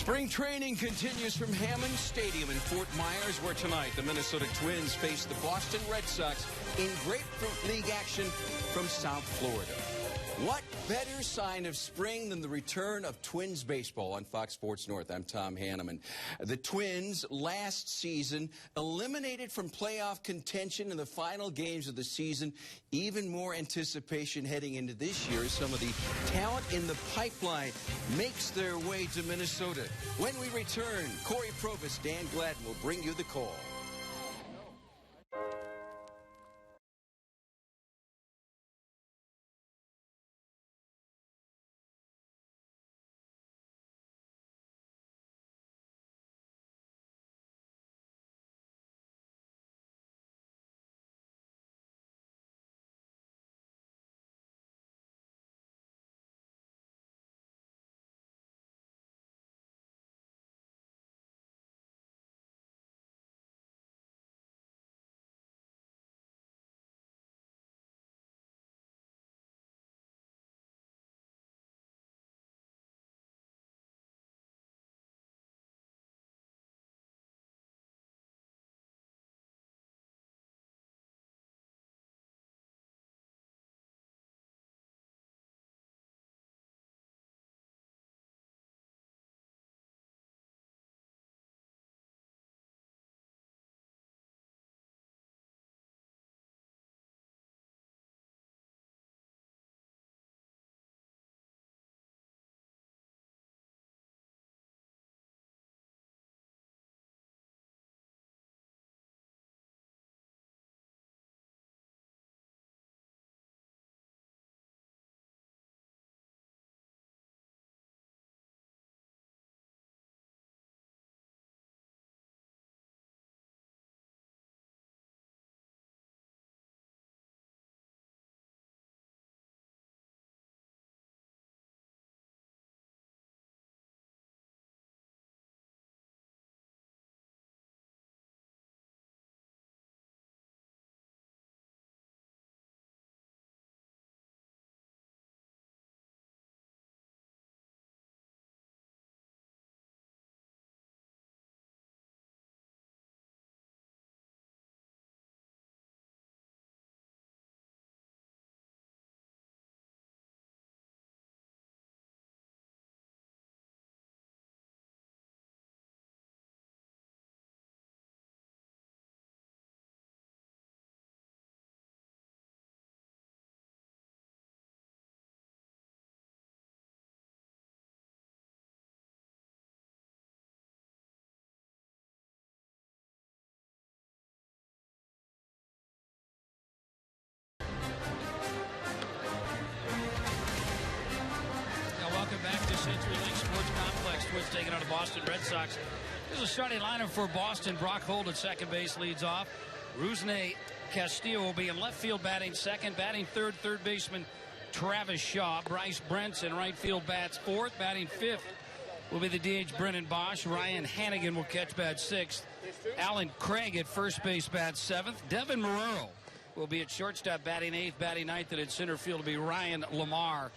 Spring training continues from Hammond Stadium in Fort Myers, where tonight the Minnesota Twins face the Boston Red Sox in Grapefruit League action from South Florida. What better sign of spring than the return of Twins baseball on Fox Sports North? I'm Tom Hanneman. The Twins last season eliminated from playoff contention in the final games of the season. Even more anticipation heading into this year as some of the talent in the pipeline makes their way to Minnesota. When we return, Corey Provis, Dan Gladden will bring you the call. CenturyLink Sports Complex. Twins taking on the Boston Red Sox. Here's a starting lineup for Boston. Brock Holt at second base leads off. Rusney Castillo will be in left field batting second. Batting third baseman Travis Shaw. Bryce Brents in right field bats fourth. Batting fifth will be the DH Brennan Bosch. Ryan Hannigan will catch bat sixth. Alan Craig at first base bats seventh. Devin Marrero will be at shortstop batting eighth. Batting ninth, and at center field will be Ryan Lamar.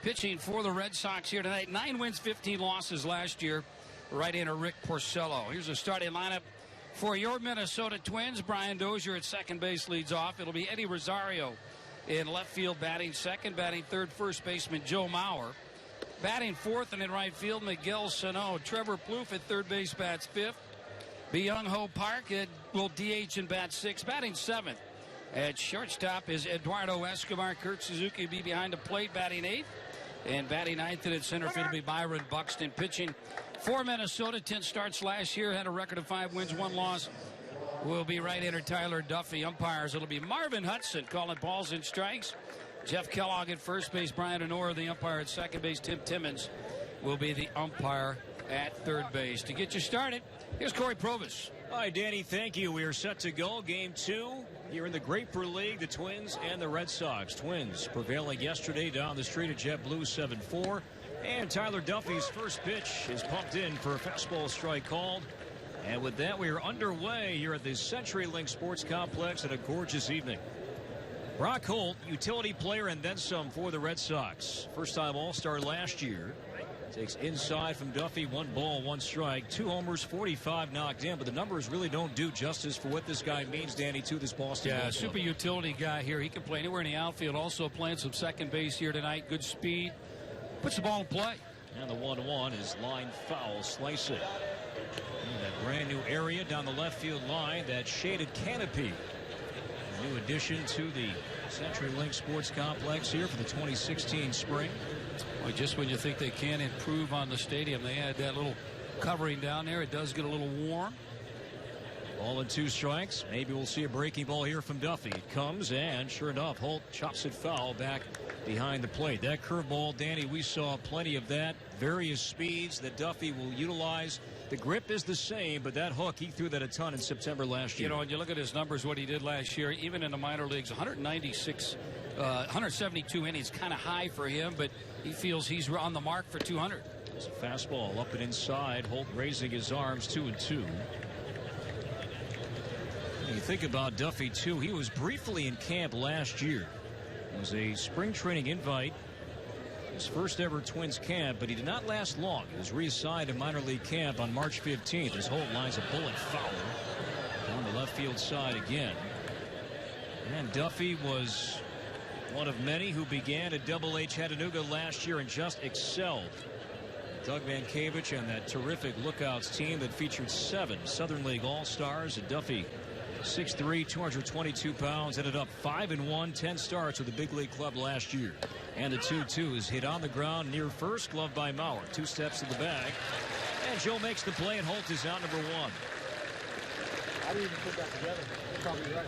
Pitching for the Red Sox here tonight. 9 wins, 15 losses last year. Right-hander Rick Porcello. Here's a starting lineup for your Minnesota Twins. Brian Dozier at second base leads off. It'll be Eddie Rosario in left field batting second. Batting third, first baseman Joe Mauer. Batting fourth and in right field, Miguel Sano. Trevor Plouffe at third base bats fifth. Byung-Ho Park will DH and bat sixth. Batting seventh. At shortstop is Eduardo Escobar. Kurt Suzuki will be behind the plate, batting eighth. And batting ninth and at center field will be Byron Buxton. Pitching for Minnesota, 10 starts last year, had a record of 5 wins, 1 loss. Will be right-hander Tyler Duffy. Umpires, it'll be Marvin Hudson calling balls and strikes. Jeff Kellogg at first base. Brian Honora, the umpire at second base. Tim Timmons will be the umpire at third base. To get you started, here's Corey Provis. Hi, Danny. Thank you. We are set to go. Game 2 here in the Grapefruit League, the Twins and the Red Sox. Twins prevailing yesterday down the street at JetBlue 7-4. And Tyler Duffy's first pitch is pumped in for a fastball strike called. And with that, we are underway here at the CenturyLink Sports Complex at a gorgeous evening. Brock Holt, utility player and then some for the Red Sox. First-time All-Star last year. Takes inside from Duffy. 1 ball, 1 strike. 2 homers, 45 knocked in. But the numbers really don't do justice for what this guy means, Danny, to this Boston. Yeah, super utility guy here. He can play anywhere in the outfield. Also playing some second base here tonight. Good speed. Puts the ball in play. And the 1-1 is line foul, slicing. In that brand new area down the left field line, that shaded canopy. A new addition to the CenturyLink Sports Complex here for the 2016 spring. Well, just when you think they can improve on the stadium, they had that little covering down there. It does get a little warm. Ball and 2 strikes. Maybe we'll see a breaking ball here from Duffy. It comes, and sure enough, Holt chops it foul back behind the plate. That curveball, Danny, we saw plenty of that. Various speeds that Duffy will utilize. The grip is the same, but that hook, he threw that a ton in September last year. You know, and you look at his numbers, what he did last year, even in the minor leagues, 172 innings, kind of high for him, but he feels he's on the mark for 200. It's a fastball up and inside. Holt raising his arms, 2-2. You think about Duffy, too. He was briefly in camp last year. It was a spring training invite. His first ever Twins camp, but he did not last long. He was reassigned to minor league camp on March 15th as Holt lines a bullet foul on the left field side again. And Duffy was one of many who began at Double-A Chattanooga last year and just excelled. Doug Mankiewicz and that terrific Lookouts team that featured 7 Southern League All-Stars. And Duffy, 6'3", 222 pounds, ended up 5-1, 10 starts with the big league club last year. And the 2-2 is hit on the ground near first, glove by Mauer. 2 steps to the bag. And Joe makes the play, and Holt is out, number 1. I didn't even put that together. You're probably right.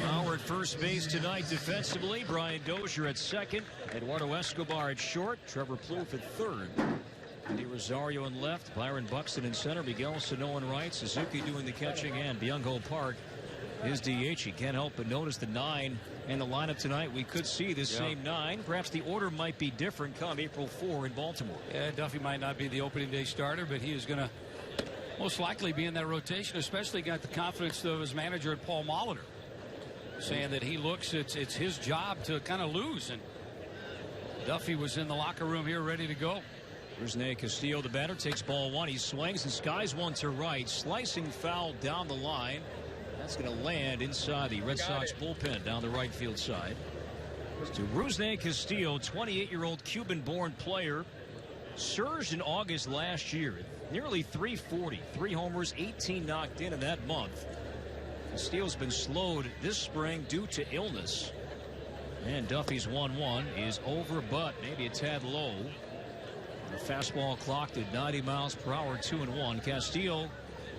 Mauer at first base tonight defensively. Brian Dozier at second. Eduardo Escobar at short. Trevor Plouffe at third. Andy Rosario in left. Byron Buxton in center. Miguel Sano in right. Suzuki doing the catching. And Byung-Ho Park is DH. You can't help but notice the 9 in the lineup tonight. We could see this same 9. Perhaps the order might be different come April 4 in Baltimore. Yeah, Duffy might not be the opening day starter, but he is going to most likely be in that rotation, especially got the confidence of his manager at Paul Molitor, saying that he looks it's his job to kind of lose. And Duffy was in the locker room here ready to go. Rusney Castillo, the batter, takes ball 1. He swings and skies one to right. Slicing foul down the line. That's going to land inside the Red Sox bullpen down the right field side. To Rusney Castillo, 28-year-old Cuban-born player. Surged in August last year. Nearly 340. 3 homers, 18 knocked in that month. Castillo's been slowed this spring due to illness. And Duffy's 1-1 is over, but maybe a tad low. The fastball clocked at 90 miles per hour, 2-1. Castillo,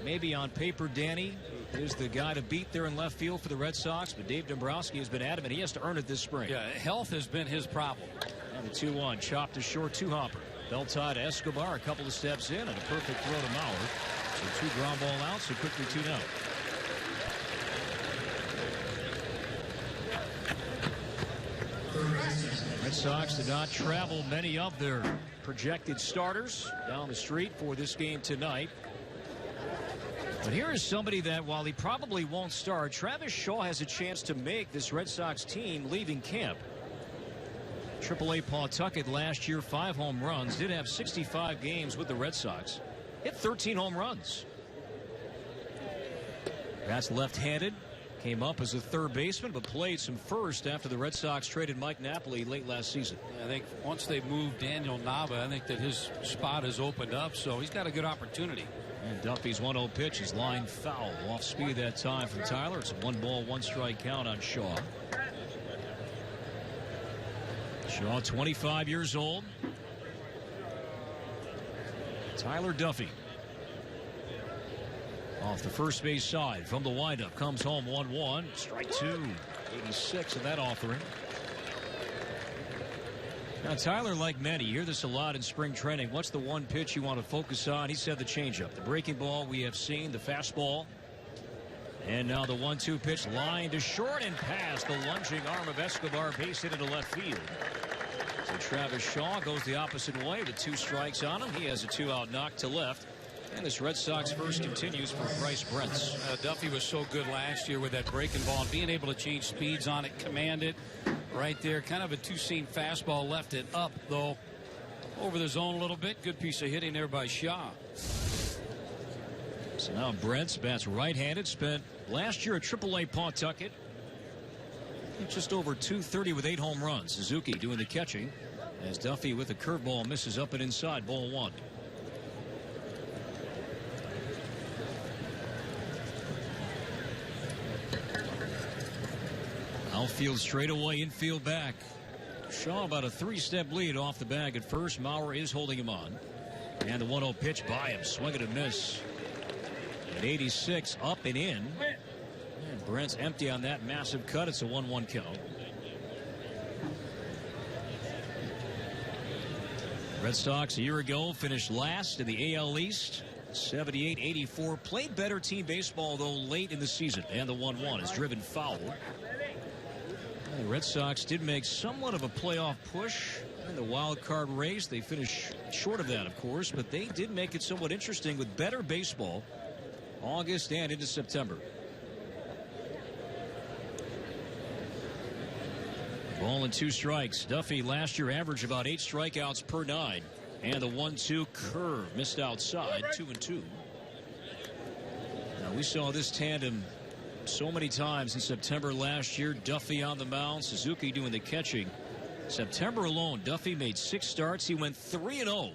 maybe on paper, Danny, is the guy to beat there in left field for the Red Sox, but Dave Dombrowski has been adamant he has to earn it this spring. Yeah, health has been his problem. And the 2-1, chopped to short, 2-hopper. Bell tie to Escobar, a couple of steps in, and a perfect throw to Mauer. So 2 ground ball outs, so quickly 2 down. Red Sox did not travel many of their projected starters down the street for this game tonight. But here is somebody that, while he probably won't start, Travis Shaw has a chance to make this Red Sox team leaving camp. AAA Pawtucket last year, 5 home runs, did have 65 games with the Red Sox. Hit 13 home runs. That's left-handed. Came up as a third baseman, but played some first after the Red Sox traded Mike Napoli late last season. I think once they moved Daniel Nava, I think that his spot has opened up, so he's got a good opportunity. And Duffy's 1-0 pitch is line foul. Off speed that time from Tyler. It's a 1 ball, 1 strike count on Shaw. Shaw, 25 years old. Tyler Duffy. Off the first base side from the windup, comes home 1-1. Strike 2. 86 of that offering. Now, Tyler, like many, you hear this a lot in spring training. What's the one pitch you want to focus on? He said the changeup. The breaking ball we have seen, the fastball. And now the 1-2 pitch, line to short and past the lunging arm of Escobar, base hit into left field. So Travis Shaw goes the opposite way with 2 strikes on him. He has a 2-out knock to left. And this Red Sox first continues for Bryce Brentz. Duffy was so good last year with that breaking ball and being able to change speeds on it, command it right there. Kind of a 2-seam fastball, left it up, though. over the zone a little bit. Good piece of hitting there by Shaw. So now Brent's bats right-handed. Spent last year at AAA Pawtucket. Just over 230 with 8 home runs. Suzuki doing the catching as Duffy with a curveball misses up and inside. Ball 1. Outfield straightaway, infield back. Shaw about a 3-step lead off the bag at first. Maurer is holding him on. And the 1-0 pitch by him. Swing and a miss. At 86, up and in. And Brent's empty on that massive cut. It's a 1-1 count. Red Sox a year ago finished last in the AL East. 78-84. Played better team baseball, though, late in the season. And the 1-1 is driven foul. The Red Sox did make somewhat of a playoff push in the wild card race. They finished short of that, of course, but they did make it somewhat interesting with better baseball August and into September. Ball and 2 strikes. Duffy last year averaged about 8 strikeouts per 9. And the 1-2 curve missed outside. 2-2. Now we saw this tandem so many times in September last year. Duffy on the mound, Suzuki doing the catching. September alone, Duffy made 6 starts. He went 3-0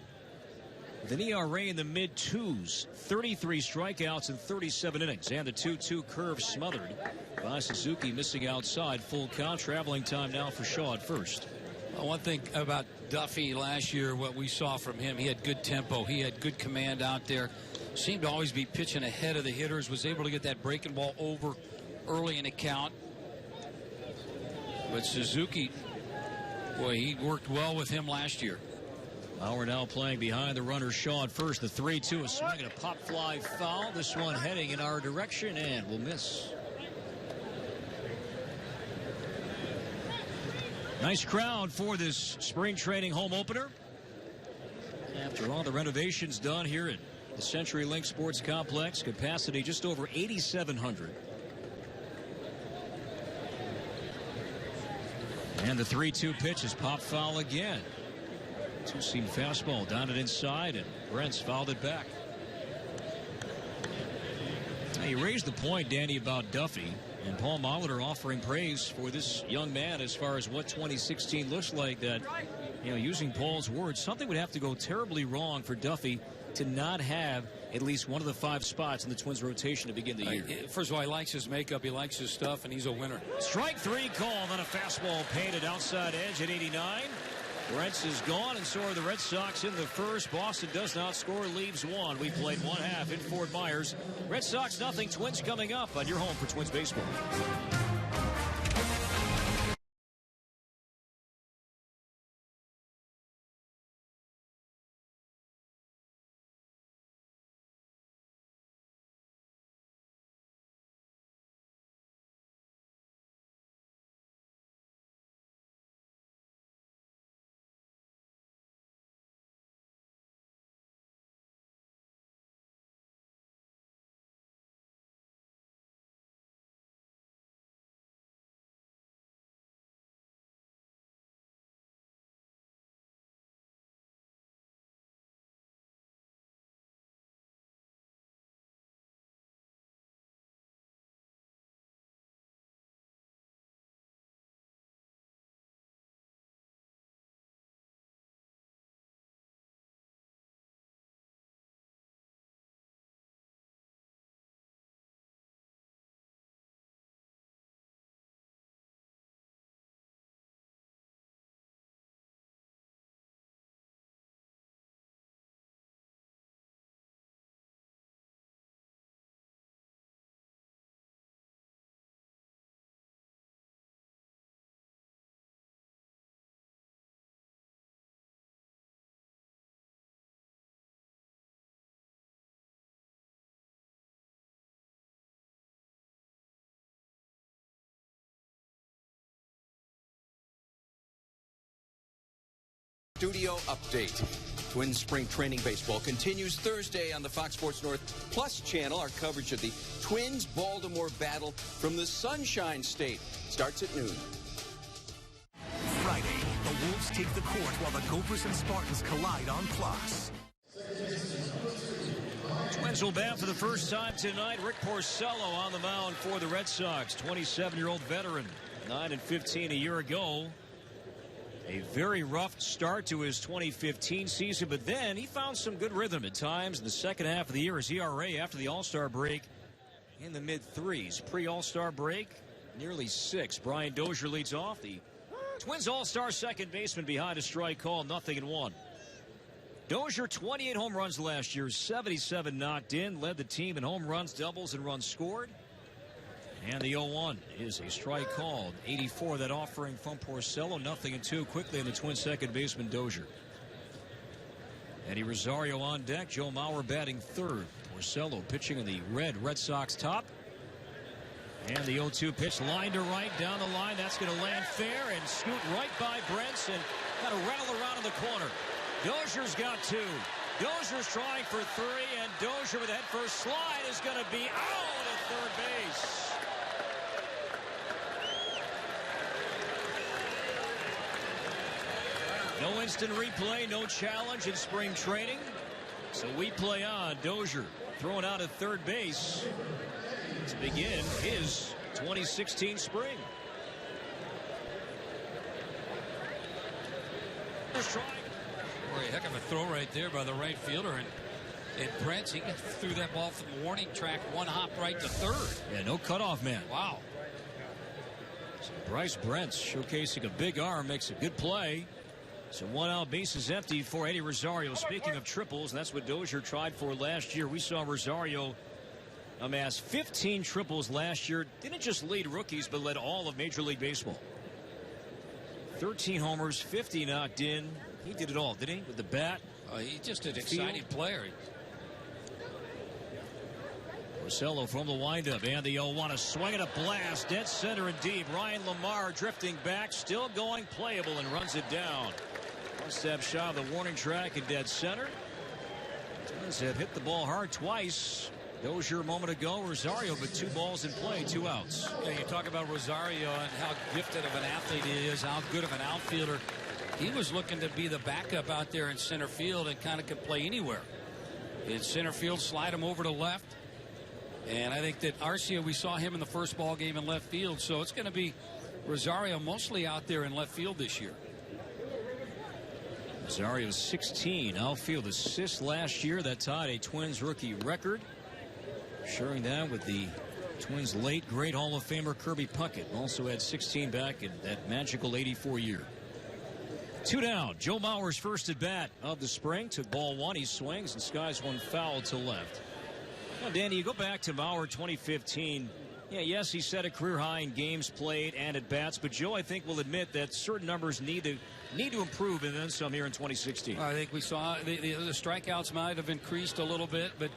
with an ERA in the mid-2s, 33 strikeouts in 37 innings, and the 2-2 curve smothered by Suzuki, missing outside. Full count. Traveling time now for Shaw at first. Well, one thing about Duffy last year, what we saw from him, he had good tempo, he had good command out there. Seemed to always be pitching ahead of the hitters, was able to get that breaking ball over early in the count. But Suzuki, boy, he worked well with him last year. We're now playing behind the runner. Shaw at first. The 3-2, a swing and a pop fly foul. This one heading in our direction and will miss. Nice crowd for this spring training home opener. After all the renovations done here at the CenturyLink Sports Complex, capacity just over 8,700. And the 3-2 pitch is pop foul again. 2-seam fastball down and inside, and Brent's fouled it back. Now, you raised the point, Danny, about Duffy, and Paul Molitor offering praise for this young man as far as what 2016 looks like. That, you know, using Paul's words, something would have to go terribly wrong for Duffy to not have at least one of the 5 spots in the Twins rotation to begin the year. First of all, he likes his makeup, he likes his stuff, and he's a winner. Strike 3 called on a fastball painted outside edge at 89. Brent's is gone, and so are the Red Sox in the first. Boston does not score, leaves 1. We played 1 half in Fort Myers. Red Sox nothing. Twins coming up on your home for Twins baseball. Studio update. Twins spring training baseball continues Thursday on the Fox Sports North Plus channel. Our coverage of the Twins-Baltimore battle from the Sunshine State starts at noon. Friday, the Wolves Cubs take the court while the Gophers and Spartans collide on Plus. Twins will bat for the first time tonight. Rick Porcello on the mound for the Red Sox. 27-year-old veteran, 9-15 a year ago. A very rough start to his 2015 season, but then he found some good rhythm at times in the second half of the year. His ERA after the All-Star break in the mid-threes. Pre-All-Star break, nearly 6. Brian Dozier leads off. The Twins All-Star second baseman behind a strike call, 0-1. Dozier, 28 home runs last year, 77 knocked in, led the team in home runs, doubles, and runs scored. And the 0-1 is a strike called. 84, that offering from Porcello, 0-2 quickly in the Twins second baseman Dozier. Eddie Rosario on deck, Joe Mauer batting third. Porcello pitching in the Red Sox top. And the 0-2 pitch lined to right, down the line. That's going to land fair and scoot right by Brents and kind of rattle around in the corner. Dozier's got 2. Dozier's trying for 3, and Dozier with a head-first slide is going to be out at third base. No instant replay, no challenge in spring training. So we play on. Dozier throwing out at third base to begin his 2016 spring. Boy, a heck of a throw right there by the right fielder. And Brents, he threw that ball from the warning track, one hop right to third. Yeah, no cutoff man. Wow. So Bryce Brents showcasing a big arm, makes a good play. So one out, base is empty for Eddie Rosario. Speaking of triples, that's what Dozier tried for last year. We saw Rosario amass 15 triples last year. Didn't just lead rookies, but led all of Major League Baseball. 13 homers, 50 knocked in. He did it all, didn't he? With the bat. He's just an exciting player. Porcello from the windup, and the 0-1, a swing and a blast, dead center and deep. Ryan Lamar drifting back, still going, playable, and runs it down. One step shy of the warning track in dead center. Twins have hit the ball hard twice. Dozier a moment ago, Rosario, but 2 balls in play, 2 outs. Yeah, you talk about Rosario and how gifted of an athlete he is, how good of an outfielder. He was looking to be the backup out there in center field and kind of could play anywhere. In center field, slide him over to left. And I think that Arcia, we saw him in the first ball game in left field. So it's going to be Rosario mostly out there in left field this year. Rosario's 16 outfield assists last year. That tied a Twins rookie record. Sharing that with the Twins late great Hall of Famer Kirby Puckett. Also had 16 back in that magical 84 year. 2 down. Joe Mauer's first at bat of the spring. Took ball 1. He swings and skies one foul to left. Now, Danny, you go back to Mauer 2015. Yeah, yes, he set a career high in games played and at bats, but Joe, I think, will admit that certain numbers need to improve, and then some here in 2016. I think we saw the strikeouts might have increased a little bit, but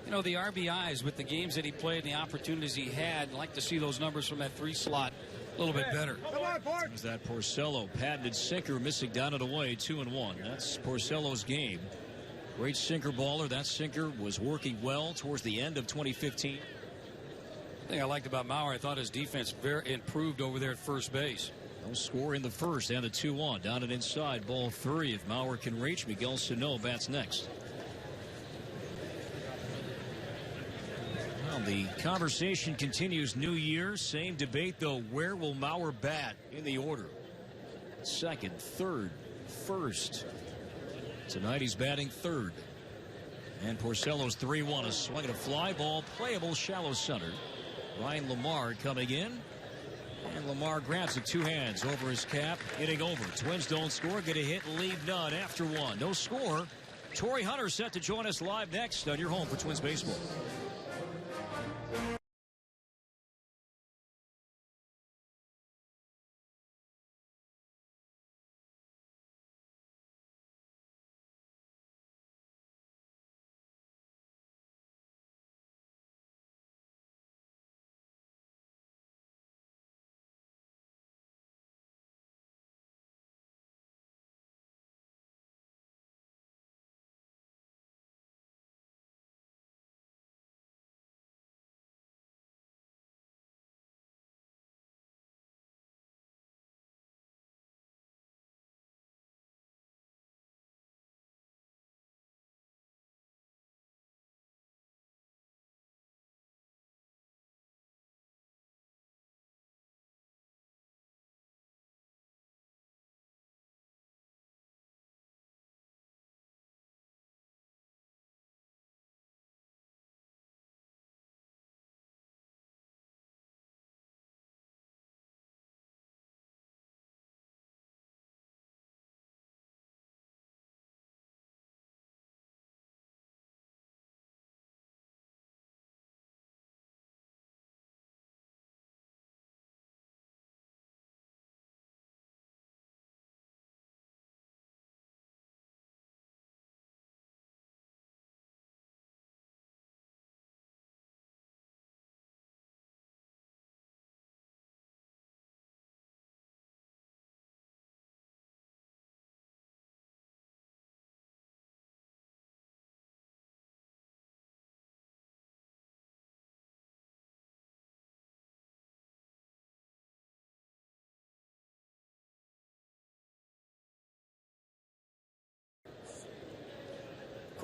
you know, the RBIs with the games that he played and the opportunities he had, I'd like to see those numbers from that 3 slot a little bit better. There's that Porcello patented sinker missing down and away, 2-1. That's Porcello's game. Great sinker baller. That sinker was working well towards the end of 2015. The thing I liked about Mauer, I thought his defense very improved over there at first base. No score in the first, and the 2-1 down and inside, ball 3. If Mauer can reach, Miguel Sano bats next. Well, the conversation continues. New year, same debate though. Where will Mauer bat in the order? Second, third, first. Tonight he's batting third. And Porcello's 3-1, a swing and a fly ball, playable, shallow center. Ryan Lamar coming in. And Lamar grabs it 2 hands over his cap, hitting over. Twins don't score, get a hit, leave none after 1. No score. Tory Hunter set to join us live next on your home for Twins baseball.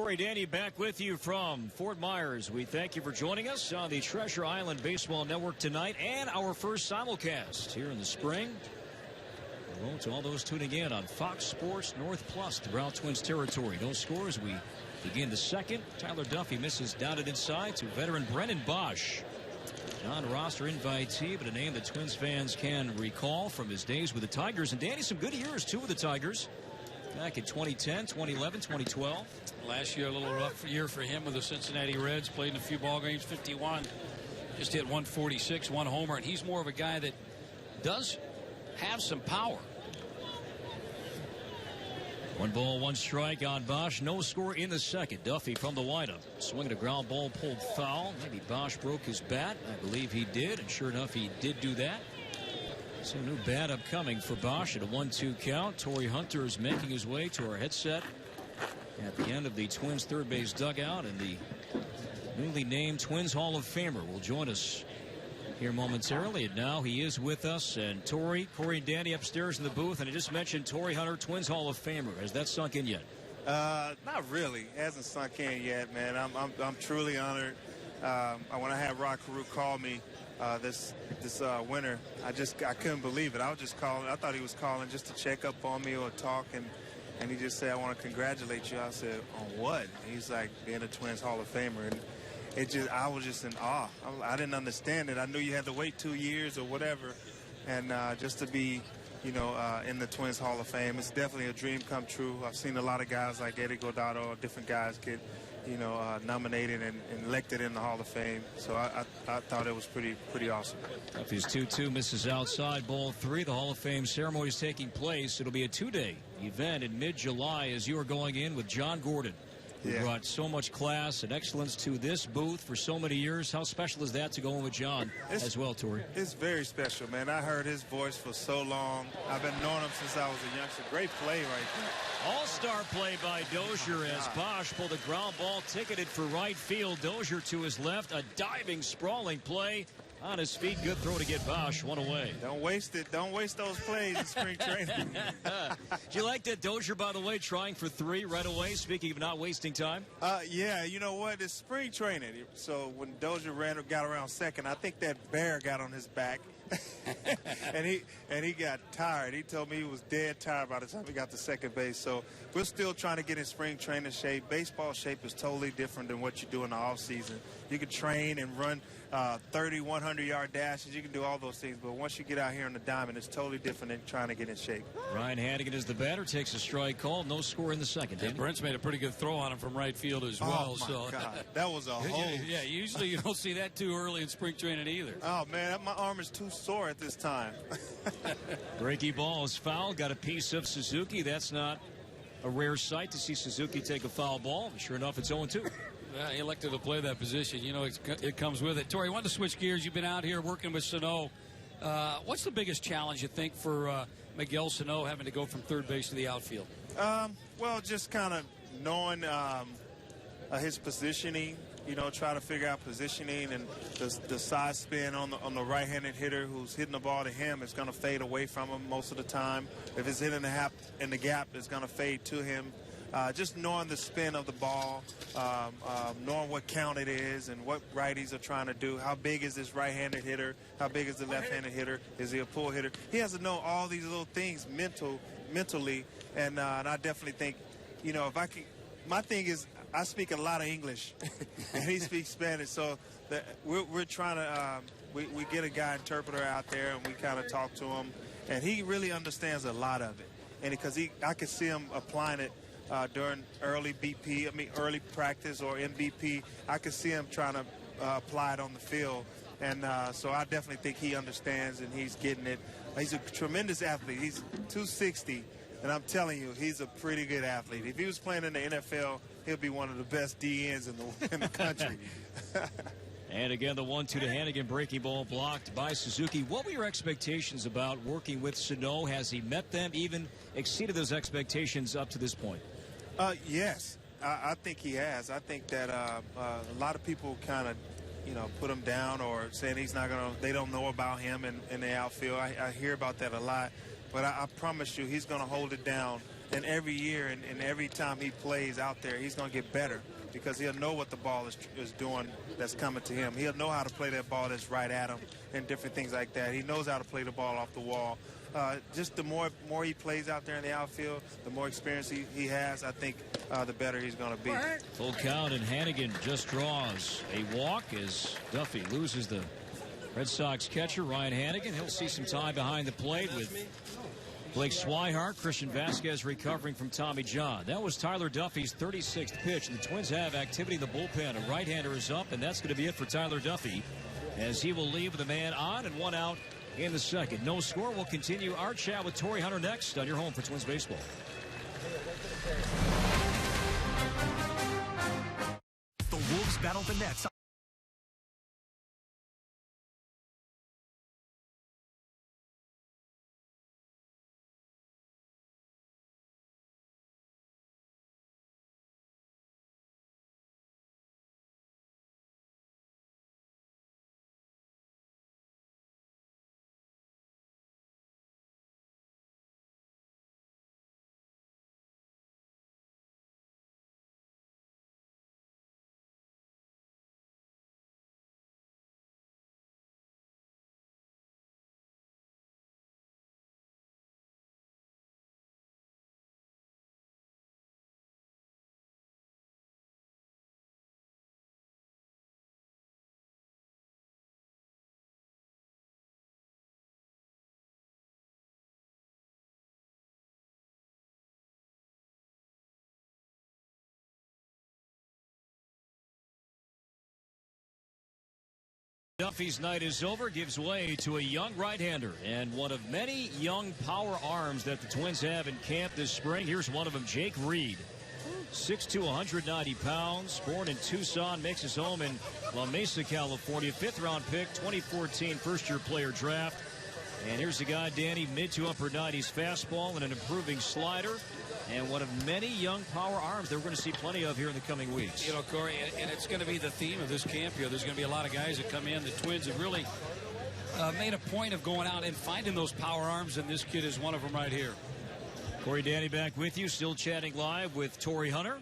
Corey Danny back with you from Fort Myers. We thank you for joining us on the Treasure Island Baseball Network tonight and our first simulcast here in the spring. Hello to all those tuning in on Fox Sports North Plus throughout Twins territory. No scores. We begin the second. Tyler Duffy misses down it inside to veteran Brennan Bosch. Non-roster invitee, but a name that Twins fans can recall from his days with the Tigers. And Danny, some good years too with the Tigers. Back in 2010, 2011, 2012. Last year, a little rough year for him with the Cincinnati Reds. Played in a few ball games, 51. Just hit 146, one homer. And he's more of a guy that does have some power. 1 ball, 1 strike on Bosch. No score in the second. Duffy from the windup. Swinging a ground ball, pulled foul. Maybe Bosch broke his bat. I believe he did. And sure enough, he did do that. So new bat upcoming for Bosch at a 1-2 count. Tory Hunter is making his way to our headset at the end of the Twins third base dugout. And the newly named Twins Hall of Famer will join us here momentarily. And now he is with us. And Corey and Danny upstairs in the booth. And I just mentioned Tory Hunter, Twins Hall of Famer. Has that sunk in yet? Not really. It hasn't sunk in yet, man. I'm truly honored. When I had Rock Carew call me this winter, I couldn't believe it. I was just calling. I thought he was calling just to check up on me or talk, and he just said, "I want to congratulate you." I said, "On what?" He's like, "Being a Twins Hall of Famer." And I was just in awe. I didn't understand it. I knew you had to wait 2 years or whatever, and just to be, in the Twins Hall of Fame, it's definitely a dream come true. I've seen a lot of guys like Eddie Guardado, different guys get, nominated and elected in the Hall of Fame. So I thought it was pretty awesome. If his 2-2 misses outside, ball 3, the Hall of Fame ceremony is taking place. It'll be a 2-day event in mid-July as you are going in with John Gordon, who brought so much class and excellence to this booth for so many years. How special is that to go in with John as well, Tory? It's very special, man. I heard his voice for so long. I've been knowing him since I was a youngster. Great play right there. All-star play by Dozier as Bosch pulled a ground ball ticketed for right field. Dozier to his left, a diving, sprawling play. On his feet, good throw to get Bosch, one away. Don't waste it. Don't waste those plays in spring training. Do you like that Dozier, by the way, trying for 3 right away? Speaking of not wasting time. Yeah, you know what? It's spring training. So when Dozier got around second, I think that bear got on his back. and he got tired. He told me he was dead tired by the time he got to second base. So we're still trying to get in spring training shape. Baseball shape is totally different than what you do in the off season. You can train and run 30, 100-yard dashes. You can do all those things. But once you get out here on the diamond, it's totally different than trying to get in shape. Ryan Hannigan is the batter, takes a strike call. No score in the second. And Brent's made a pretty good throw on him from right field as well. Oh, my God. That was a hole. Yeah, usually you don't see that too early in spring training either. Oh, man, my arm is too sore at this time. Breaky ball is foul. Got a piece of Suzuki. That's not a rare sight to see Suzuki take a foul ball. Sure enough, it's 0-2. Yeah, he elected to play that position. It comes with it. Tory, I wanted to switch gears. You've been out here working with Sano. What's the biggest challenge, you think, for Miguel Sano having to go from third base to the outfield? Well, just kind of knowing his positioning. Try to figure out positioning and the side spin on the right-handed hitter who's hitting the ball to him is going to fade away from him most of the time. If it's hitting in the gap, it's going to fade to him. Just knowing the spin of the ball, knowing what count it is and what righties are trying to do. How big is this right-handed hitter? How big is the left-handed hitter? Is he a pull hitter? He has to know all these little things mentally, and I definitely think, if I can, my thing is I speak a lot of English, and he speaks Spanish, so we're trying to we get a guy interpreter out there, and we kind of talk to him, and he really understands a lot of it, and because I could see him applying it during early practice or MVP. I could see him trying to apply it on the field, and so I definitely think he understands and he's getting it. He's a tremendous athlete. He's 260, and I'm telling you, he's a pretty good athlete. If he was playing in the NFL, he'll be one of the best DNs in the country. And again, the 1-2 to Hannigan, breaking ball blocked by Suzuki. What were your expectations about working with Sano? Has he met them, even exceeded those expectations up to this point? Yes, I think he has. I think that a lot of people kind of, put him down or saying he's not going to, they don't know about him in the outfield. I hear about that a lot. But I promise you, he's going to hold it down And every year and every time he plays out there, he's going to get better because he'll know what the ball is doing that's coming to him. He'll know how to play that ball that's right at him and different things like that. He knows how to play the ball off the wall. Just the more he plays out there in the outfield, the more experience he has, I think the better he's going to be. Full count, and Hannigan just draws a walk as Duffy loses the Red Sox catcher, Ryan Hannigan. He'll see some time behind the plate with Blake Swihart. Christian Vasquez recovering from Tommy John. That was Tyler Duffy's 36th pitch. And the Twins have activity in the bullpen. A right-hander is up, and that's going to be it for Tyler Duffy as he will leave with a man on and one out in the second. No score. We'll continue our chat with Tory Hunter next on your home for Twins baseball. The Wolves battle the Nets. Duffy's night is over, gives way to a young right-hander and one of many young power arms that the Twins have in camp this spring. Here's one of them, Jake Reed. 6'2", 190 pounds, born in Tucson, makes his home in La Mesa, California. 5th-round pick, 2014 first-year player draft. And here's a guy, Danny, mid to upper 90s fastball and an improving slider. And one of many young power arms that we're going to see plenty of here in the coming weeks. You know, Corey, and it's going to be the theme of this camp here. There's going to be a lot of guys that come in. The Twins have really made a point of going out and finding those power arms, and this kid is one of them right here. Corey, Danny back with you, still chatting live with Tory Hunter.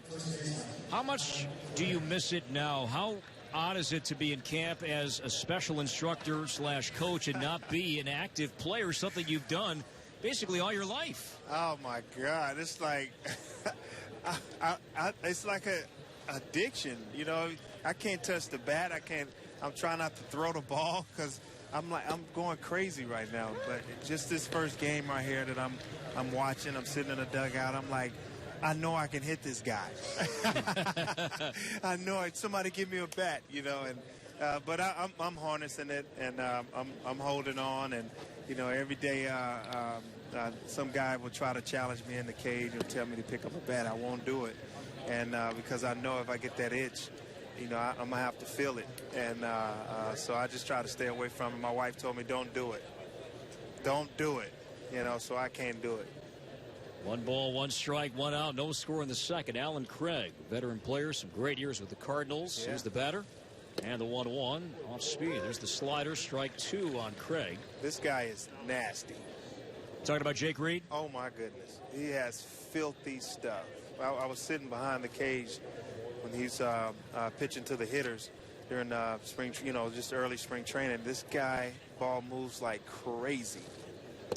How much do you miss it now? How odd is it to be in camp as a special instructor / coach and not be an active player, something you've done basically all your life? Oh my God, it's like it's like a addiction. You know, I can't touch the bat. I'm trying not to throw the ball because I'm going crazy right now. But just this first game right here that I'm watching, I'm sitting in a dugout. I'm like, I know I can hit this guy. I know it. Somebody give me a bat, you know. And but I'm harnessing it, and I'm holding on, and you know, every day some guy will try to challenge me in the cage and tell me to pick up a bat. I won't do it, and because I know if I get that itch, you know, I'm gonna have to feel it, and so I just try to stay away from it. My wife told me, don't do it, you know, so I can't do it. 1 ball, 1 strike, 1 out, no score in the second. Alan Craig, veteran player, some great years with the Cardinals. Yeah. Here's the batter. And the 1-1 off speed. There's the slider, strike 2 on Craig. This guy is nasty. Talking about Jake Reed? Oh my goodness, he has filthy stuff. I was sitting behind the cage when he's pitching to the hitters during spring, you know, just early spring training. This guy, ball moves like crazy.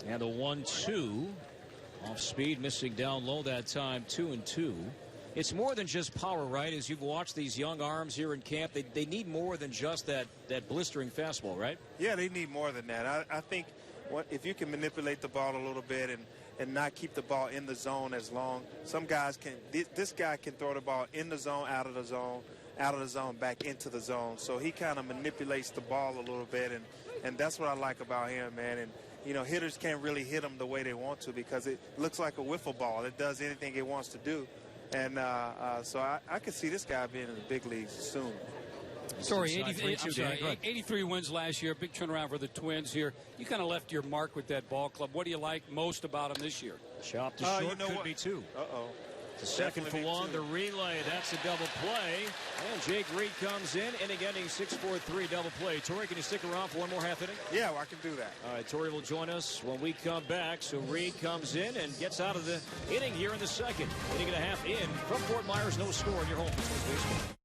And the 1-2 off speed, missing down low that time. 2-2. It's more than just power, right? As you've watched these young arms here in camp, they need more than just that blistering fastball, right? Yeah, they need more than that. I think if you can manipulate the ball a little bit and not keep the ball in the zone as long, some guys can. This guy can throw the ball in the zone, out of the zone, back into the zone. So he kind of manipulates the ball a little bit, and that's what I like about him, man. And you know, hitters can't really hit him the way they want to because it looks like a wiffle ball. It does anything it wants to do. And so I could see this guy being in the big leagues soon. Sorry, 83 wins last year. Big turnaround for the Twins here. You kind of left your mark with that ball club. What do you like most about them this year? Chop to short, you know could what? be 2. Uh-oh. The second for one, the relay. That's a double play. And Jake Reed comes in, inning ending 6-4-3 double play. Tory, can you stick around for one more half inning? Yeah, well, I can do that. All right, Tory will join us when we come back. So Reed comes in and gets out of the inning here in the second. Inning and a half in from Fort Myers, no score in your home for Twins baseball.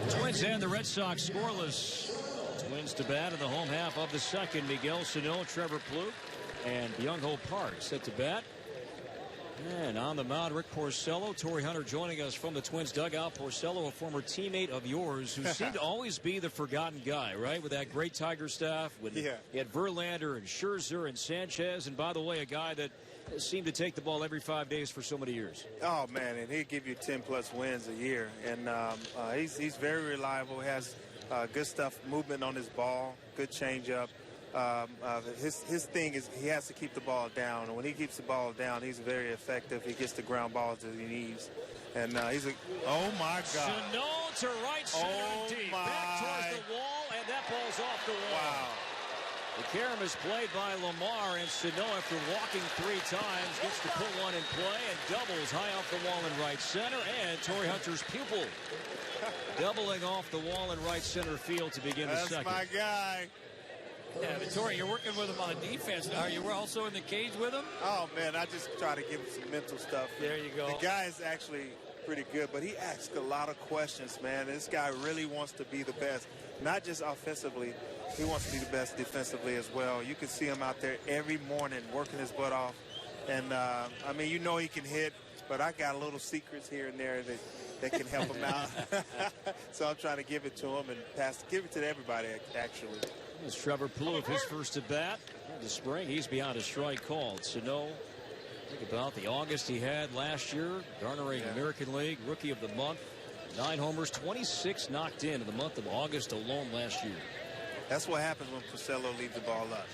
Twins and the Red Sox scoreless. Twins to bat in the home half of the second. Miguel Sano, Trevor Plouffe, and Byung-Ho Park set to bat. And on the mound, Rick Porcello. Tory Hunter joining us from the Twins dugout. Porcello, a former teammate of yours who seemed to always be the forgotten guy, right? With that great Tiger staff. He had Verlander and Scherzer and Sanchez. And by the way, a guy that seemed to take the ball every 5 days for so many years. Oh, man, and he'd give you 10-plus wins a year. And he's very reliable, has good stuff, movement on his ball, good changeup. His thing is he has to keep the ball down. And when he keeps the ball down, he's very effective. He gets the ground balls that he needs. And he's a, oh, my God. Sano to right center deep. Back towards the wall, and that ball's off the wall. Wow. The carom is played by Lamar, and Sano, after walking 3 times, gets to put one in play and doubles high off the wall in right center. And Tory Hunter's pupil doubling off the wall in right center field to begin the second. That's my guy. Yeah, but Tory, you're working with him on the defense now. You were also in the cage with him? Oh, man, I just try to give him some mental stuff. There you go. The guy is actually pretty good, but he asks a lot of questions, man. This guy really wants to be the best, not just offensively. He wants to be the best defensively as well. You can see him out there every morning working his butt off. And, I mean, you know he can hit, but I got little secrets here and there that can help him out. So I'm trying to give it to him and give it to everybody, actually. It's Trevor Plouffe, his first at bat in the spring. He's beyond a strike called. Sano, think about the August he had last year, garnering American League Rookie of the Month. 9 homers, 26 knocked in the month of August alone last year. That's what happens when Porcello leaves the ball up.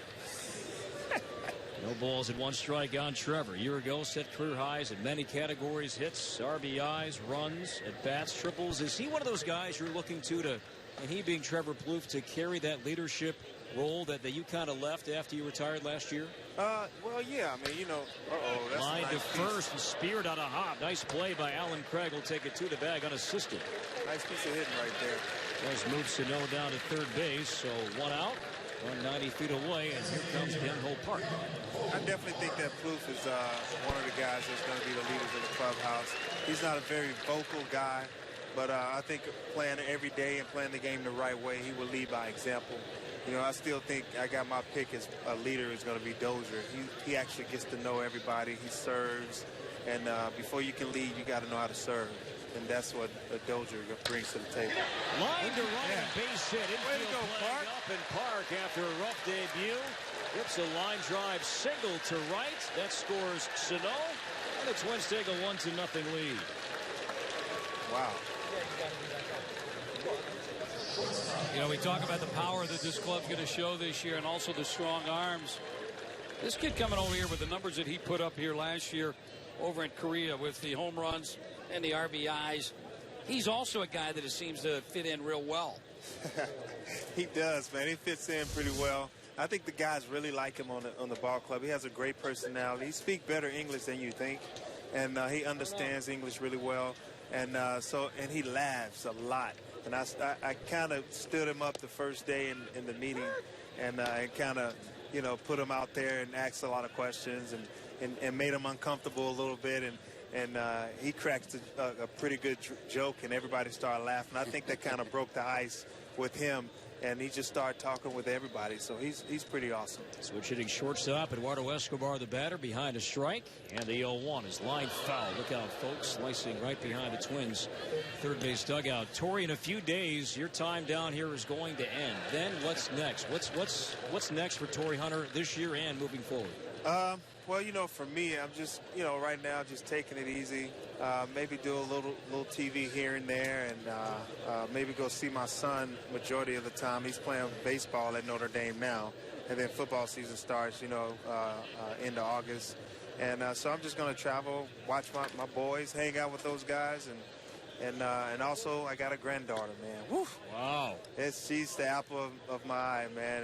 No balls and 1 strike on Trevor. A year ago, set career highs in many categories: hits, RBIs, runs, at-bats, triples. Is he one of those guys you're looking to, and he being Trevor Plouffe, to carry that leadership role that you kind of left after you retired last year? Well, yeah. I mean, you know, that's line nice to piece. first and speared on a hop. Nice play by Alan Craig. Will take it to the bag unassisted. Nice piece of hitting right there. Does move Sano down to third base, so 1 out, 190 feet away, and here comes Byung-Ho Park. I definitely think that Plouffe is one of the guys that's going to be the leaders in the clubhouse. He's not a very vocal guy, but I think playing every day and playing the game the right way, he will lead by example. You know, I still think I got my pick as a leader is going to be Dozier. He actually gets to know everybody. He serves, and before you can lead, you got to know how to serve. and that's what Dozier brings to the table. Line to right, base hit. Way to go, Park. Up in Park after a rough debut. Rips a line drive single to right. That scores Sano. And the Twins take a 1-0 lead. Wow. You know, we talk about the power that this club's going to show this year and also the strong arms. This kid coming over here with the numbers that he put up here last year over in Korea with the home runs and the RBIs. He's also a guy that seems to fit in real well. He does, man. He fits in pretty well. I think the guys really like him on the ball club. He has a great personality. He speaks better English than you think, and he understands English really well. And and he laughs a lot. And I kind of stood him up the first day in the meeting, and kind of, you know, put him out there and asked a lot of questions and made him uncomfortable a little bit. And he cracked a pretty good joke, and everybody started laughing. I think that kind of broke the ice with him, and he just started talking with everybody. So he's pretty awesome. Switch hitting shortstop, Eduardo Escobar, the batter, behind a strike. And the 0-1 is line foul. Look out, folks. Slicing right behind the Twins' third base dugout. Tory, in a few days, your time down here is going to end. Then what's next? What's next for Tory Hunter this year and moving forward? Well, you know, for me, I'm just, you know, right now just taking it easy. Maybe do a little TV here and there, and maybe go see my son majority of the time. He's playing baseball at Notre Dame now, and then football season starts, you know, into August. And so I'm just going to travel, watch my boys, hang out with those guys, and also I got a granddaughter, man. Woo! Wow. She's the apple of my eye, man,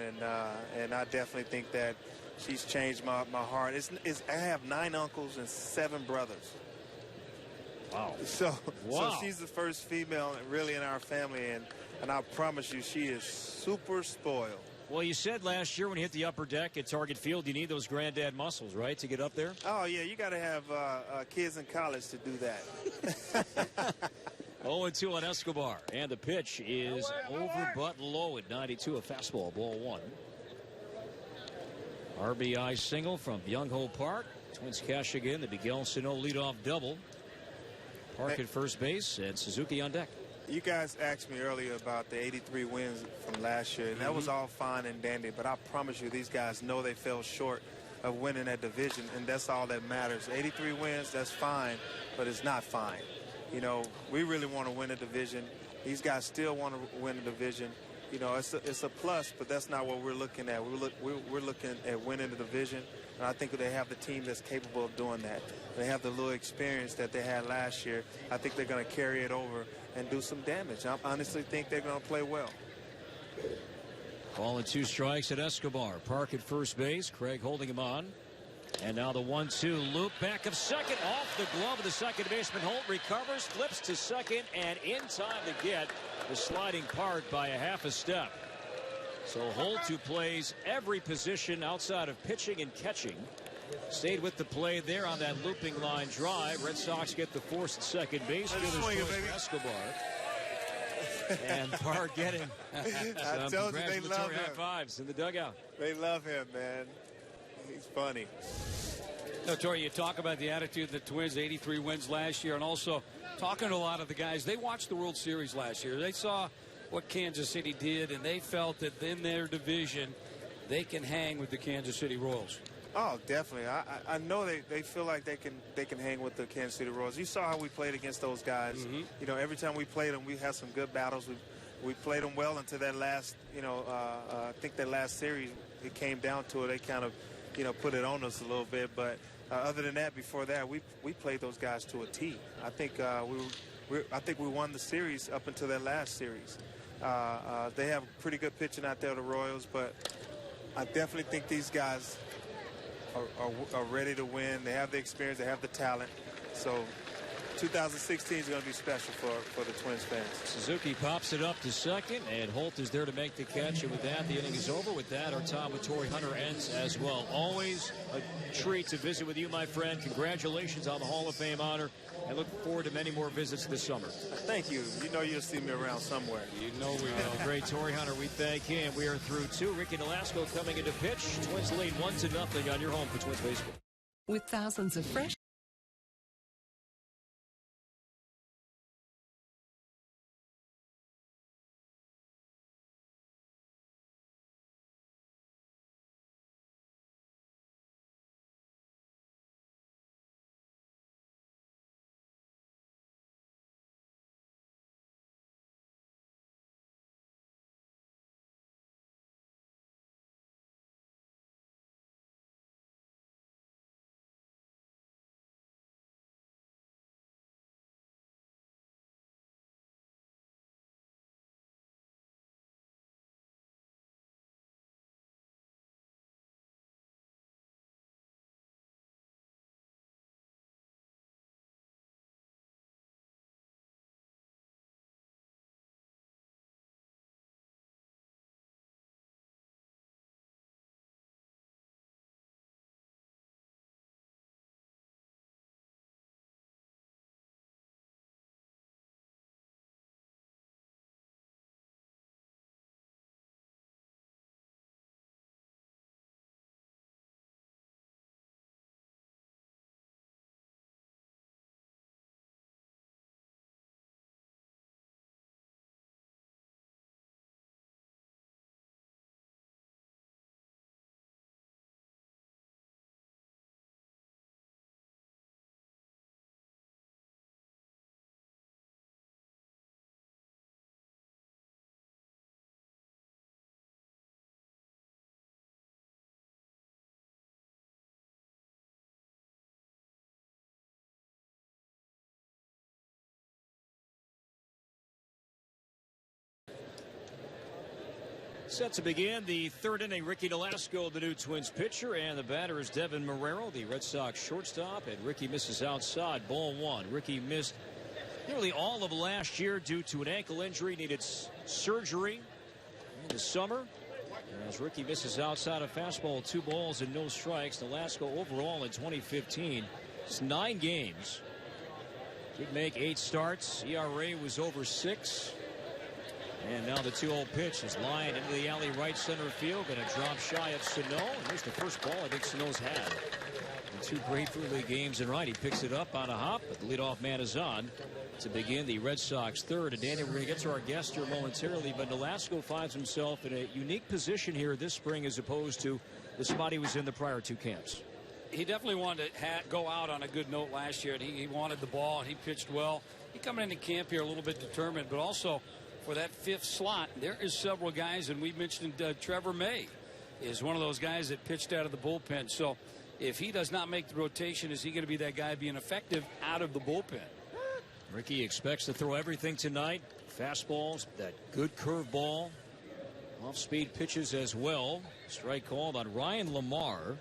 and I definitely think that she's changed my heart. I have 9 uncles and 7 brothers. Wow. So she's the first female really in our family, and I promise you she is super spoiled. Well, you said last year when you hit the upper deck at Target Field, you need those granddad muscles, right, to get up there? Oh, yeah, you got to have kids in college to do that. 0-2 on Escobar, and the pitch is over but low at 92, a fastball, ball 1. RBI single from Byung-Ho Park. Twins cash again. The Miguel Sano leadoff double. Park at first base and Suzuki on deck. You guys asked me earlier about the 83 wins from last year, and that was all fine and dandy, but I promise you these guys know they fell short of winning that division, and that's all that matters. 83 wins, that's fine, but it's not fine. You know, we really want to win a division. These guys still want to win a division. You know, it's a plus, but that's not what we're looking at. We're looking at winning the division, and I think they have the team that's capable of doing that. They have the little experience that they had last year. I think they're going to carry it over and do some damage. I honestly think they're going to play well. Ball and 2 strikes at Escobar. Park at first base. Craig holding him on. And now the 1-2 loop back of second, off the glove of the second baseman. Holt recovers, flips to second, and in time to get the sliding Park by a half a step. So Holt, who plays every position outside of pitching and catching, stayed with the play there on that looping line drive. Red Sox get the force at second base. Escobar. And Park getting I told you they love him. High fives in the dugout. They love him, man. He's funny. No, Tory, you talk about the attitude of the Twins, 83 wins last year, and also talking to a lot of the guys. They watched the World Series last year. They saw what Kansas City did, and they felt that in their division, they can hang with the Kansas City Royals. Oh, definitely. I know they feel like they can hang with the Kansas City Royals. You saw how we played against those guys. Mm-hmm. You know, every time we played them, we had some good battles. We played them well until that last, you know, I think that last series, it came down to it. They kind of, you know, put it on us a little bit. But other than that, before that, we played those guys to a T. I think we won the series up until that last series. They have pretty good pitching out there, the Royals, but I definitely think these guys are ready to win. They have the experience, they have the talent. So 2016 is going to be special for the Twins fans. Suzuki pops it up to second, and Holt is there to make the catch. And with that, the inning is over. With that, our time with Tory Hunter ends as well. Always a treat to visit with you, my friend. Congratulations on the Hall of Fame honor, and look forward to many more visits this summer. Thank you. You know you'll see me around somewhere. You know we will. Great Tory Hunter. We thank him. We are through 2. Ricky Nolasco coming into pitch. Twins lead 1-0 on your home for Twins baseball. With thousands of fresh Set to begin the third inning. Ricky Nolasco, the new Twins pitcher, and the batter is Devin Marrero, the Red Sox shortstop. And Ricky misses outside, ball one. Ricky missed nearly all of last year due to an ankle injury, needed surgery in the summer. And as Ricky misses outside a fastball, 2 balls and no strikes. Nolasco overall in 2015, it's 9 games. Did make 8 starts. ERA was over 6. And now the 2-0 pitch is lined into the alley right center field. Going to drop shy of Sano. And here's the first ball I think Sano's had in 2 Grapefruit League games in right. He picks it up on a hop, but the leadoff man is on to begin the Red Sox third. And Danny, we're going to get to our guest here momentarily, but Nolasco finds himself in a unique position here this spring as opposed to the spot he was in the prior 2 camps. He definitely wanted to go out on a good note last year. And he wanted the ball, and he pitched well. He coming into camp here a little bit determined, but also for that 5th slot, there is several guys, and we mentioned Trevor May is one of those guys that pitched out of the bullpen. So if he does not make the rotation, is he going to be that guy being effective out of the bullpen? Ricky expects to throw everything tonight. Fastballs, that good curveball, off-speed pitches as well. Strike called on Ryan Lamar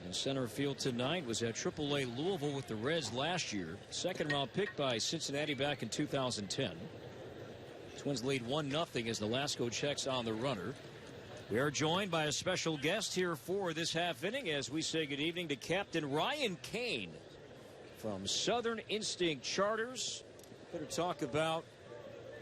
in center field tonight. Was at AAA Louisville with the Reds last year. 2nd-round pick by Cincinnati back in 2010. Twins lead 1-0 as Nolasco checks on the runner. We are joined by a special guest here for this half inning as we say good evening to Captain Ryan Cain from Southern Instinct Charters. Going to talk about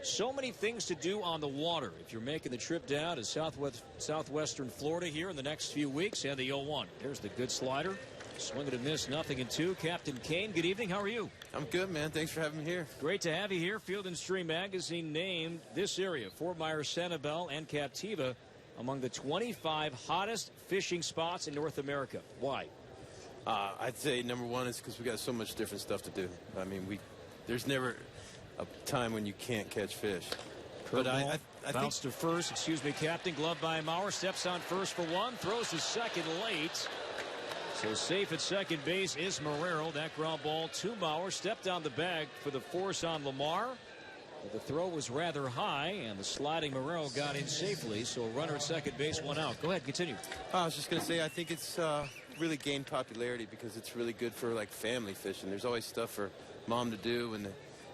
so many things to do on the water if you're making the trip down to southwestern Florida here in the next few weeks. And the 0-1. There's the good slider. Swing and a miss, 0-2. Captain Cain, good evening. How are you? I'm good, man. Thanks for having me here. Great to have you here. Field and Stream Magazine named this area, Fort Myers, Sanibel, and Captiva, among the 25 hottest fishing spots in North America. Why? I'd say number one is because we got so much different stuff to do. I mean, there's never a time when you can't catch fish. But I bounce to first. Excuse me, Captain. Glove by Maurer. Steps on first for 1. Throws to second late. So safe at second base is Marrero. That ground ball to Maurer. Stepped on the bag for the force on Lamar. But the throw was rather high, and the sliding Marrero got in safely. So a runner at second base, 1 out. Go ahead, continue. I was just going to say, I think it's really gained popularity because it's really good for like family fishing. There's always stuff for mom to do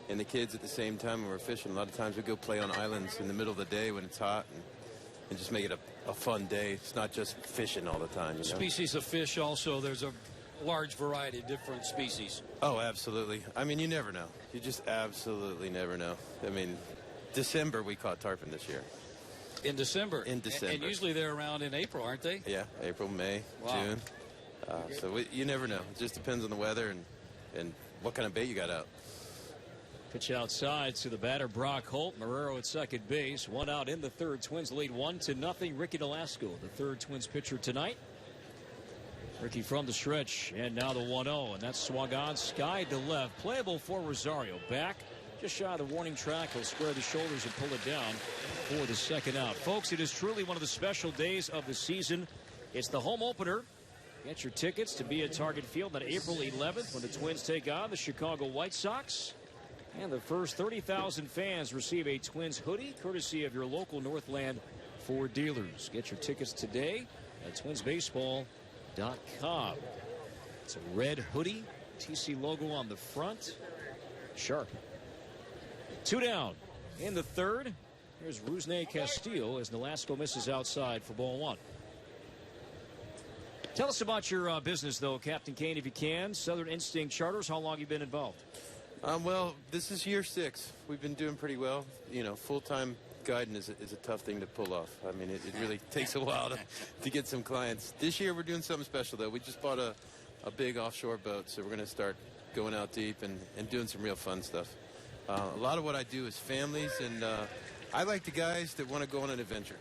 and the kids at the same time when we're fishing. A lot of times we go play on islands in the middle of the day when it's hot and just make it a fun day. It's not just fishing all the time. You know? Species of fish also, there's a large variety of different species. Oh, absolutely. I mean, you never know. You just absolutely never know. I mean, December we caught tarpon this year. In December? In December. And usually they're around in April, aren't they? Yeah, April, May, June. So you never know. It just depends on the weather and what kind of bait you got out. Pitch outside to the batter, Brock Holt. Marrero at second base. 1 out in the third. Twins lead 1-0. Ricky Nolasco, the third Twins pitcher tonight. Ricky from the stretch, and now the 1-0, and that's swung on, skied to left. Playable for Rosario. Back, just shy of the warning track. He'll square the shoulders and pull it down for the second out. Folks, it is truly one of the special days of the season. It's the home opener. Get your tickets to be at Target Field on April 11th when the Twins take on the Chicago White Sox. And the first 30,000 fans receive a Twins hoodie, courtesy of your local Northland Ford dealers. Get your tickets today at twinsbaseball.com. It's a red hoodie, TC logo on the front. Sharp. 2 down in the third. Here's Rusney Castillo as Nolasco misses outside for ball 1. Tell us about your business, though, Captain Cain, if you can. Southern Instinct Charters, how long have you been involved? Well, this is year 6. We've been doing pretty well. You know, full-time guiding is a tough thing to pull off. I mean, it really takes a while to get some clients. This year we're doing something special, though. We just bought a big offshore boat, so we're going to start going out deep and doing some real fun stuff. A lot of what I do is families, and I like the guys that want to go on an adventure.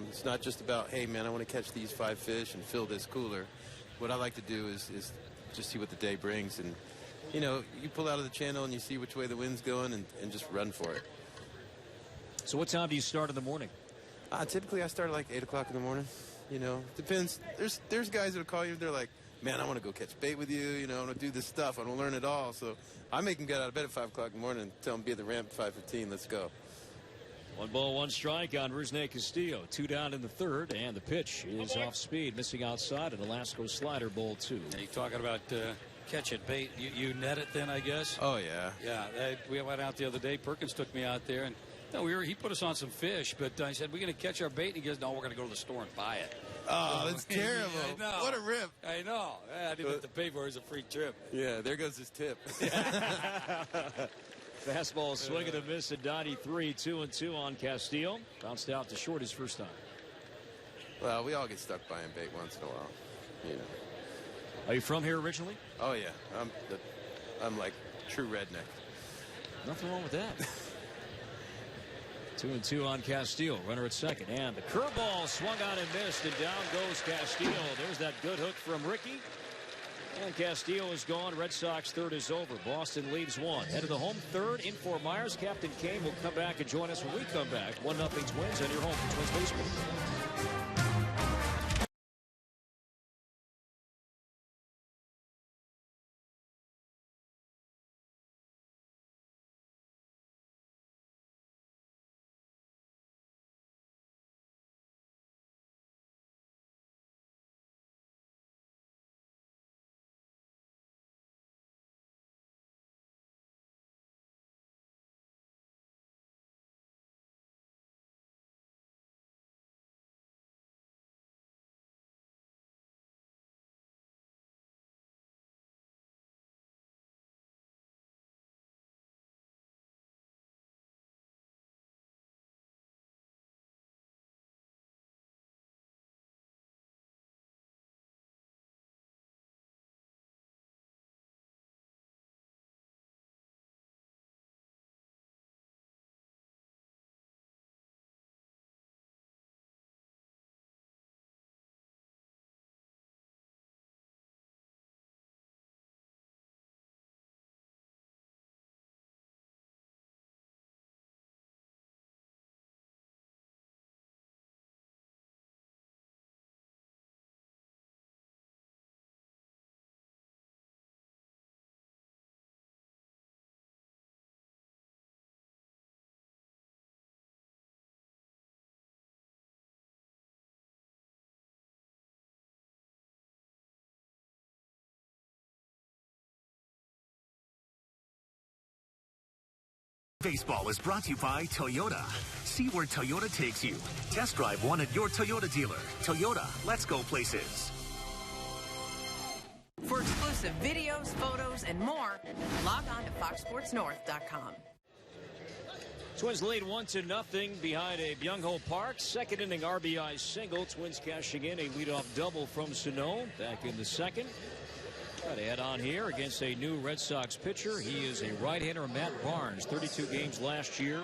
It's not just about, hey, man, I want to catch these 5 fish and fill this cooler. What I like to do is just see what the day brings. And, you know, you pull out of the channel and you see which way the wind's going and just run for it. So what time do you start in the morning? Typically, I start at like 8 o'clock in the morning. You know, depends. There's guys that'll call you. They're like, man, I want to go catch bait with you. You know, I want to do this stuff. I want to learn it all. So I make them get out of bed at 5 o'clock in the morning and tell them be at the ramp at 5:15. Let's go. 1 ball, 1 strike on Rusney Castillo. 2 down in the third, and the pitch is off speed, missing outside, and a Lasco slider, ball 2. You're talking about catch it bait. You net it then, I guess. Oh yeah. Yeah. We went out the other day. Perkins took me out there, and no, he put us on some fish, but I said, we're going to catch our bait, and he goes, no, we're going to go to the store and buy it. Oh, that's terrible. I know. What a rip. I know. I didn't have to pay for it. It's a free trip. Yeah, there goes his tip. Fastball swing and a miss at 93. 2-2 on Castillo. Bounced out to short his first time. Well, we all get stuck buying bait once in a while, you know. Are you from here originally? Oh yeah, I'm like true redneck. Nothing wrong with that. 2-2 on Castillo. Runner at second, and the curveball swung on and missed, and down goes Castillo. There's that good hook from Ricky. And Castillo is gone. Red Sox third is over. Boston leaves 1. Head to the home third in for Myers. Captain Kane will come back and join us when we come back. 1-0 Twins on your home for Twins baseball. Baseball is brought to you by Toyota. See where Toyota takes you. Test drive one at your Toyota dealer. Toyota, let's go places. For exclusive videos, photos, and more, log on to foxsportsnorth.com. Twins lead 1-0 behind a Byung-Ho Park. Second inning RBI single. Twins cashing in a leadoff double from Sano back in the second. Got to head on here against a new Red Sox pitcher. He is a right-hander, Matt Barnes. 32 games last year.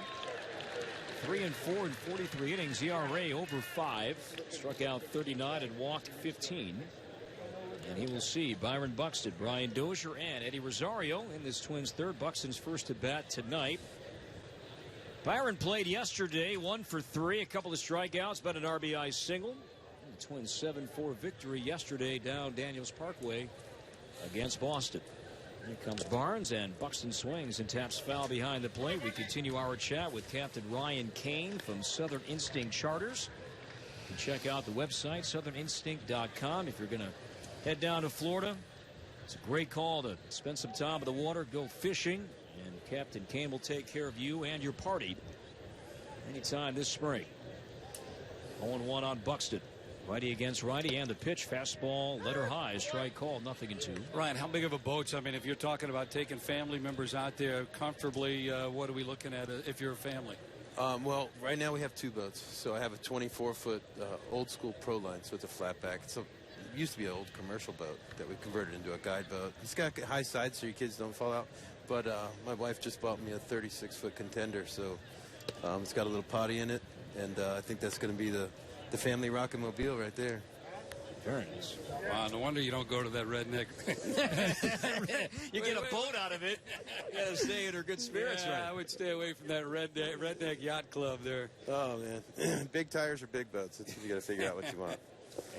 3-4 in 43 innings. ERA over 5. Struck out 39 and walked 15. And he will see Byron Buxton, Brian Dozier, and Eddie Rosario in this Twins third. Buxton's first at bat tonight. Byron played yesterday, 1 for 3, a couple of strikeouts, but an RBI single. And the Twins 7-4 victory yesterday down Daniels Parkway against Boston. Here comes Barnes, and Buxton swings and taps foul behind the plate. We continue our chat with Captain Ryan Kane from Southern Instinct Charters. You can check out the website, southerninstinct.com. If you're going to head down to Florida, it's a great call to spend some time at the water, go fishing, and Captain Kane will take care of you and your party anytime this spring. 0-1 on Buxton. Righty against righty, and the pitch, fastball, letter high, strike called, 0-2. Ryan, how big of a boat? I mean, if you're talking about taking family members out there comfortably, what are we looking at if you're a family? Well, right now we have 2 boats. So I have a 24-foot old school Pro Line, so it's a flatback. It used to be an old commercial boat that we converted into a guide boat. It's got high sides so your kids don't fall out. But my wife just bought me a 36-foot Contender, so it's got a little potty in it, and I think that's going to be the family rockin' mobile right there. Very nice. Wow, no wonder you don't go to that redneck. You get a boat out of it. You got to stay in her good spirits, yeah, right? I would stay away from that redneck yacht club there. Oh, man. Big tires or big boats. That's what you got to figure out what you want.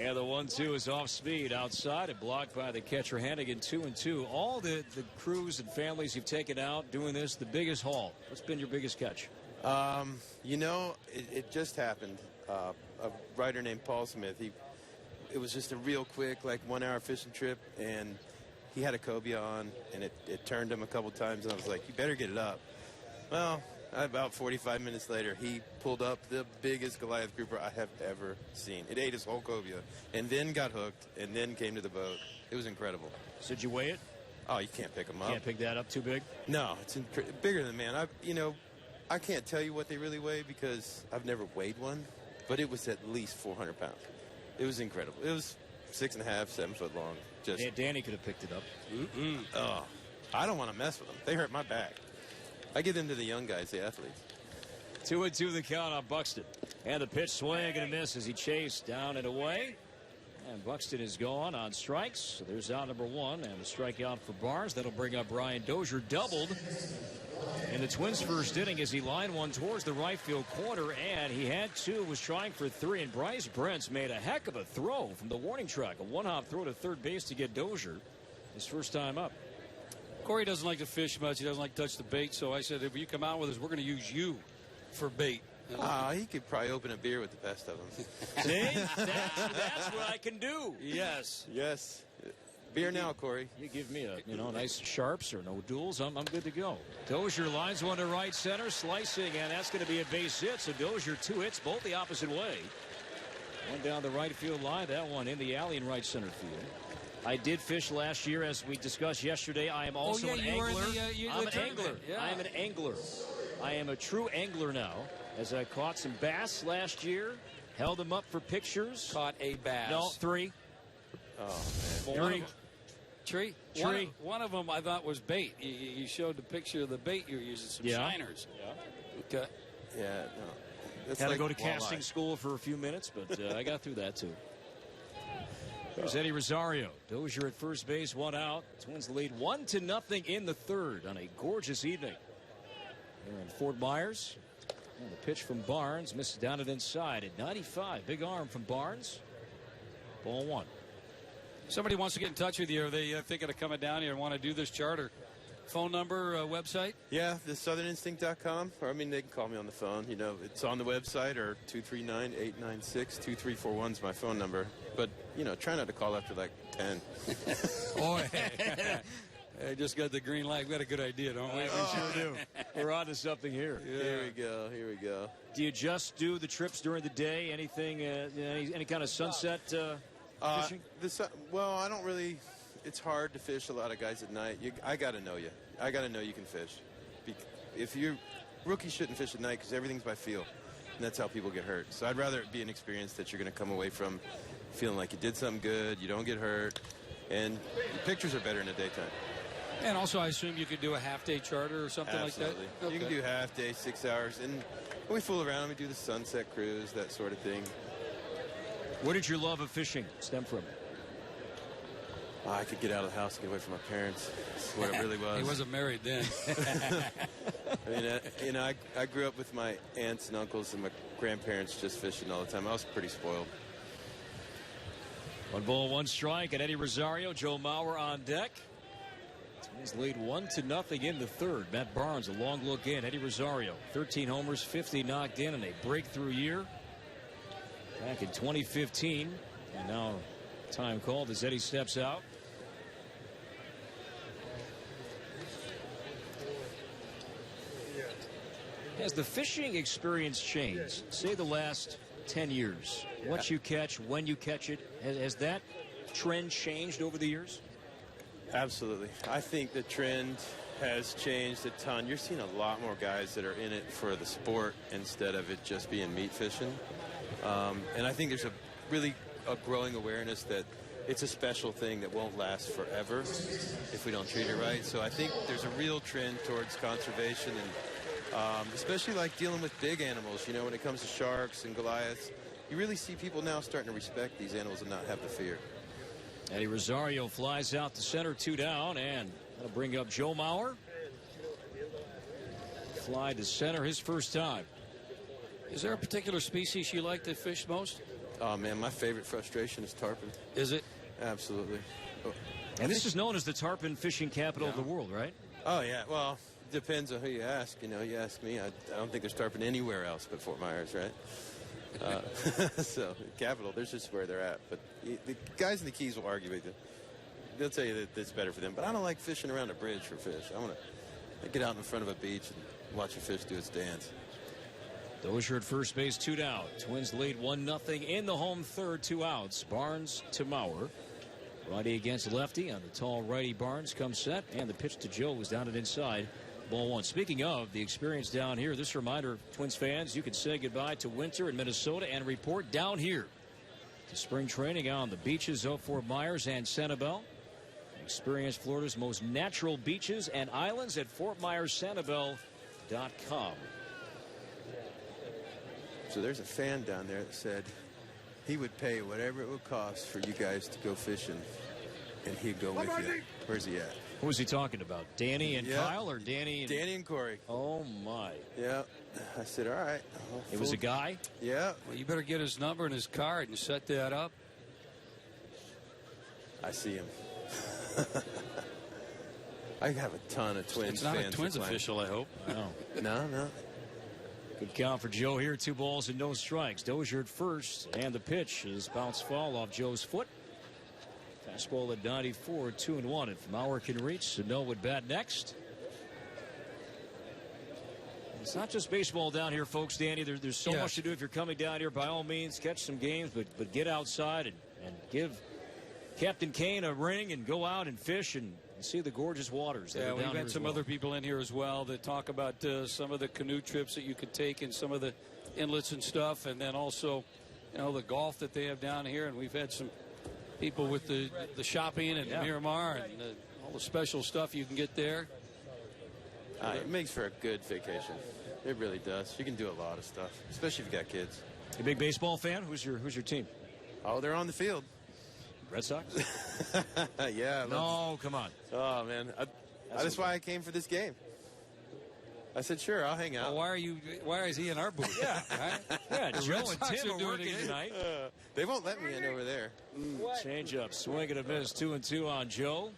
And the 1-2 is off speed outside and blocked by the catcher Hannigan. 2-2. All the crews and families you've taken out doing this, the biggest haul. What's been your biggest catch? You know, it just happened. A writer named Paul Smith, it was just a real quick, like 1 hour fishing trip, and he had a cobia on, and it turned him a couple times, and I was like, you better get it up. Well, about 45 minutes later, he pulled up the biggest Goliath grouper I have ever seen. It ate his whole cobia, and then got hooked, and then came to the boat. It was incredible. So did you weigh it? Oh, you can't pick them up. Can't pick that up too big? No, it's bigger than man. I can't tell you what they really weigh because I've never weighed one, but it was at least 400 pounds. It was incredible. It was 6.5, 7 foot long. Just Danny could have picked it up. Oh, I don't want to mess with them. They hurt my back. I give them to the young guys, the athletes. 2-2 the count on Buxton. And the pitch swing and a miss as he chased down and away. And Buxton is gone on strikes. So there's out number 1 and the strikeout for Barnes. That'll bring up Brian Dozier. Doubled in the Twins' first inning as he lined one towards the right field corner, and he had 2, was trying for 3, and Bryce Brentz made a heck of a throw from the warning track. A one-hop throw to third base to get Dozier his first time up. Corey doesn't like to fish much. He doesn't like to touch the bait, so I said, if you come out with us, we're going to use you for bait. He could probably open a beer with the best of them. See? That's what I can do. Yes. Yes. Beer now, Corey. You give me a nice sharps or no duels, I'm good to go. Dozier lines one to right center, slicing, and that's going to be a base hit. So Dozier 2 hits, both the opposite way. One down the right field line, that one in the alley in right center field. I did fish last year, as we discussed yesterday. I am also an angler. I'm an angler. Yeah. I am an angler. I am a true angler now, as I caught some bass last year, held them up for pictures. Caught a bass. No, 3. Oh, man. 3. One of them I thought was bait. You showed the picture of the bait you're using, some shiners. Yeah. Okay. Yeah, no. That's Had like to go to walleye. casting school for a few minutes, but I got through that too. There's Eddie Rosario. Dozier at first base, 1 out. Twins lead 1-0 in the third on a gorgeous evening here in Fort Myers. And the pitch from Barnes misses down it inside at 95. Big arm from Barnes. Ball 1. Somebody wants to get in touch with you. Are they thinking of coming down here and want to do this charter? Phone number, website? Yeah, the southerninstinct.com. Or, they can call me on the phone. It's on the website, or 239-896-2341 is my phone number. But, try not to call after like 10. Boy. I just got the green light. We got a good idea, don't we? We sure do. We're on to something here. Yeah. Here we go. Do you just do the trips during the day? Anything, any kind of sunset fishing? Well, I don't really. It's hard to fish a lot of guys at night. I got to know you. I got to know you can fish. If you're rookies shouldn't fish at night because everything's by feel, and that's how people get hurt. So I'd rather it be an experience that you're going to come away from feeling like you did something good, you don't get hurt, and the pictures are better in the daytime. And also, I assume you could do a half-day charter or something Absolutely. like that? Okay. You can do half day, 6 hours, and we fool around. We do the sunset cruise, that sort of thing. Where did your love of fishing stem from? I could get out of the house and get away from my parents. That's what it really was. He wasn't married then. I grew up with my aunts and uncles and my grandparents just fishing all the time. I was pretty spoiled. 1 ball, 1 strike, and Eddie Rosario, Joe Mauer on deck. Twins lead 1-0 in the third. Matt Barnes, a long look in. Eddie Rosario, 13 homers, 50 knocked in a breakthrough year back in 2015. And now time called as Eddie steps out. Has the fishing experience changed, say the last 10 years? What you catch, when you catch it, has that trend changed over the years? Absolutely. I think the trend has changed a ton. You're seeing a lot more guys that are in it for the sport instead of it just being meat fishing. And I think there's a growing awareness that it's a special thing that won't last forever if we don't treat it right. So I think there's a real trend towards conservation, and especially like dealing with big animals. When it comes to sharks and Goliaths, you really see people now starting to respect these animals and not have the fear. Eddie Rosario flies out to center, 2 down, and that'll bring up Joe Mauer. Fly to center his first time. Is there a particular species you like to fish most? Oh, man, my favorite frustration is tarpon. Is it? Absolutely. And this is known as the tarpon fishing capital of the world, right? Oh, yeah. Well, depends on who you ask. You know, you ask me, I don't think they're starting anywhere else but Fort Myers, right? So, Capital, they're just where they're at. But the guys in the Keys will argue with you. They'll tell you that it's better for them. But I don't like fishing around a bridge for fish. I want to get out in front of a beach and watch a fish do its dance. Dozier at first base, 2 down. Twins lead 1-0 in the home third, 2 outs. Barnes to Mauer. Righty against lefty on the tall righty. Barnes comes set, and the pitch to Joe was down and inside. Ball 1. Speaking of the experience down here, this reminder, Twins fans, you can say goodbye to winter in Minnesota and report down here to spring training on the beaches of Fort Myers and Sanibel. Experience Florida's most natural beaches and islands at FortMyersSanibel.com. So there's a fan down there that said he would pay whatever it would cost for you guys to go fishing, and he'd go with you. Where's he at? Who was he talking about? Danny and Kyle, or Danny and Corey? Oh, my. Yeah. I said, all right. It was a guy? Yeah. Well, you better get his number and his card and set that up. I see him. I have a ton of Twins fans. It's not a Twins official, I hope. No. Good count for Joe here. 2 balls and no strikes. Dozier at first, and the pitch is bounce foul off Joe's foot. Fastball at 94, 2-1. If Mauer can reach, Sano would bat next. It's not just baseball down here, folks, Danny. There's so much to do if you're coming down here. By all means, catch some games, but get outside and give Captain Kane a ring and go out and fish and see the gorgeous waters. Yeah, we've had some other people in here as well that talk about some of the canoe trips that you could take and some of the inlets and stuff, and then also, you know, the golf that they have down here. And we've had some people with the shopping and Miramar and all the special stuff you can get there. It makes for a good vacation. It really does. You can do a lot of stuff, especially if you got kids. You a big baseball fan? Who's your team? Oh, they're on the field. Red Sox? Yeah. No, come on. Oh, man. That's why I came for this game. I said, sure, I'll hang out. Well, why is he in our booth? Yeah, Joe and Tim are working tonight. They won't let me in over there. Change up, swing and a miss, 2-2 on Joe.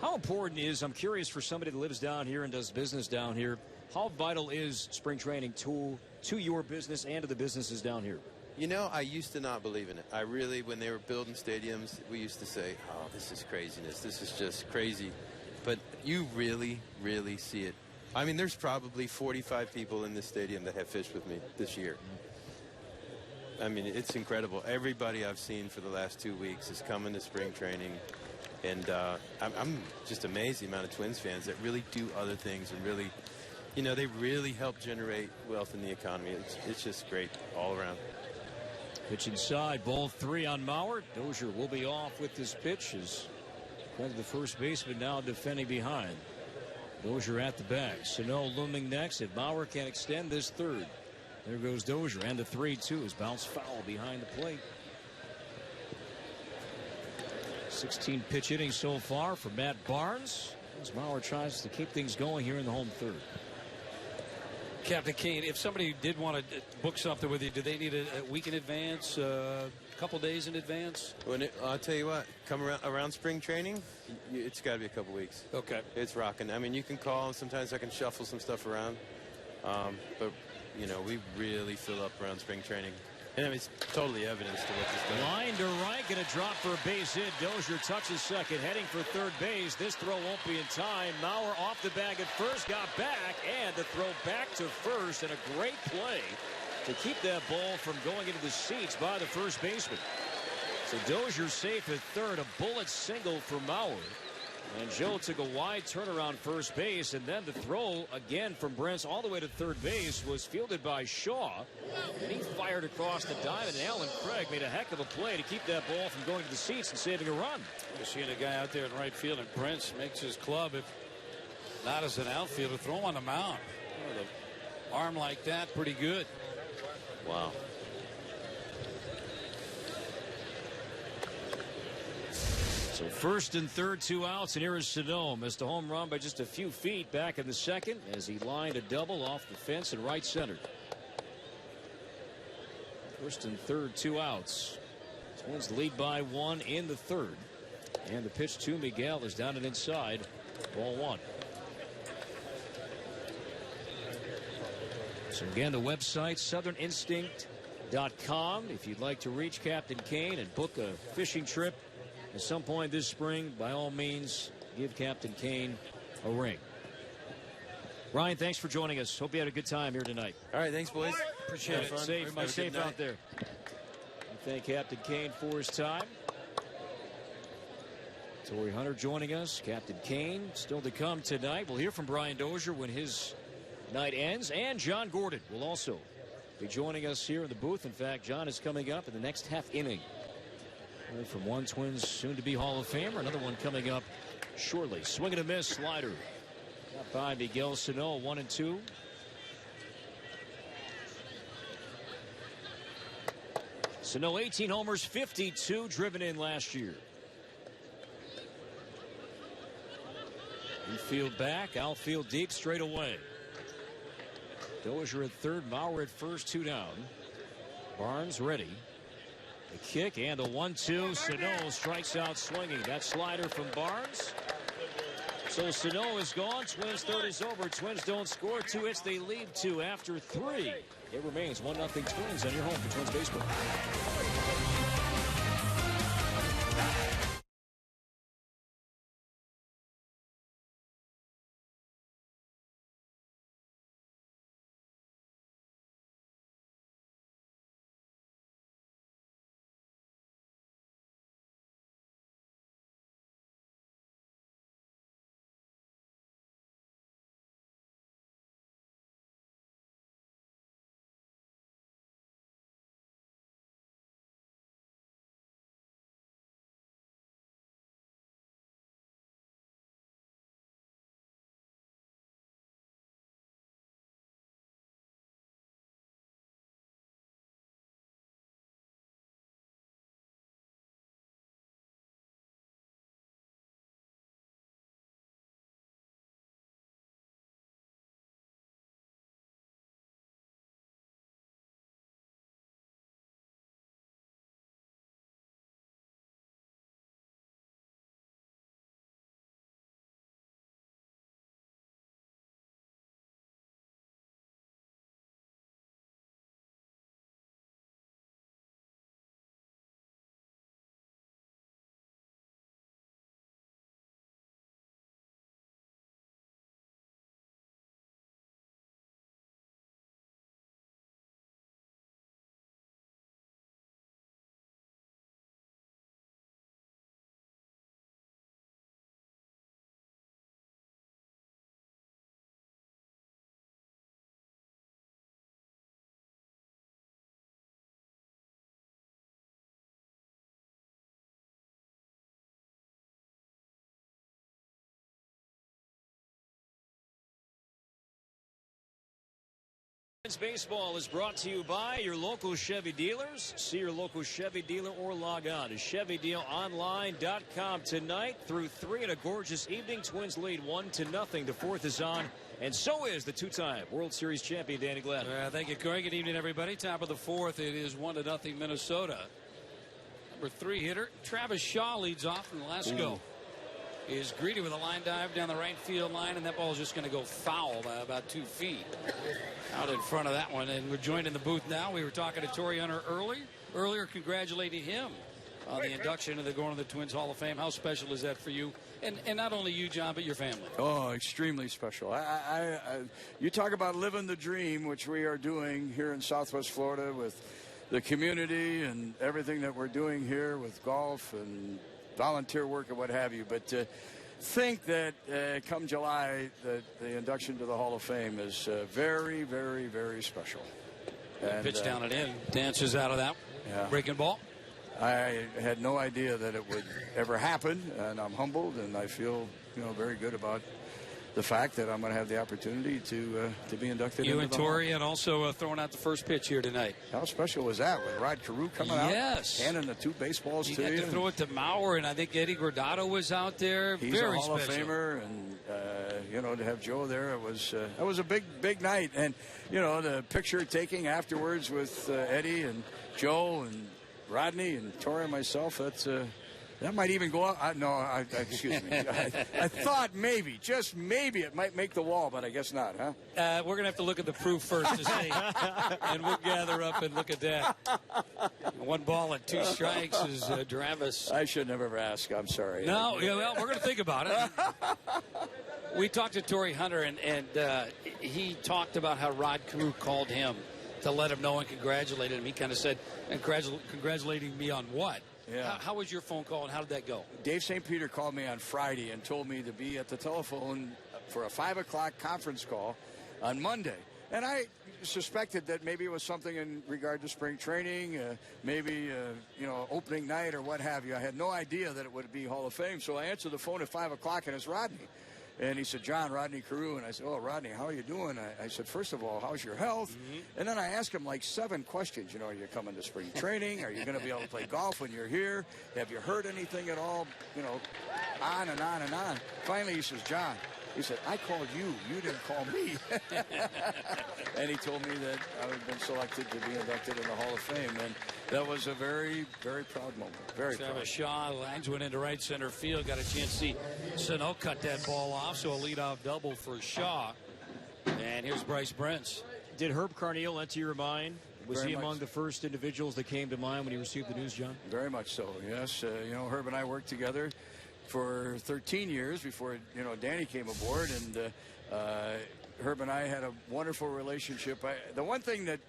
How important is, I'm curious for somebody that lives down here and does business down here, how vital is spring training to your business and to the businesses down here? You know, I used to not believe in it. I really, when they were building stadiums, we used to say, oh, this is craziness. This is just crazy. But you really, really see it. I mean, there's probably 45 people in this stadium that have fished with me this year. I mean, it's incredible. Everybody I've seen for the last 2 weeks is coming to spring training. And I'm just amazed the amount of Twins fans that really do other things and really, you know, they really help generate wealth in the economy. It's just great all around. Pitch inside, ball 3 on Mauer. Dozier will be off with this pitch as the first baseman now defending behind. Dozier at the bag. Sano looming next. If Mauer can extend this third. There goes Dozier, and the 3-2 is bounced foul behind the plate. 16 pitch innings so far for Matt Barnes as Mauer tries to keep things going here in the home third. Captain Kane, if somebody did want to book something with you, do they need a week in advance, a couple days in advance? I'll tell you what, come around spring training, it's got to be a couple weeks. Okay. It's rocking. I mean, you can call, and sometimes I can shuffle some stuff around. But, you know, we really fill up around spring training. And I mean, it's totally evidence to what this does. Line to right, going to drop for a base hit. Dozier touches second, heading for third base. This throw won't be in time. Mauer off the bag at first, got back, and the throw back to first, and a great play to keep that ball from going into the seats by the first baseman. So Dozier safe at third, a bullet single for Mauer. And Joe took a wide turnaround first base, and then the throw again from Brent's all the way to third base was fielded by Shaw. And he fired across the diamond, and Alan Craig made a heck of a play to keep that ball from going to the seats and saving a run. You're seeing a guy out there in right field, and Brent's makes his club, if not as an outfielder, throw on the mound. With an arm like that, pretty good. Wow. So first and third, 2 outs, and here is Sano. Missed a home run by just a few feet back in the second as he lined a double off the fence in right center. First and third, 2 outs. Twins lead by 1 in the third. And the pitch to Miguel is down and inside. Ball 1. So again, the website, southerninstinct.com. If you'd like to reach Captain Kane and book a fishing trip at some point this spring, by all means, give Captain Kane a ring. Ryan, thanks for joining us. Hope you had a good time here tonight. All right, thanks, boys. Appreciate it. Safe out there. We thank Captain Kane for his time. Tory Hunter joining us. Captain Kane still to come tonight. We'll hear from Brian Dozier when his night ends. And John Gordon will also be joining us here in the booth. In fact, John is coming up in the next half inning. From one Twins soon-to-be Hall of Famer. Another one coming up shortly. Swing and a miss. Slider. Got by Miguel Sano, 1-2. Sano, 18 homers, 52 driven in last year. Infield back, outfield deep, straight away. Dozier at third, Maurer at first, 2 down. Barnes ready. The kick and the 1-2. Sano strikes out swinging. That slider from Barnes. So Sano is gone. Twins third is over. Twins don't score. 2 hits. They lead 2 after 3. It remains 1-0 Twins on your home for Twins baseball. Baseball is brought to you by your local Chevy dealers. See your local Chevy dealer or log on to ChevyDealOnline.com tonight through 3 and a gorgeous evening. Twins lead 1-0. The fourth is on, and so is the 2-time World Series champion Danny Gladden. Thank you, Corey. Good evening, everybody. Top of the fourth. It is 1-0 Minnesota. Number 3 hitter Travis Shaw leads off from Lesko. Is greeted with a line drive down the right field line, and that ball is just going to go foul by about 2 feet out in front of that one. And we're joined in the booth now. We were talking to Tory Hunter earlier, congratulating him on the induction of the going to the Twins Hall of Fame. How special is that for you? And not only you, John, but your family. Oh, extremely special. You talk about living the dream, which we are doing here in Southwest Florida with the community and everything that we're doing here with golf and volunteer work and what have you. But think that come July, the induction to the Hall of Fame is very, very, very special. And, pitch down and in, dances out of that. Yeah. Breaking ball. I had no idea that it would ever happen, and I'm humbled, and I feel, very good about the fact that I'm going to have the opportunity to be inducted. You into and the Tory, Hall. and also throwing out the first pitch here tonight. How special was that with Rod Carew coming out? Yes. Handing the 2 baseballs you to got you. to throw it to Maurer, and I think Eddie Guardado was out there. He's very a Hall special. of Famer, and to have Joe there, it was a big night. And the picture taking afterwards with Eddie and Joe and Rodney and Tory and myself, That might even go up. Excuse me. I thought maybe, just maybe, it might make the wall, but I guess not, huh? We're going to have to look at the proof first to see, and we'll gather up and look at that. 1 ball and 2 strikes is Travis. I should never ask. I'm sorry. No, well, we're going to think about it. We talked to Tory Hunter, and he talked about how Rod Carew called him to let him know and congratulated him. He kind of said, congratulating me on what? Yeah. How was your phone call, and how did that go? Dave St. Peter called me on Friday and told me to be at the telephone for a 5 o'clock conference call on Monday. And I suspected that maybe it was something in regard to spring training, maybe, opening night or what have you. I had no idea that it would be Hall of Fame. So I answered the phone at 5 o'clock, and it's Rodney. And he said, John, Rodney Carew. And I said, oh, Rodney, how are you doing? I said, first of all, how's your health? Mm-hmm. And then I asked him like 7 questions. Are you coming to spring training? Are you going to be able to play golf when you're here? Have you heard anything at all? On and on and on. Finally, he says, John, he said, I called you. You didn't call me. And he told me that I had been selected to be inducted in the Hall of Fame. And that was a very, very proud moment. Very proud. Travis Shaw, lines went into right center field. Got a chance to see Sano cut that ball off. So a leadoff double for Shaw. And here's Bryce Brents. Did Herb Carneal enter your mind? Was Very he much. among the first individuals that came to mind when you received the news, John? Very much so, yes. Herb and I worked together for 13 years before, Danny came aboard. And Herb and I had a wonderful relationship. The one thing that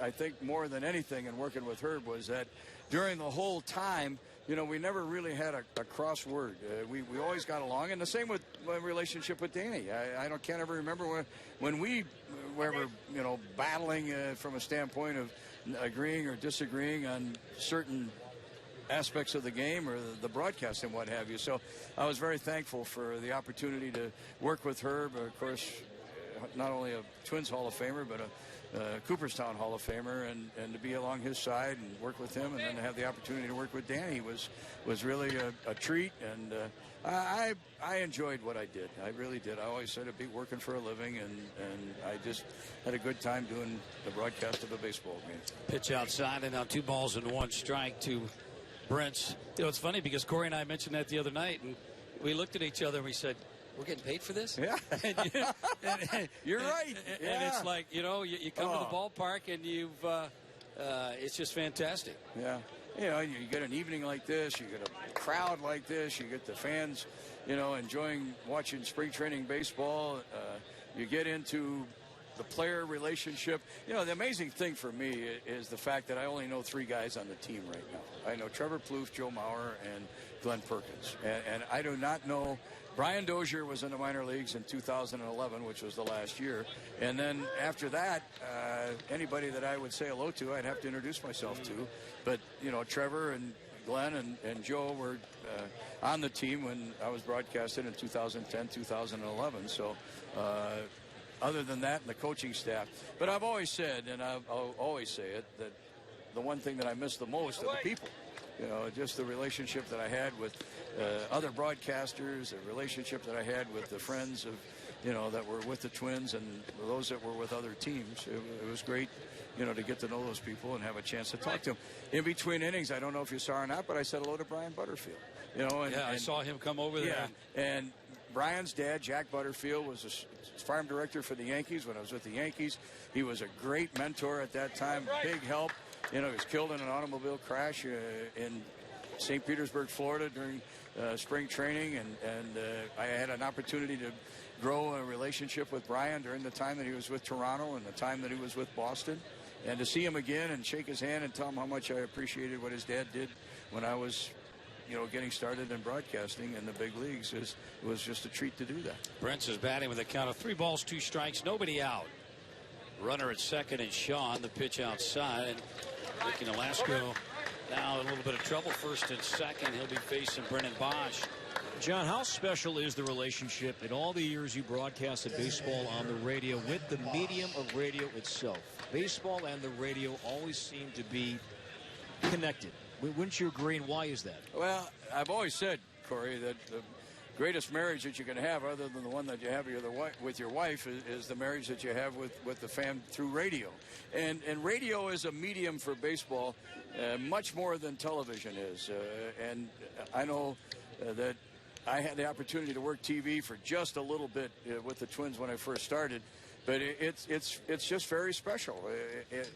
I think more than anything in working with Herb was that during the whole time, we never really had a cross word. We always got along, and the same with my relationship with Danny. I can't ever remember when we were battling from a standpoint of agreeing or disagreeing on certain aspects of the game or the broadcast and what have you. So I was very thankful for the opportunity to work with Herb. Of course, not only a Twins Hall of Famer, but a Cooperstown Hall of Famer, and to be along his side and work with him, and then to have the opportunity to work with Danny was really a treat. And I enjoyed what I did. I really did. I always said I'd be working for a living, and I just had a good time doing the broadcast of a baseball game. Pitch outside, and now 2 balls and 1 strike to Brents. It's funny because Corey and I mentioned that the other night, and we looked at each other and we said, we're getting paid for this? Yeah. You're right. And it's like, you come to the ballpark and it's just fantastic. Yeah. You get an evening like this, you get a crowd like this, you get the fans, enjoying watching spring training baseball. You get into the player relationship. The amazing thing for me is the fact that I only know 3 guys on the team right now. I know Trevor Plouffe, Joe Mauer, and Glenn Perkins. And I do not know. Brian Dozier was in the minor leagues in 2011, which was the last year. And then after that, anybody that I would say hello to, I'd have to introduce myself to. But, Trevor and Glenn and Joe were on the team when I was broadcasted in 2010, 2011. So other than that, and the coaching staff. But I've always said, and I'll always say it, that the one thing that I miss the most are the people. Just the relationship that I had with other broadcasters, the relationship that I had with the friends of, that were with the Twins and those that were with other teams. It was great, to get to know those people and have a chance to talk to them. In between innings, I don't know if you saw or not, but I said hello to Brian Butterfield. I saw him come over there. Yeah, and Brian's dad, Jack Butterfield, was a farm director for the Yankees when I was with the Yankees. He was a great mentor at that time, big help. He was killed in an automobile crash in St. Petersburg, Florida during spring training. And I had an opportunity to grow a relationship with Brian during the time that he was with Toronto and the time that he was with Boston. And to see him again and shake his hand and tell him how much I appreciated what his dad did when I was, getting started in broadcasting in the big leagues, it was just a treat to do that. Brents is batting with a count of 3 balls, 2 strikes, nobody out. Runner at second and Shaw on the pitch outside. And Ricky Nolasco now in a little bit of trouble. First and second, he'll be facing Brennan Bosch. John, how special is the relationship in all the years you broadcasted baseball on the radio with the medium of radio itself? Baseball and the radio always seem to be connected. Wouldn't you agree, and why is that? Well, I've always said, Corey, that greatest marriage that you can have, other than the one that you have with your wife, is the marriage that you have with the fan through radio. And radio is a medium for baseball, much more than television is. And I know that I had the opportunity to work TV for just a little bit with the Twins when I first started. But it's just very special.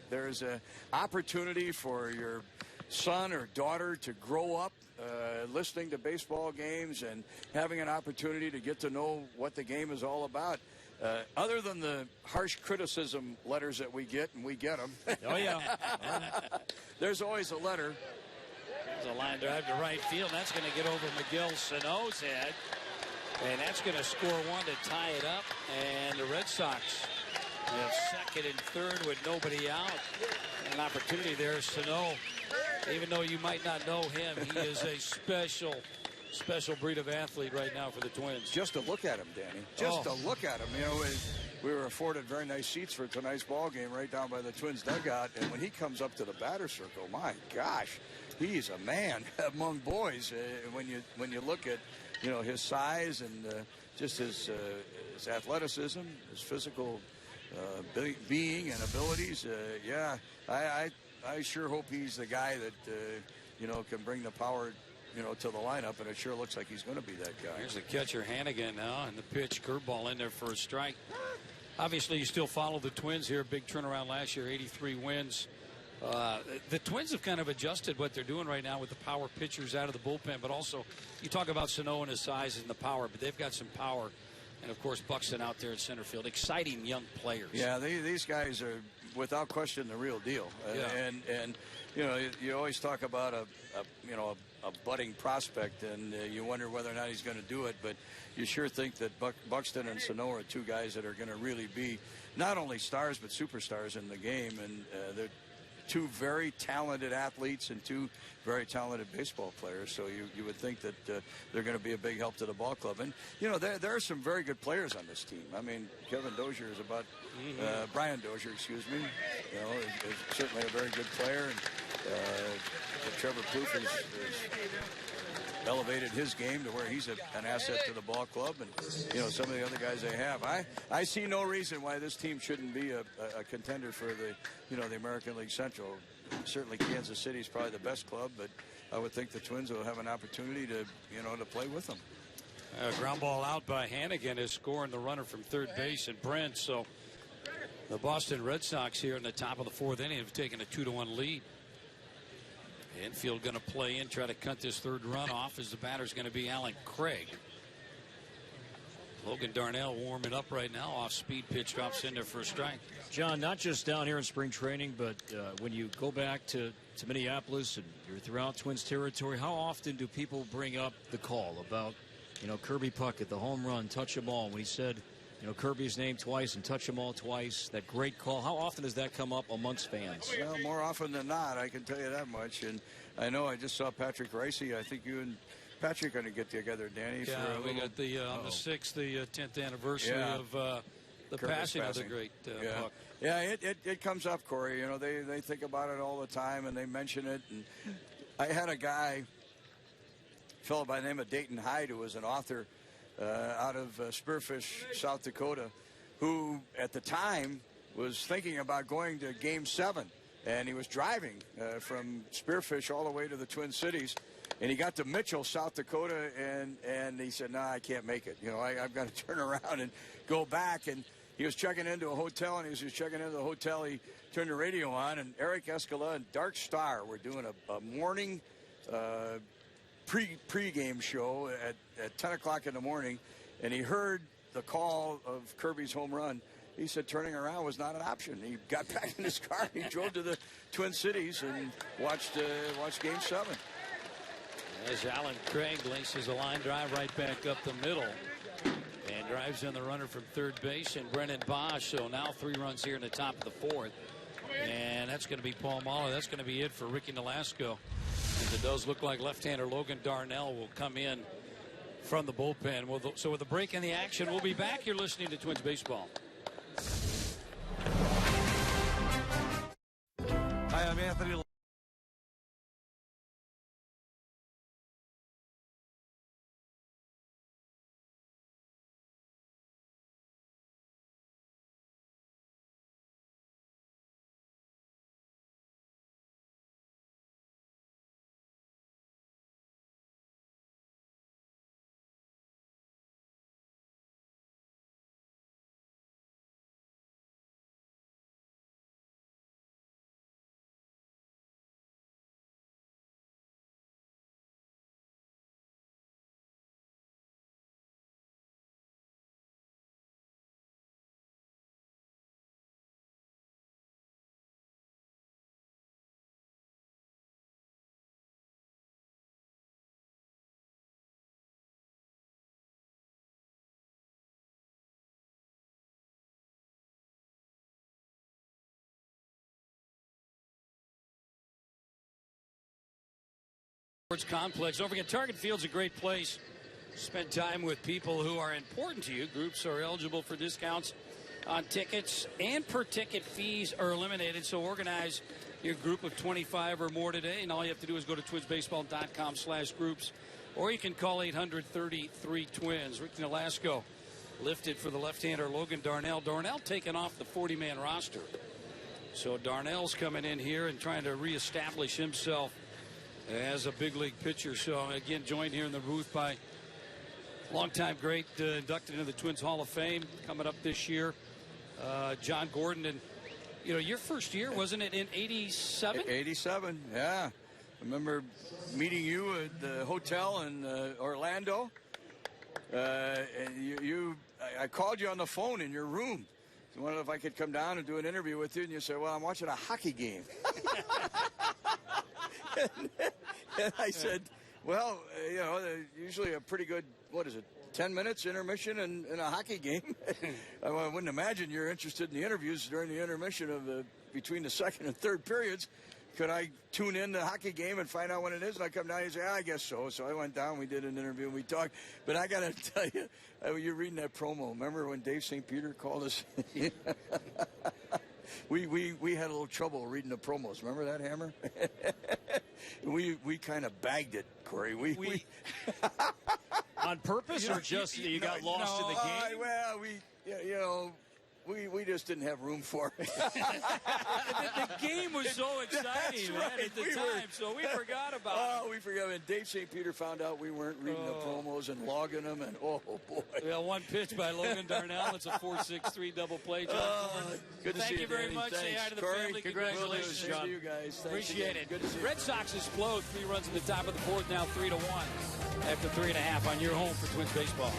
There's an opportunity for your son or daughter to grow up listening to baseball games and having an opportunity to get to know what the game is all about. Other than the harsh criticism letters that we get, and we get them. Oh, yeah. There's always a letter. There's a line drive to right field. That's going to get over Miguel Sano's head. And that's going to score one to tie it up. And the Red Sox have second and third with nobody out. An opportunity there. Sano, even though you might not know him, he is a special breed of athlete right now for the Twins. Just to look at him, Danny. Just to look at him. You know, we were afforded very nice seats for tonight's ball game right down by the Twins dugout. And when he comes up to the batter's circle, my gosh, he's a man among boys. When you look at, you know, his size and just his athleticism, his physical being and abilities. Yeah, I sure hope he's the guy that, you know, can bring the power, you know, to the lineup, and it sure looks like he's going to be that guy. Here's the catcher Hannigan now, and the pitch, curveball in there for a strike. Obviously, you still follow the Twins here. Big turnaround last year, 83 wins. The Twins have kind of adjusted what they're doing right now with the power pitchers out of the bullpen, but also you talk about Sano and his size and the power, but they've got some power. And, of course, Buxton out there at center field. Exciting young players. Yeah, these guys are, without question, the real deal. And you know, you always talk about a budding prospect, and you wonder whether or not he's going to do it. But you sure think that Buxton and Sano are two guys that are going to really be not only stars but superstars in the game. And they're two very talented athletes and two very talented baseball players. So you would think that they're going to be a big help to the ball club. And, you know, there are some very good players on this team. I mean, Kevin Dozier is about, Brian Dozier, excuse me, you know, is certainly a very good player. And Trevor Plouffe has elevated his game to where he's an asset to the ball club. And, you know, some of the other guys they have. I see no reason why this team shouldn't be a contender for the American League Central. Certainly Kansas City is probably the best club, but I would think the Twins will have an opportunity to play with them. Ground ball out by Hannigan is scoring the runner from third base, and Brent. So the Boston Red Sox here in the top of the fourth inning have taken a 2-1 lead. Infield going to play in, try to cut this third run off, as the batter's going to be Alan Craig. Logan Darnell warming up right now. Off speed pitch drops in there for a strike. John, not just down here in spring training, but when you go back to Minneapolis and you're throughout Twins territory, how often do people bring up the call about, you know, Kirby Puckett, the home run, touch them all, when he said, you know, Kirby's name twice and touch them all twice, that great call? How often does that come up amongst fans? Well, more often than not, I can tell you that much. And I know I just saw Patrick Ricey. I think you and Patrick are going to get together, Danny. Yeah, we got the on the 6th, the 10th anniversary of the passing of the great Puck. Yeah, it comes up, Corey. You know, they think about it all the time, and they mention it. And I had a guy, a fellow by the name of Dayton Hyde, who was an author out of Spearfish, South Dakota, who at the time was thinking about going to Game 7. And he was driving from Spearfish all the way to the Twin Cities. And he got to Mitchell, South Dakota, and he said, I can't make it. You know, I've got to turn around and go back. And he was checking into a hotel, and as he was checking into the hotel, he turned the radio on, and Eric Escala and Dark Star were doing a morning pre-game show at 10 o'clock in the morning, and he heard the call of Kirby's home run. He said turning around was not an option. He got back in his car, he drove to the Twin Cities and watched Game 7. As Alan Craig laces a line drive right back up the middle and drives in the runner from third base, and Brennan Bosch. So now 3 runs here in the top of the fourth. And that's going to be Paul Mahler. That's going to be it for Ricky Nolasco. And it does look like left-hander Logan Darnell will come in from the bullpen. So with a break in the action, we'll be back. You're listening to Twins Baseball. Hi, I'm Anthony Sports Complex. Don't forget, Target Field's a great place. Spend time with people who are important to you. Groups are eligible for discounts on tickets, and per ticket fees are eliminated. So organize your group of 25 or more today, and all you have to do is go to twinsbaseball.com/groups, or you can call 800-33-TWINS. Rick Nolasco lifted for the left-hander Logan Darnell. Darnell taken off the 40-man roster. So Darnell's coming in here and trying to reestablish himself as a big league pitcher. So again, joined here in the booth by longtime great, inducted into the Twins Hall of Fame coming up this year, John Gordon. And you know, your first year, wasn't it in 87? 87, yeah. I remember meeting you at the hotel in Orlando. And I called you on the phone in your room. I wondered if I could come down and do an interview with you, and you said, well, I'm watching a hockey game. And I said, well, you know, usually a pretty good, 10 minutes intermission in a hockey game. I wouldn't imagine you're interested in the interviews during the intermission of between the second and third periods. Could I tune in the hockey game and find out when it is? And I come down and say, I guess so. So I went down, we did an interview, and we talked. But I got to tell you, you're reading that promo. Remember when Dave St. Peter called us? We had a little trouble reading the promos. Remember that, Hammer? we kind of bagged it, Corey. We on purpose, or just you got lost in the game? Well, we just didn't have room for it. The game was so exciting at the time, so we forgot about it. Oh, we forgot. And Dave St. Peter found out we weren't reading the promos and logging them, and oh boy. Yeah, one pitch by Logan Darnell. It's a 4-6-3 double play. John good to see you. Thank you very much. Say hi to the family. Congratulations, John. To you guys. Appreciate it. Good to see you. Red Sox explode. 3 runs at the top of the fourth. Now 3-1 after 3.5 on your home for Twins baseball.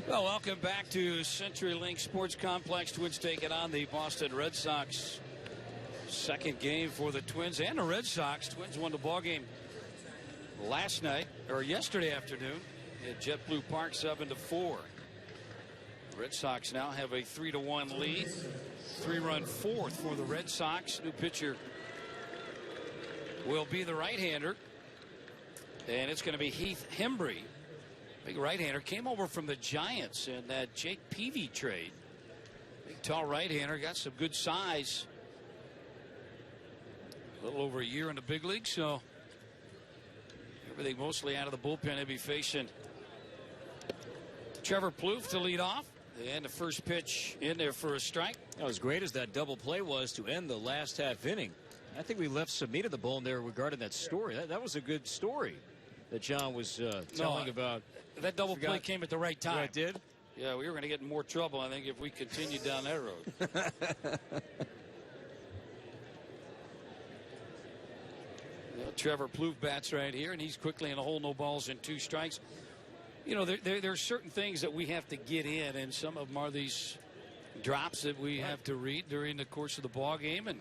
Well, welcome back to CenturyLink Sports Complex. Twins taking on the Boston Red Sox. Second game for the Twins and the Red Sox. Twins won the ball game last night, or yesterday afternoon, at JetBlue Park, 7-4. Red Sox now have a 3-1 lead. 3-run fourth for the Red Sox. New pitcher will be the right-hander, and it's going to be Heath Hembree. Big right-hander, came over from the Giants in that Jake Peavy trade. Big tall right-hander, got some good size. A little over a year in the big league, so everything mostly out of the bullpen. He'll be facing Trevor Plouffe to lead off. And the first pitch in there for a strike. As great as that double play was to end the last half inning, I think we left some meat in the bone there regarding that story. That was a good story. that John was telling about. That double play came at the right time. Yeah, it did? Yeah, we were going to get in more trouble, I think, if we continued down that road. Trevor Plouffe bats right here, and he's quickly in a hole, no balls and 2 strikes. You know, there are certain things that we have to get in, and some of them are these drops that we have to read during the course of the ball game, and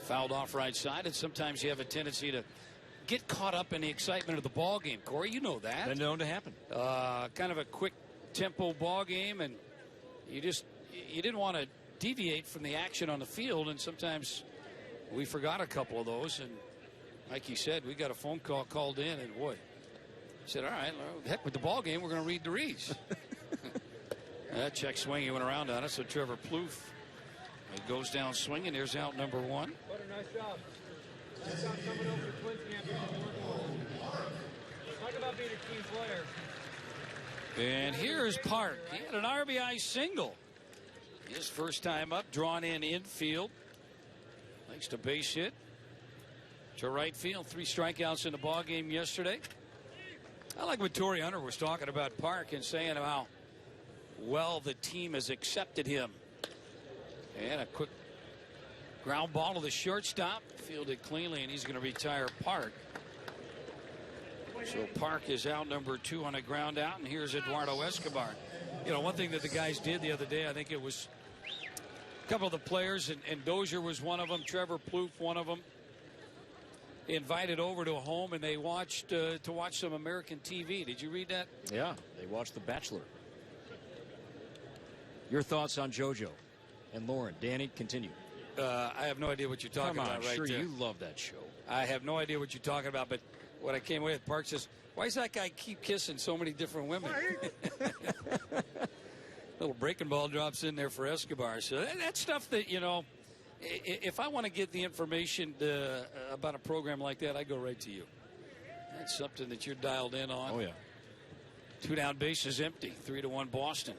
fouled off right side. And sometimes you have a tendency to get caught up in the excitement of the ball game. Corey, you know that. Been known to happen. Kind of a quick tempo ball game, and you didn't want to deviate from the action on the field, and sometimes we forgot a couple of those. And like you said, we got a phone call called in, and boy, said, all right, well, heck with the ball game, we're going to read the reads. That check swing, he went around on it. So Trevor Plouffe goes down swinging. Here's out number 1. Nice job. Nice job coming over the Twins camp. Talk about being a team player. And here's Park. He had an RBI single. His first time up, drawn in infield. Thanks to base hit to right field. 3 strikeouts in the ball game yesterday. I like what Tory Hunter was talking about Park and saying how well the team has accepted him. And a quick ground ball to the shortstop, fielded cleanly, and he's going to retire Park. So Park is out number 2 on a ground out, and here's Eduardo Escobar. You know, one thing that the guys did the other day, I think it was a couple of the players, and Dozier was one of them, Trevor Plouffe one of them, invited over to a home, and they watched to watch some American TV. Did you read that? Yeah, they watched The Bachelor. Your thoughts on JoJo and Lauren? Danny, continue. I have no idea what you're talking about right sure there. You love that show. I have no idea what you're talking about, but what I came away with, Park says, why does that guy keep kissing so many different women? Little breaking ball drops in there for Escobar. So that's stuff that, you know, if I want to get the information about a program like that, I go right to you. That's something that you're dialed in on. Oh, yeah. 2 down, bases empty. 3-1 Boston.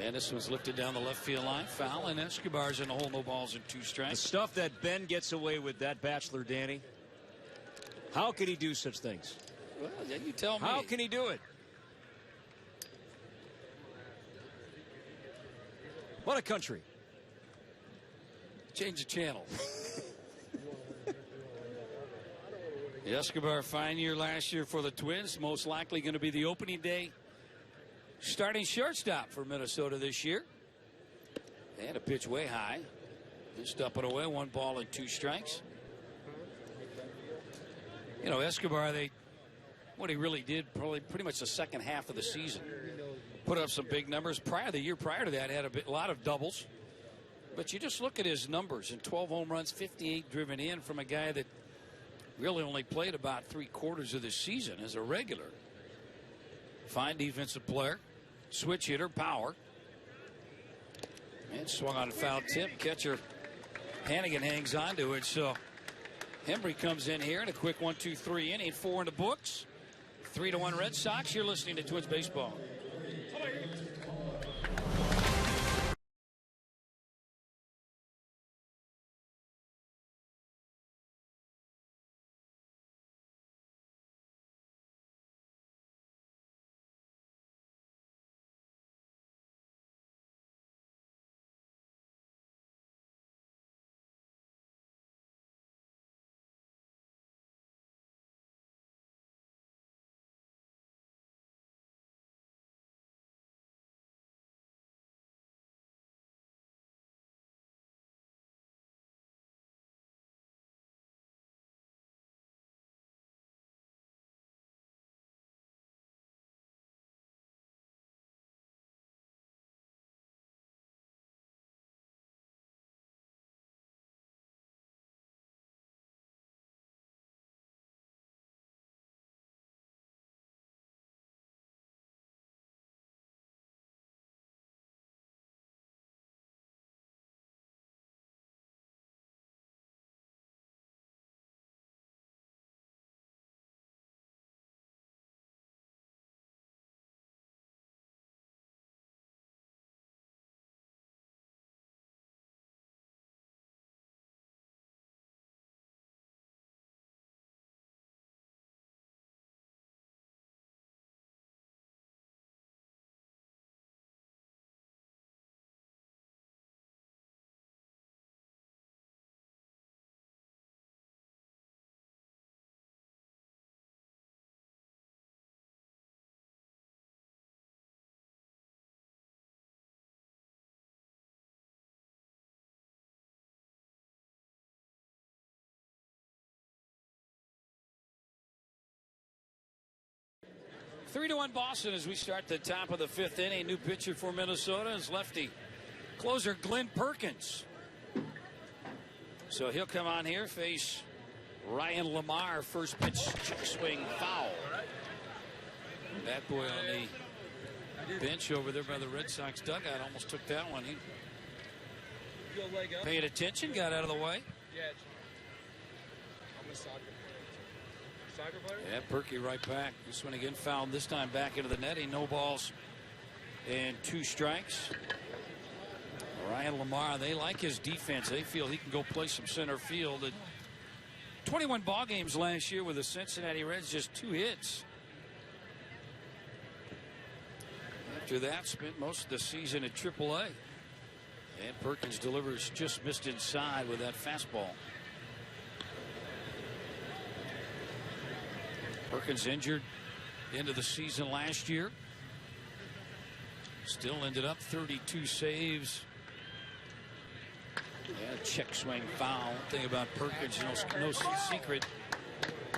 And this was lifted down the left field line. Foul, and Escobar's in the hole, no balls and 2 strikes. The stuff that Ben gets away with, that Bachelor, Danny. How can he do such things? Well, you tell me. How can he do it? What a country. Change the channel. Escobar, fine year last year for the Twins. Most likely going to be the opening day starting shortstop for Minnesota this year. And a pitch way high. Just up and away. 1 ball and 2 strikes. You know, Escobar, what he really did probably pretty much the second half of the season. Put up some big numbers. The year prior to that, had a lot of doubles. But you just look at his numbers, and 12 home runs, 58 driven in from a guy that really only played about 3/4 of the season as a regular. Fine defensive player, switch hitter, power. And swung on a foul tip. Catcher Hannigan hangs on to it. So Hembry comes in here in a quick 1-2-3 inning. 4 in the books. 3-1 Red Sox. You're listening to Twins Baseball. 3-1 Boston as we start the top of the 5th inning. New pitcher for Minnesota is lefty closer Glenn Perkins. So he'll come on here, face Ryan Lamar. First pitch, check swing, foul. That boy on the bench over there by the Red Sox dugout almost took that one. He paid attention, got out of the way. Yeah, Perky right back. This one again fouled, this time back into the netting. No balls and 2 strikes. Ryan Lamar, they like his defense. They feel he can go play some center field. 21 ball games last year with the Cincinnati Reds, just 2 hits. After that, spent most of the season at AAA. And Perkins delivers, just missed inside with that fastball. Perkins injured into the season last year. Still ended up 32 saves. Yeah, check swing foul. One thing about Perkins, no secret.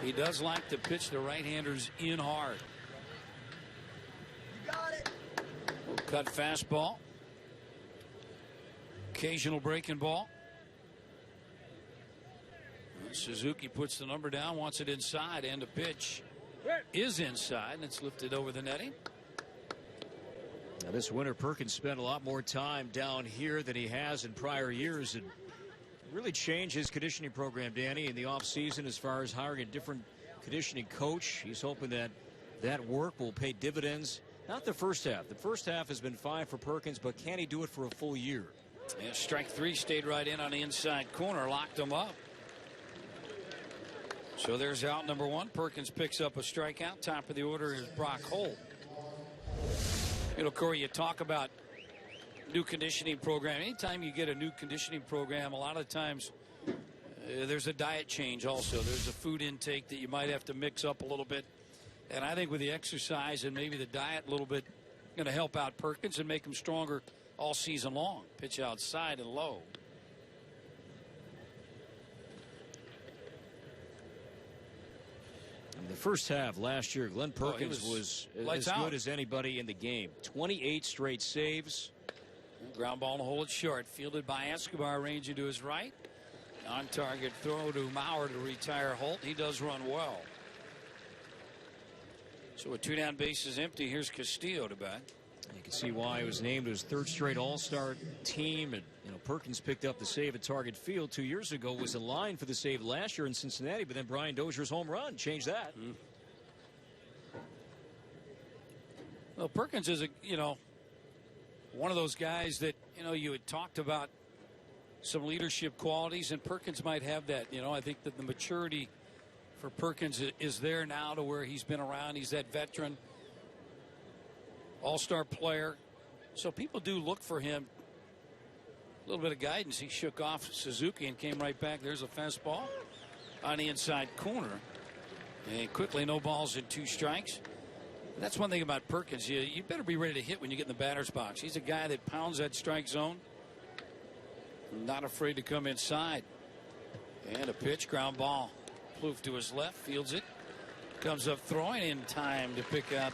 He does like to pitch the right-handers in hard. You got it. Cut fastball. Occasional breaking ball. Suzuki puts the number down, wants it inside, and the pitch is inside, and it's lifted over the netting. Now this winter, Perkins spent a lot more time down here than he has in prior years, and really changed his conditioning program, Danny, in the offseason as far as hiring a different conditioning coach. He's hoping that that work will pay dividends. Not the first half. The first half has been fine for Perkins, but can he do it for a full year? Yeah, strike 3, stayed right in on the inside corner, locked him up. So there's out number 1. Perkins picks up a strikeout. Top of the order is Brock Holt. Corey, you talk about new conditioning program. Anytime you get a new conditioning program, a lot of times there's a diet change also. There's a food intake that you might have to mix up a little bit. And I think with the exercise and maybe the diet a little bit, going to help out Perkins and make him stronger all season long. Pitch outside and low. In the first half last year, Glenn Perkins was as good as anybody in the game. 28 straight saves. Ground ball to hold it short. Fielded by Escobar, ranging to his right. On target throw to Mauer to retire Holt. He does run well. So with 2 down, bases empty, here's Castillo to bat. You can see why he was named to his 3rd straight All-Star team. And Perkins picked up the save at Target Field 2 years ago. Was in line for the save last year in Cincinnati, but then Brian Dozier's home run changed that. Well, Perkins is one of those guys that you had talked about some leadership qualities, and Perkins might have that. I think that the maturity for Perkins is there now to where he's been around. He's that veteran. All-star player. So people do look for him. A little bit of guidance. He shook off Suzuki and came right back. There's a fastball on the inside corner. And quickly, no balls and 2 strikes. That's one thing about Perkins. You better be ready to hit when you get in the batter's box. He's a guy that pounds that strike zone. Not afraid to come inside. And a pitch, ground ball. Plouffe to his left, fields it. Comes up throwing in time to pick out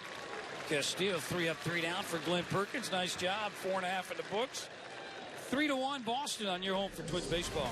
Castillo. 3 up, 3 down for Glenn Perkins. Nice job. 4.5 in the books. 3-1 Boston on your home for Twins baseball.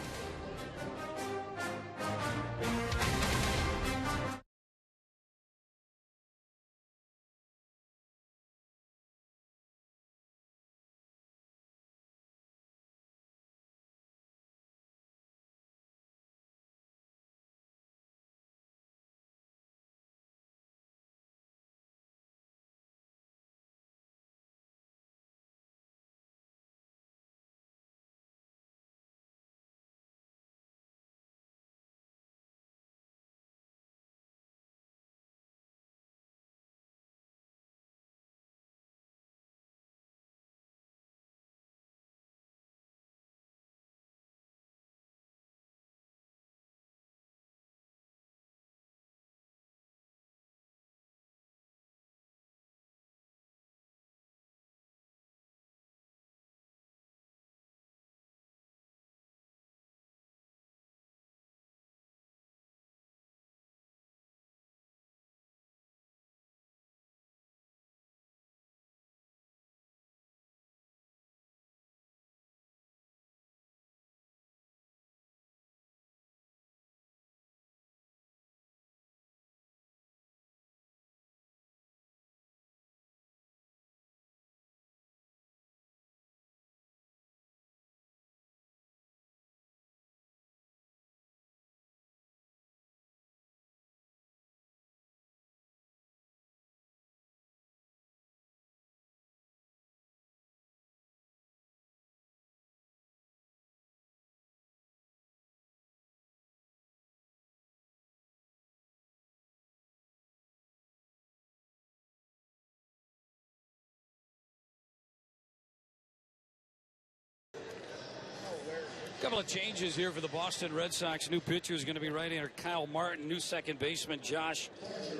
Couple of changes here for the Boston Red Sox. New pitcher is going to be right-hander Kyle Martin. New second baseman Josh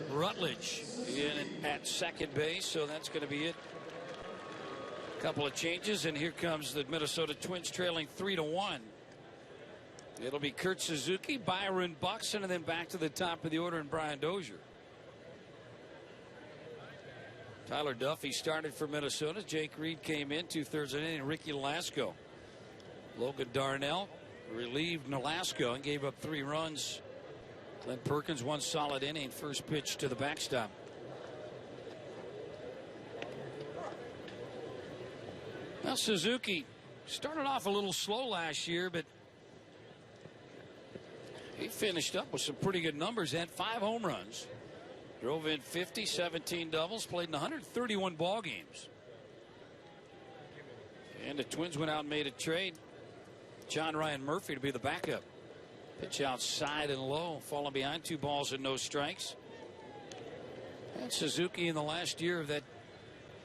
Rutledge in at second base. So that's going to be it. Couple of changes, and here comes the Minnesota Twins trailing 3-1. It'll be Kurt Suzuki, Byron Buxton, and then back to the top of the order and Brian Dozier. Tyler Duffy started for Minnesota. Jake Reed came in 2/3 of an inning. Ricky Nolasco. Logan Darnell relieved Nolasco and gave up 3 runs. Glenn Perkins 1 solid inning. First pitch to the backstop. Well, Suzuki started off a little slow last year, but he finished up with some pretty good numbers. Had 5 home runs. Drove in 50, 17 doubles, played in 131 ball games. And the Twins went out and made a trade. John Ryan Murphy to be the backup. Pitch outside and low, falling behind, 2 balls and no strikes. And Suzuki in the last year of that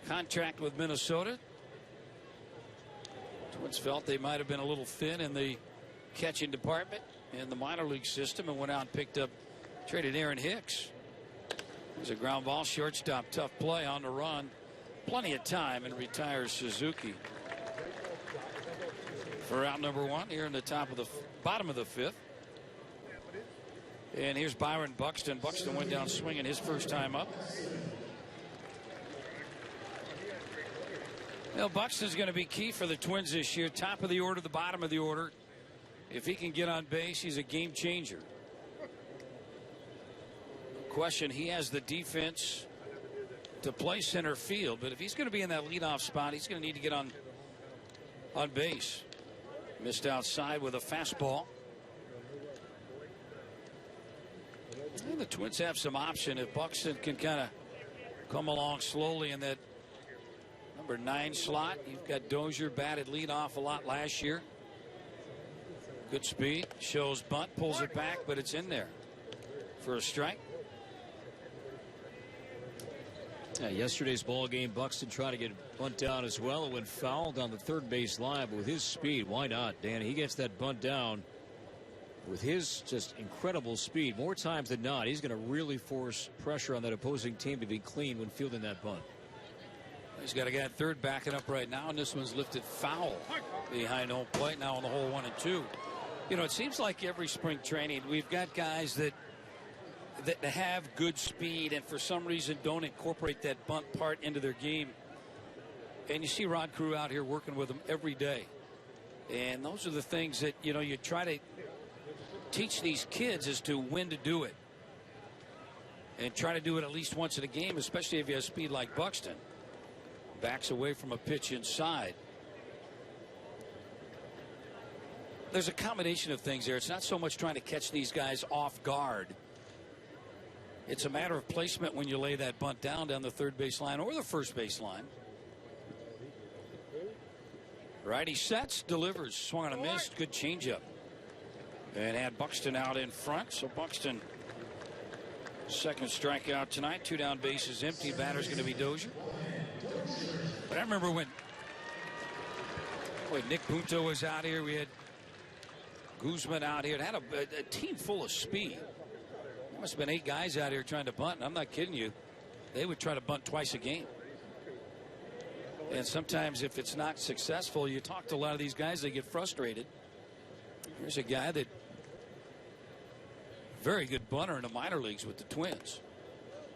contract with Minnesota. Twins felt they might have been a little thin in the catching department in the minor league system and went out and picked up, traded Aaron Hicks. There's a ground ball, shortstop, tough play on the run. Plenty of time, and retires Suzuki. For out number 1 here in the bottom of the 5th. And here's Byron Buxton. Buxton went down swinging his first time up. Well, Buxton's going to be key for the Twins this year. Top of the order, the bottom of the order. If he can get on base, he's a game changer. Question, he has the defense to play center field, but if he's going to be in that leadoff spot, he's going to need to get on base. Missed outside with a fastball. And the Twins have some option if Buxton can kind of come along slowly in that number 9 slot. You've got Dozier batted leadoff a lot last year. Good speed, shows bunt, pulls it back, but it's in there for a strike. Yeah, yesterday's ball game, Buxton tried to get a bunt down as well. It went foul down the third base line, but with his speed, why not, Danny? He gets that bunt down with his just incredible speed. More times than not, he's going to really force pressure on that opposing team to be clean when fielding that bunt. He's got a guy at third backing up right now, and this one's lifted foul behind home plate now on the hole 1 and 2. You know, it seems like every spring training we've got guys that have good speed and for some reason don't incorporate that bunt part into their game. And you see Rod Crew out here working with them every day. And those are the things that, you know, you try to teach these kids as to when to do it. And try to do it at least once in a game, especially if you have speed like Buxton. Backs away from a pitch inside. There's a combination of things there. It's not so much trying to catch these guys off guard. It's a matter of placement when you lay that bunt down the third base line or the first base line. Righty sets, delivers, swung on a miss, good changeup. And had Buxton out in front. So Buxton, second strikeout tonight. 2 down, bases empty. Batter's going to be Dozier. But I remember when Nick Punto was out here. We had Guzman out here. It had a team full of speed. There must have been 8 guys out here trying to bunt. And I'm not kidding you. They would try to bunt twice a game. And sometimes if it's not successful, you talk to a lot of these guys, they get frustrated. Here's a guy that very good bunter in the minor leagues with the Twins.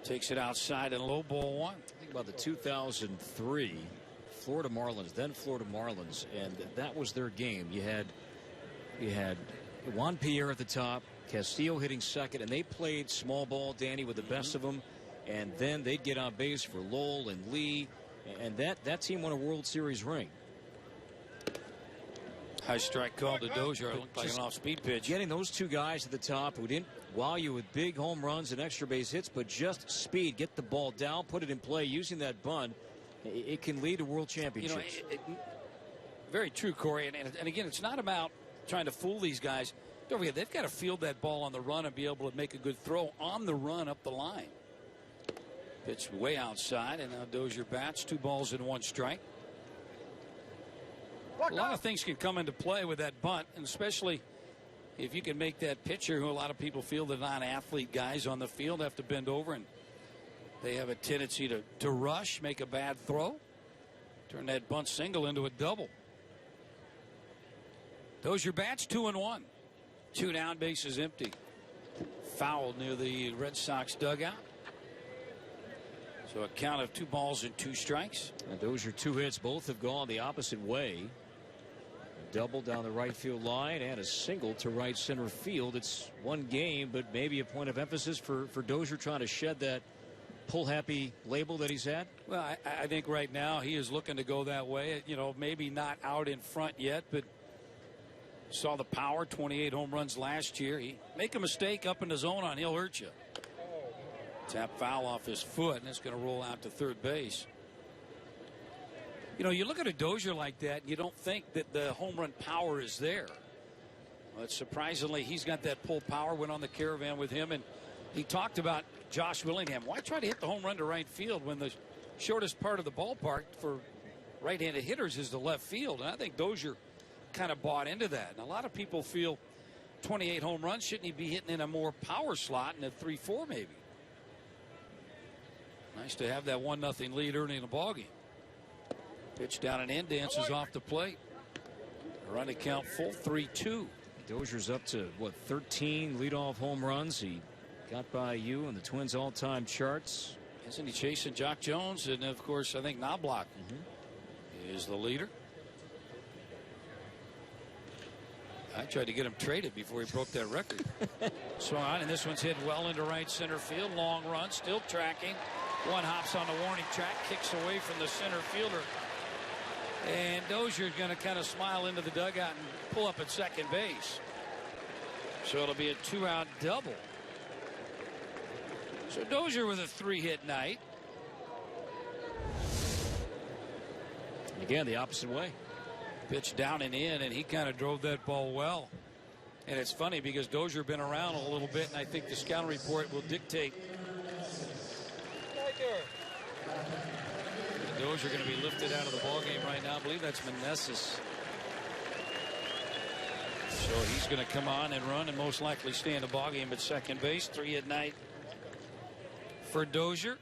Takes it outside and low, ball 1. Think about the 2003 Florida Marlins, then Florida Marlins, and that was their game. You had Juan Pierre at the top, Castillo hitting second, and they played small ball, Danny, with the best of them, and then they'd get on base for Lowell and Lee, and that team won a World Series ring. High strike call to Dozier. It looked like an off-speed pitch. Getting those 2 guys at the top who didn't wow you with big home runs and extra base hits, but just speed, get the ball down, put it in play, using that bunt, it can lead to world championships. You know, very true, Corey. And again, it's not about trying to fool these guys. Don't forget, they've got to field that ball on the run and be able to make a good throw on the run up the line. Pitch way outside, and now Dozier bats. 2 balls and 1 strike. A lot of things can come into play with that bunt, and especially if you can make that pitcher, who a lot of people feel the non-athlete guys on the field have to bend over, and they have a tendency to rush, make a bad throw, turn that bunt single into a double. Dozier bats 2-1. 2 down, bases empty. Fouled near the Red Sox dugout. So a count of 2 balls and 2 strikes. And Dozier 2 hits, both have gone the opposite way. A double down the right field line and a single to right center field. It's one game, but maybe a point of emphasis for Dozier trying to shed that pull happy label that he's had. Well, I think right now he is looking to go that way. You know, maybe not out in front yet, but saw the power, 28 home runs last year. He make a mistake up in the zone on, he'll hurt you. Tap foul off his foot, and it's going to roll out to third base. You know, you look at a Dozier like that, and you don't think that the home run power is there. But surprisingly, he's got that pull power. Went on the Caravan with him, and he talked about Josh Willingham. Why try to hit the home run to right field when the shortest part of the ballpark for right-handed hitters is the left field? And I think Dozier kind of bought into that. And a lot of people feel 28 home runs, shouldn't he be hitting in a more power slot in a 3-4 maybe? Nice to have that 1-0 lead early in the ballgame. Pitch down and in, dances off the plate. Run to count full, 3-2. Dozier's up to, what, 13 leadoff home runs. He got by you in the Twins all-time charts. Isn't he chasing Jock Jones? And, of course, I think Knobloch is the leader. I tried to get him traded before he broke that record. Swan, and this one's hit well into right center field. Long run, still tracking. One hops on the warning track, kicks away from the center fielder. And Dozier's going to kind of smile into the dugout and pull up at second base. So it'll be a 2-out double. So Dozier with a 3-hit night. Again, the opposite way. Pitch down and in, and he kind of drove that ball well. And it's funny because Dozier been around a little bit, and I think the scouting report will dictate. Dozier going to be lifted out of the ballgame right now. I believe that's Meneses. So he's going to come on and run and most likely stay in the ballgame at second base. 3-hit night for Dozier.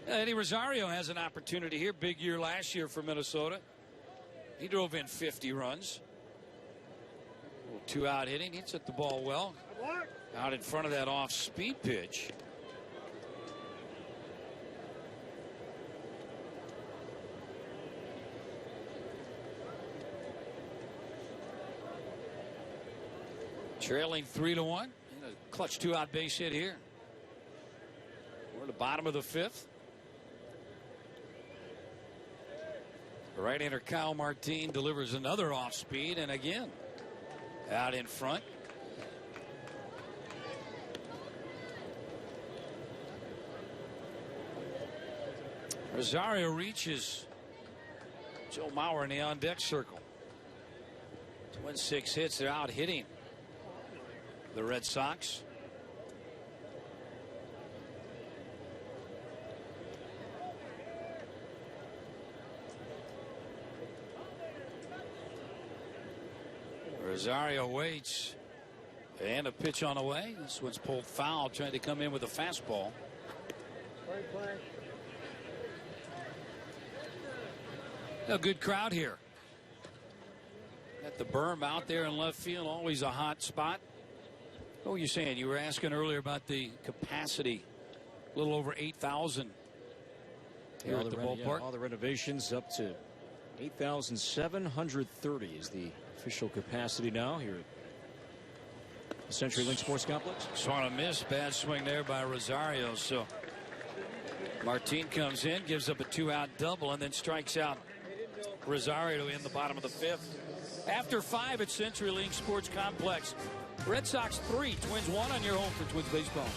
Eddie Rosario has an opportunity here. Big year last year for Minnesota. He drove in 50 runs. 2-out hitting. Hits at the ball well. Out in front of that off-speed pitch. Trailing 3-1. And a clutch 2-out base hit here. We're at the bottom of the 5th. Right-hander Kyle Martin delivers another off-speed, and again, out in front. Rosario reaches Joe Mauer in the on-deck circle. Twins 6 hits. They're out hitting the Red Sox. Rosario waits, and a pitch on the way. This one's pulled foul, trying to come in with a fastball. A good crowd here. Got the berm out there in left field, always a hot spot. What were you saying? You were asking earlier about the capacity. A little over 8,000 here at the ballpark. All the renovations up to 8,730 is the official capacity now here at the CenturyLink Sports Complex. Swung a miss. Bad swing there by Rosario. So Martin comes in, gives up a 2-out double, and then strikes out Rosario in the bottom of the 5th. After 5 at CenturyLink Sports Complex. Red Sox 3, Twins 1 on your home for Twins baseball.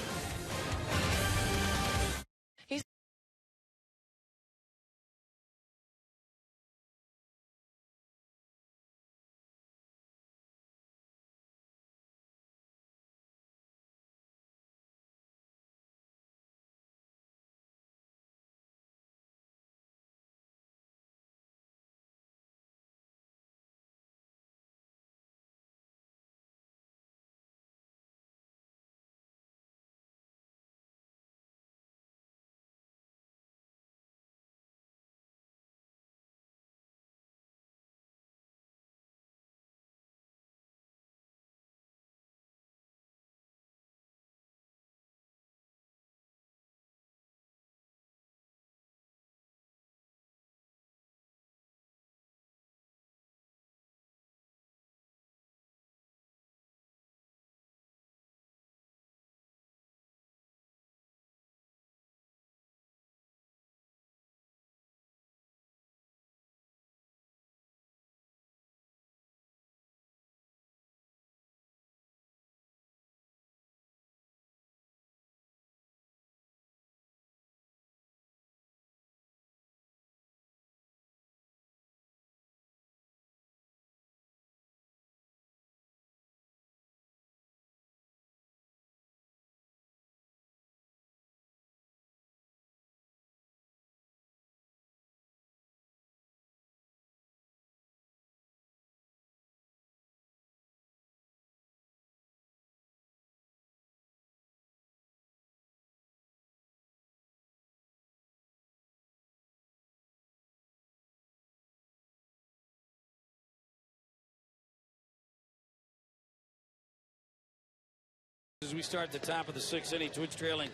As we start at the top of the 6th inning, Twins trailing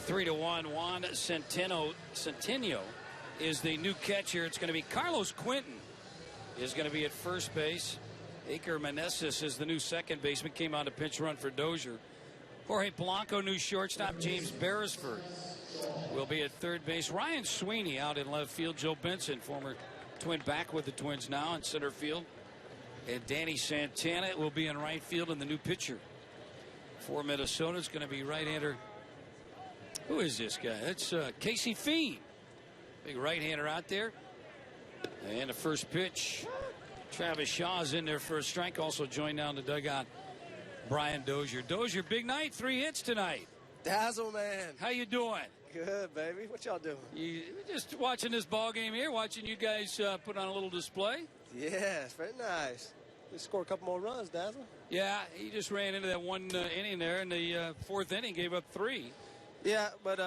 3-1. Juan Centeno is the new catcher. It's going to be Carlos Quinton is going to be at first base. Iker Meneses is the new second baseman. Came on to pinch run for Dozier. Jorge Polanco, new shortstop. James Beresford will be at third base. Ryan Sweeney out in left field. Joe Benson, former Twin, back with the Twins now in center field. And Danny Santana will be in right field, and the new pitcher for Minnesota is going to be right-hander. Who is this guy? That's Casey Fiend. Big right-hander out there. And the first pitch, Travis Shaw's in there for a strike. Also joined down the dugout, Brian Dozier. Dozier, big night, 3 hits tonight. Dazzle, man. How you doing? Good, baby. What y'all doing? Just watching this ball game here, watching you guys put on a little display. Yeah, it's very nice. We scored a couple more runs, Dazzle. Yeah, he just ran into that one inning there in the 4th inning, gave up 3. Yeah, but,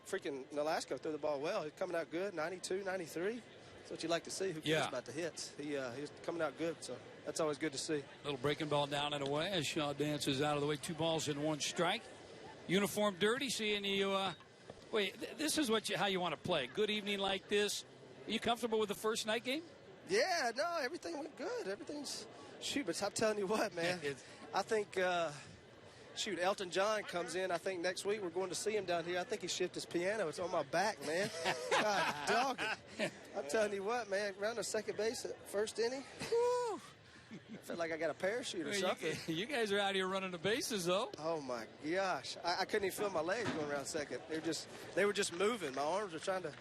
freaking Nolasco threw the ball well. He's coming out good, 92, 93. That's what you like to see. Who cares about the hits? He's coming out good, so that's always good to see. Little breaking ball down and away as Shaw dances out of the way. 2 balls and 1 strike. Uniform dirty, seeing you. Wait, this is how you want to play. Good evening like this. Are you comfortable with the first night game? Yeah, no, everything went good. Everything's but I'm telling you what, man. I think Elton John comes in. I think next week we're going to see him down here. I think he shipped his piano. It's on my back, man. God dog it. I'm telling you what, man. Around the second base at first inning. Whew, I felt like I got a parachute or something. You guys are out here running the bases, though. Oh my gosh, I couldn't even feel my legs going around second. They were just moving. My arms were trying to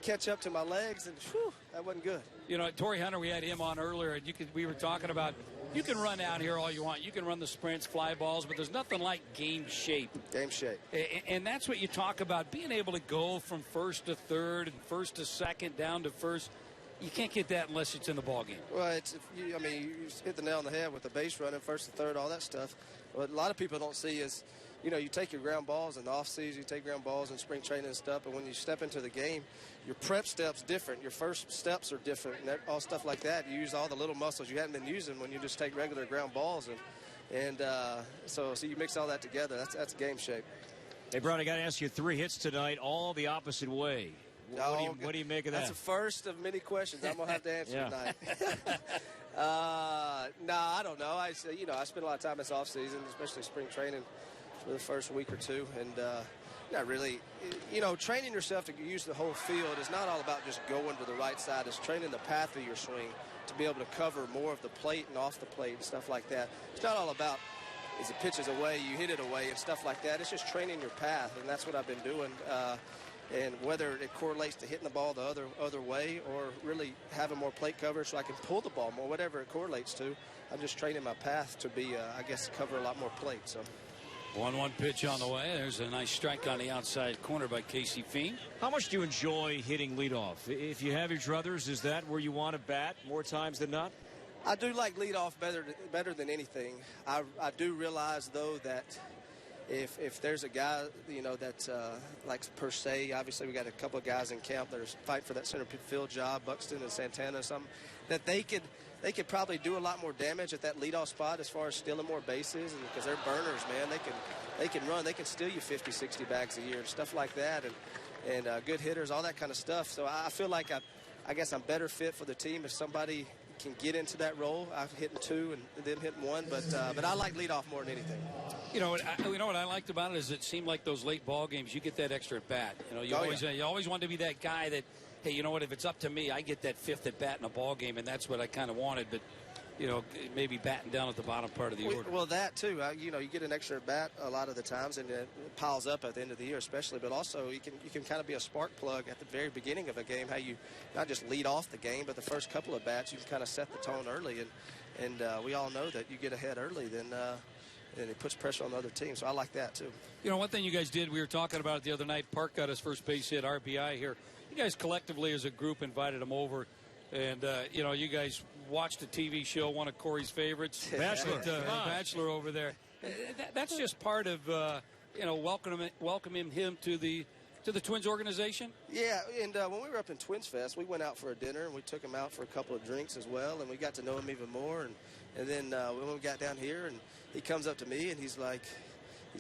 catch up to my legs, and whew, that wasn't good. You know, Tory Hunter, we had him on earlier, and we were talking about you can run out here all you want. You can run the sprints, fly balls, but there's nothing like game shape. Game shape. And that's what you talk about, being able to go from first to third and first to second down to first. You can't get that unless it's in the ball game. Well, you hit the nail on the head with the base running, first to third, all that stuff. What a lot of people don't see is, you take your ground balls in the offseason, you take ground balls in spring training and stuff, but when you step into the game, your prep step's different. Your first steps are different, and all stuff like that. You use all the little muscles you hadn't been using when you just take regular ground balls. So you mix all that together. That's game shape. Hey, Brian, I got to ask you, 3 hits tonight, all the opposite way. What do you make of that? That's the first of many questions I'm going to have to answer tonight. I don't know. I spent a lot of time this offseason, especially spring training, for the first week or two, and not really. Training yourself to use the whole field is not all about just going to the right side. It's training the path of your swing to be able to cover more of the plate and off the plate and stuff like that. It's not all about as it pitches away, you hit it away and stuff like that. It's just training your path, and that's what I've been doing. And whether it correlates to hitting the ball the other way or really having more plate coverage so I can pull the ball more, whatever it correlates to, I'm just training my path to be, cover a lot more plate. So. 1-1 pitch on the way. There's a nice strike on the outside corner by Casey Fiend. How much do you enjoy hitting leadoff? If you have your druthers, is that where you want to bat more times than not? I do like leadoff better than anything. I do realize, though, that if there's a guy, that's like per se, obviously we got a couple of guys in camp that are fighting for that center field job, Buxton and Santana or something, that they could probably do a lot more damage at that leadoff spot as far as stealing more bases, and because they're burners, man. They can run. They can steal you 50, 60 bags a year and stuff like that, and good hitters, all that kind of stuff. So I feel like I guess I'm better fit for the team if somebody can get into that role. I've hitting 2 and then hitting 1, but I like leadoff more than anything. You know what I liked about it is it seemed like those late ball games, you get that extra at bat. You always want to be that guy that, hey, you know what, if it's up to me, I get that 5th at bat in a ball game, and that's what I kind of wanted. But maybe batting down at the bottom part of the order. Well, that too. You get an extra at bat a lot of the times, and it piles up at the end of the year, especially. But also, you can kind of be a spark plug at the very beginning of a game. How you not just lead off the game, but the first couple of bats, you can kind of set the tone early. And we all know that you get ahead early, then it puts pressure on the other team. So I like that too. One thing you guys did, we were talking about it the other night. Park got his first base hit, RBI here. You guys collectively as a group invited him over. And, you guys watched a TV show, one of Corey's favorites, Bachelor over there. That's just part of, welcoming him to the Twins organization? Yeah, and when we were up in Twins Fest, we went out for a dinner, and we took him out for a couple of drinks as well, and we got to know him even more. And then when we got down here, and he comes up to me and he's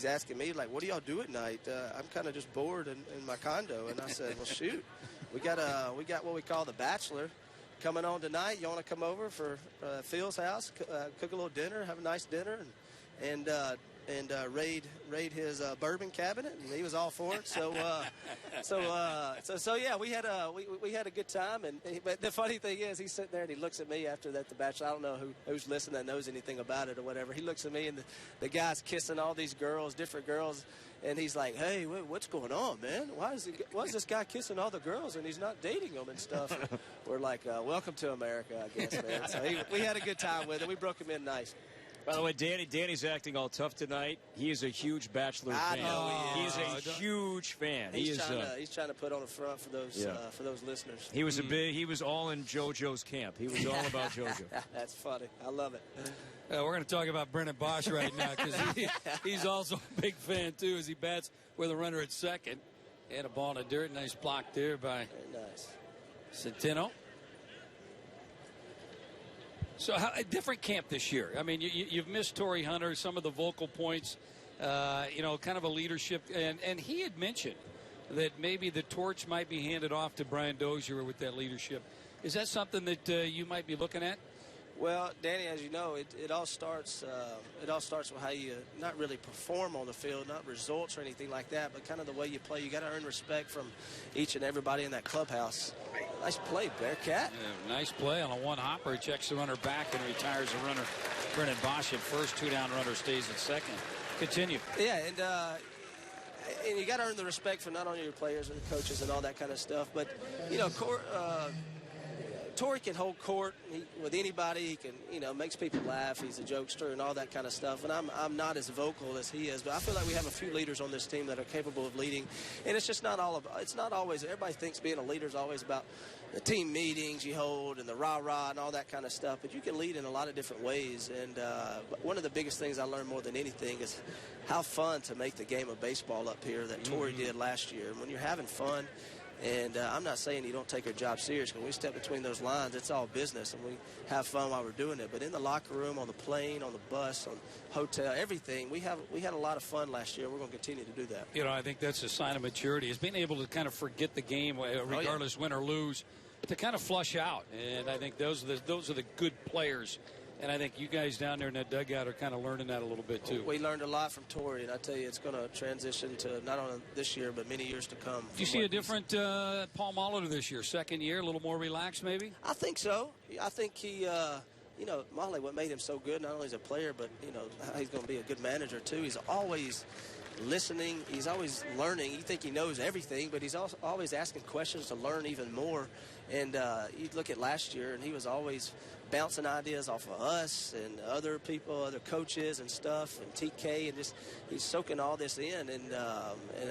asking me, like, what do y'all do at night? I'm kind of just bored in my condo. And I said, well, shoot, we got what we call the Bachelor coming on tonight. You want to come over for Phil's house, cook a little dinner, have a nice dinner, and raid his bourbon cabinet, and he was all for it. So yeah, we had a good time. But the funny thing is, he's sitting there and he looks at me after that. The Bachelor, I don't know who's listening that knows anything about it or whatever. He looks at me and the guy's kissing all these girls, different girls, and he's like, "Hey, what's going on, man? Why is this guy kissing all the girls and he's not dating them and stuff?" And we're like, "Welcome to America, I guess, man." So we had a good time with it. We broke him in nice. By the way, Danny's acting all tough tonight. He is a huge Bachelor fan. I know he is a huge fan. He's trying to put on a front for those listeners. He was all in JoJo's camp. He was all about JoJo. That's funny. I love it. We're going to talk about Brennan Bosch right now because he's also a big fan too, as he bats with a runner at second and a ball in the dirt. Nice block there by Centeno. So a different camp this year. I mean, you've missed Tory Hunter, some of the vocal points, kind of a leadership. And he had mentioned that maybe the torch might be handed off to Brian Dozier with that leadership. Is that something that you might be looking at? Well, Danny, as you know, it all starts with how you not really perform on the field, not results or anything like that, but kind of the way you play. You got to earn respect from each and everybody in that clubhouse. Nice play, Bearcat. Yeah, nice play on a one-hopper. He checks the runner back and retires the runner. Brennan Bosch at first, two-down runner stays at second. Continue. Yeah, and you got to earn the respect for not only your players and the coaches and all that kind of stuff, but Tory can hold court with anybody. He can, makes people laugh. He's a jokester and all that kind of stuff. And I'm not as vocal as he is, but I feel like we have a few leaders on this team that are capable of leading. And it's just not it's not always. Everybody thinks being a leader is always about the team meetings you hold and the rah-rah and all that kind of stuff. But you can lead in a lot of different ways. And one of the biggest things I learned more than anything is how fun to make the game of baseball up here that Tory did last year. And when you're having fun. And I'm not saying you don't take our job serious. When we step between those lines, it's all business, and we have fun while we're doing it. But in the locker room, on the plane, on the bus, on hotel, everything, we had a lot of fun last year. We're going to continue to do that. I think that's a sign of maturity, is being able to kind of forget the game, regardless win or lose, to kind of flush out. And I think those are the good players. And I think you guys down there in that dugout are kind of learning that a little bit, too. We learned a lot from Tory, and I tell you, it's going to transition to not only this year, but many years to come. Do you see a different Paul Molitor this year? Second year, a little more relaxed, maybe? I think so. I think he, Molly, what made him so good, not only as a player, but, he's going to be a good manager, too. He's always listening. He's always learning. You think he knows everything, but he's also always asking questions to learn even more. And you look at last year, and he was always bouncing ideas off of us and other people, other coaches and stuff, and TK, and just he's soaking all this in. And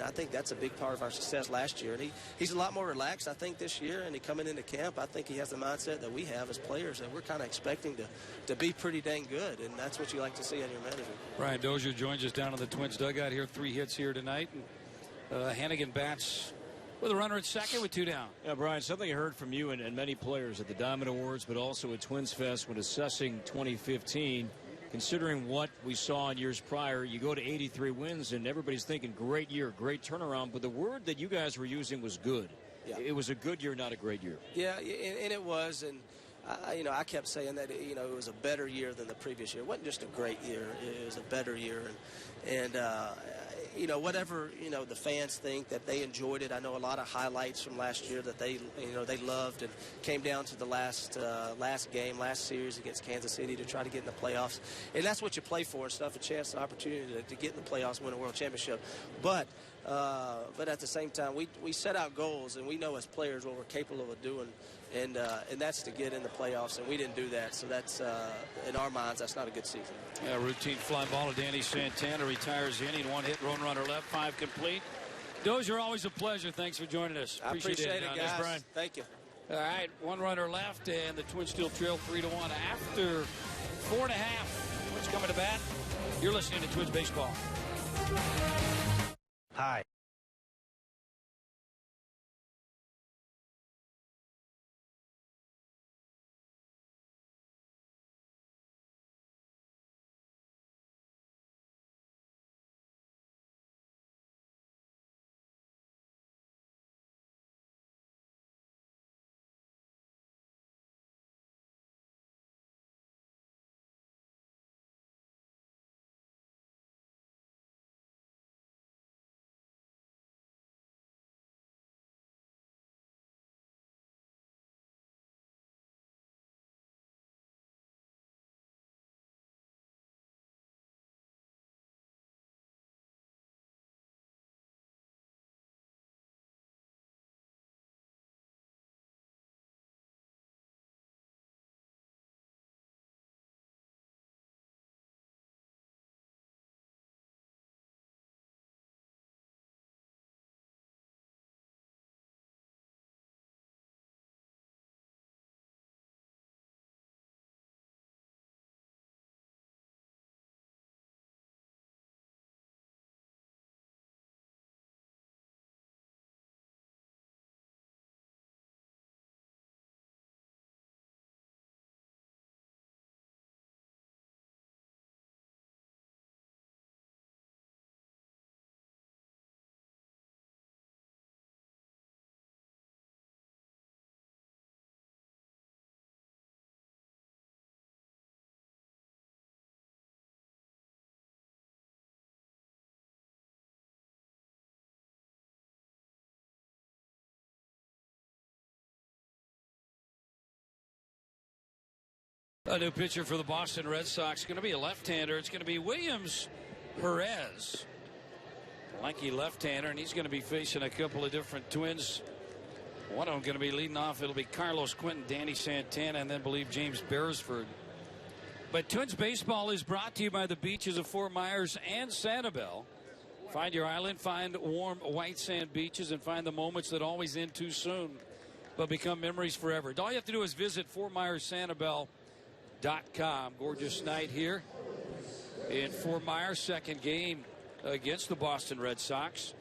I think that's a big part of our success last year. And he's a lot more relaxed, I think, this year. And coming into camp, I think he has the mindset that we have as players, that we're kind of expecting to be pretty dang good. And that's what you like to see in your manager. Brian Dozier joins us down in the Twins dugout here. 3 hits here tonight. And Hannigan bats with a runner at second with 2 down. Yeah, Brian, something I heard from you and many players at the Diamond Awards, but also at Twins Fest when assessing 2015, considering what we saw in years prior, you go to 83 wins, and everybody's thinking great year, great turnaround, but the word that you guys were using was good. Yeah. It was a good year, not a great year. Yeah, and it was, and I kept saying that, it was a better year than the previous year. It wasn't just a great year, it was a better year, and whatever, the fans think that they enjoyed it. I know a lot of highlights from last year that they loved, and came down to the last series against Kansas City to try to get in the playoffs. And that's what you play for and stuff, a chance, an opportunity to get in the playoffs and win a world championship. But at the same time, we set out goals, and we know as players what we're capable of doing. And that's to get in the playoffs, and we didn't do that. So that's, in our minds, that's not a good season. Yeah, routine fly ball to Danny Santana, retires the inning, 1 hit, one runner left, 5 complete. Dozier, always a pleasure. Thanks for joining us. I appreciate it, guys. Brian. Thank you. All right, 1 runner left, and the Twins still trail 3-1 after 4.5. Twins coming to bat. You're listening to Twins Baseball. Hi. A new pitcher for the Boston Red Sox. Going to be a left-hander. It's going to be Williams Perez. Lanky left-hander, and he's going to be facing a couple of different Twins. One of them going to be leading off. It'll be Carlos Quentin, Danny Santana, and then believe James Beresford. But Twins baseball is brought to you by the beaches of Fort Myers and Sanibel. Find your island, find warm white sand beaches, and find the moments that always end too soon but become memories forever. All you have to do is visit FortMyersSanibel.com. Gorgeous night here in Fort Myers. Second game against the Boston Red Sox.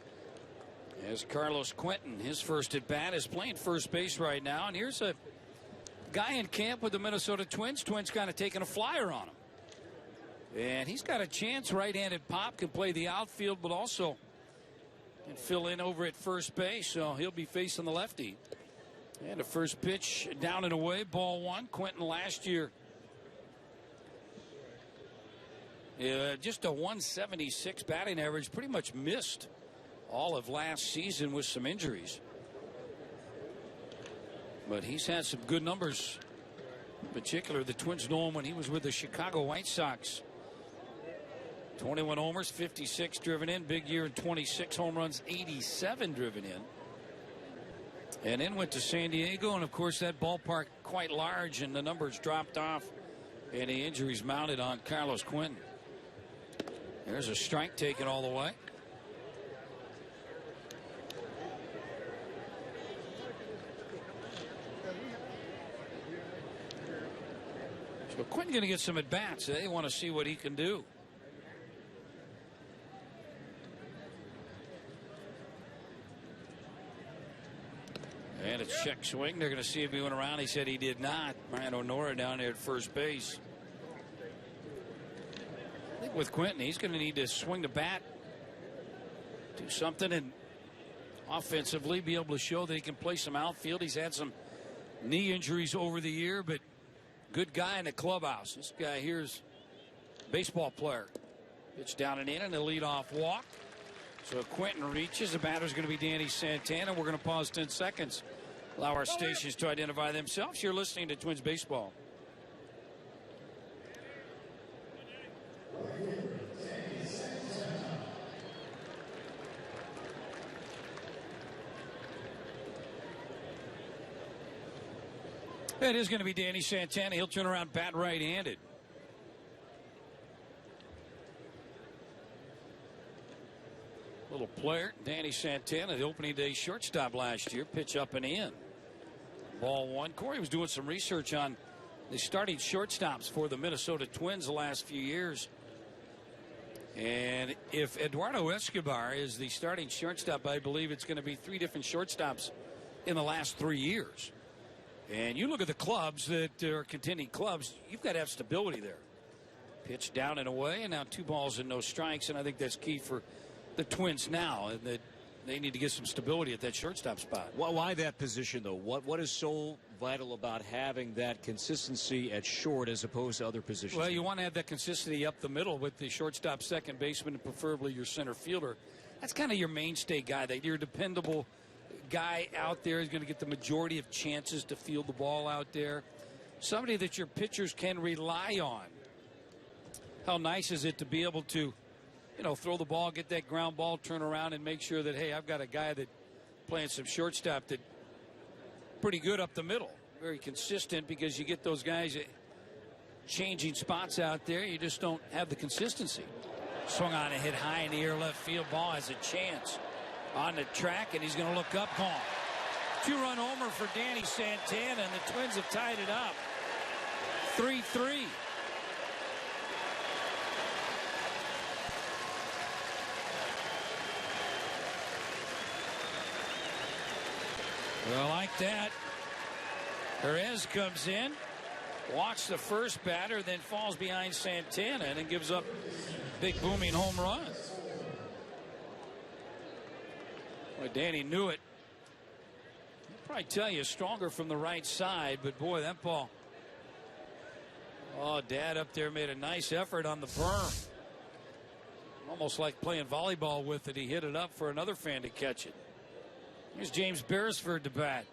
As Carlos Quentin, his first at bat, is playing first base right now. And here's a guy in camp with the Minnesota Twins. Twins kind of taking a flyer on him. And he's got a chance. Right-handed pop, can play the outfield, but also can fill in over at first base. So he'll be facing the lefty. And the first pitch down and away, ball one. Quentin last year, just a 176 batting average. Pretty much missed all of last season with some injuries. But he's had some good numbers. In particular, the Twins know him when he was with the Chicago White Sox. 21 homers, 56 driven in. Big year in 26 home runs, 87 driven in. And then went to San Diego, and of course that ballpark quite large, and the numbers dropped off, and the injuries mounted on Carlos Quentin. There's a strike taken all the way. So Quentin going to get some at-bats. They want to see what he can do. And a check swing. They're going to see if he went around. He said he did not. Brian O'Nora down there at first base. I think with Quentin, he's going to need to swing the bat, do something, and offensively be able to show that he can play some outfield. He's had some knee injuries over the year, but good guy in the clubhouse. This guy here's a baseball player. Pitch down and in, and a leadoff walk. So Quentin reaches. The batter's going to be Danny Santana. We're going to pause 10 seconds. Allow our stations to identify themselves. You're listening to Twins Baseball. It is going to be Danny Santana. He'll turn around, bat right-handed. Little player, Danny Santana, the opening day shortstop last year. Pitch up and in. Ball one. Corey was doing some research on the starting shortstops for the Minnesota Twins the last few years. And if Eduardo Escobar is the starting shortstop, I believe it's going to be 3 different shortstops in the last 3 years. And you look at the clubs that are contending clubs, you've got to have stability there. Pitch down and away, and now 2 balls and no strikes, and I think that's key for the Twins now, and that they need to get some stability at that shortstop spot. Well, why that position, though? What is so vital about having that consistency at short as opposed to other positions? Well, you want to have that consistency up the middle with the shortstop, second baseman, and preferably your center fielder. That's kind of your mainstay guy, that your dependable guy out there is going to get the majority of chances to field the ball out there. Somebody that your pitchers can rely on. How nice is it to be able to, throw the ball, get that ground ball, turn around, and make sure that, hey, I've got a guy that playing some shortstop that pretty good up the middle. Very consistent, because you get those guys changing spots out there. You just don't have the consistency. Swung on and hit high in the air left field. Ball has a chance on the track, and he's going to look up. Gone. 2-run homer for Danny Santana, and the Twins have tied it up. 3-3. Well, like that, Perez comes in, walks the first batter, then falls behind Santana, and then gives up big booming home run. Well, Danny knew it. I'll probably tell you, stronger from the right side, but boy, that ball. Oh, Dad up there made a nice effort on the berm. Almost like playing volleyball with it. He hit it up for another fan to catch it. Here's James Beresford to bat.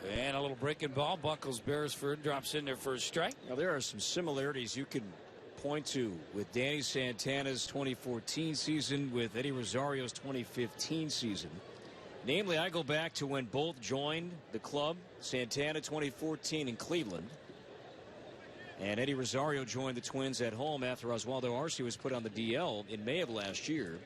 And a little breaking ball. Buckles Beresford, drops in there for a strike. Now, there are some similarities you can point to with Danny Santana's 2014 season with Eddie Rosario's 2015 season. Namely, I go back to when both joined the club. Santana 2014 in Cleveland. And Eddie Rosario joined the Twins at home after Oswaldo Arce was put on the DL in May of last year.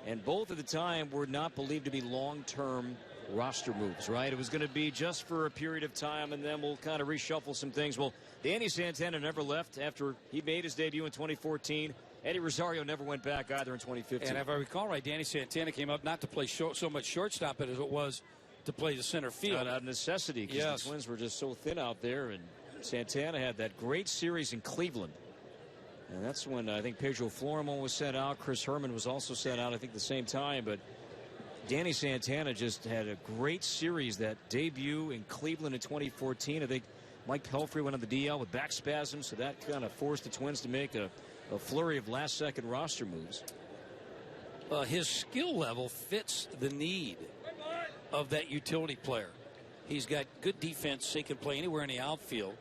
And both at the time were not believed to be long-term roster moves, right? It was going to be just for a period of time, and then we'll kind of reshuffle some things. Well, Danny Santana never left after he made his debut in 2014. Eddie Rosario never went back either in 2015. And if I recall right, Danny Santana came up not to play so much shortstop as it was to play the center field. Out of necessity, because the Twins were just so thin out there, and Santana had that great series in Cleveland. And that's when I think Pedro Florimon was sent out. Chris Herman was also sent out, I think, the same time. But Danny Santana just had a great series, that debut in Cleveland in 2014. I think Mike Pelfrey went on the DL with back spasms, so that kind of forced the Twins to make a flurry of last-second roster moves. His skill level fits the need of that utility player. He's got good defense. He can play anywhere in the outfield.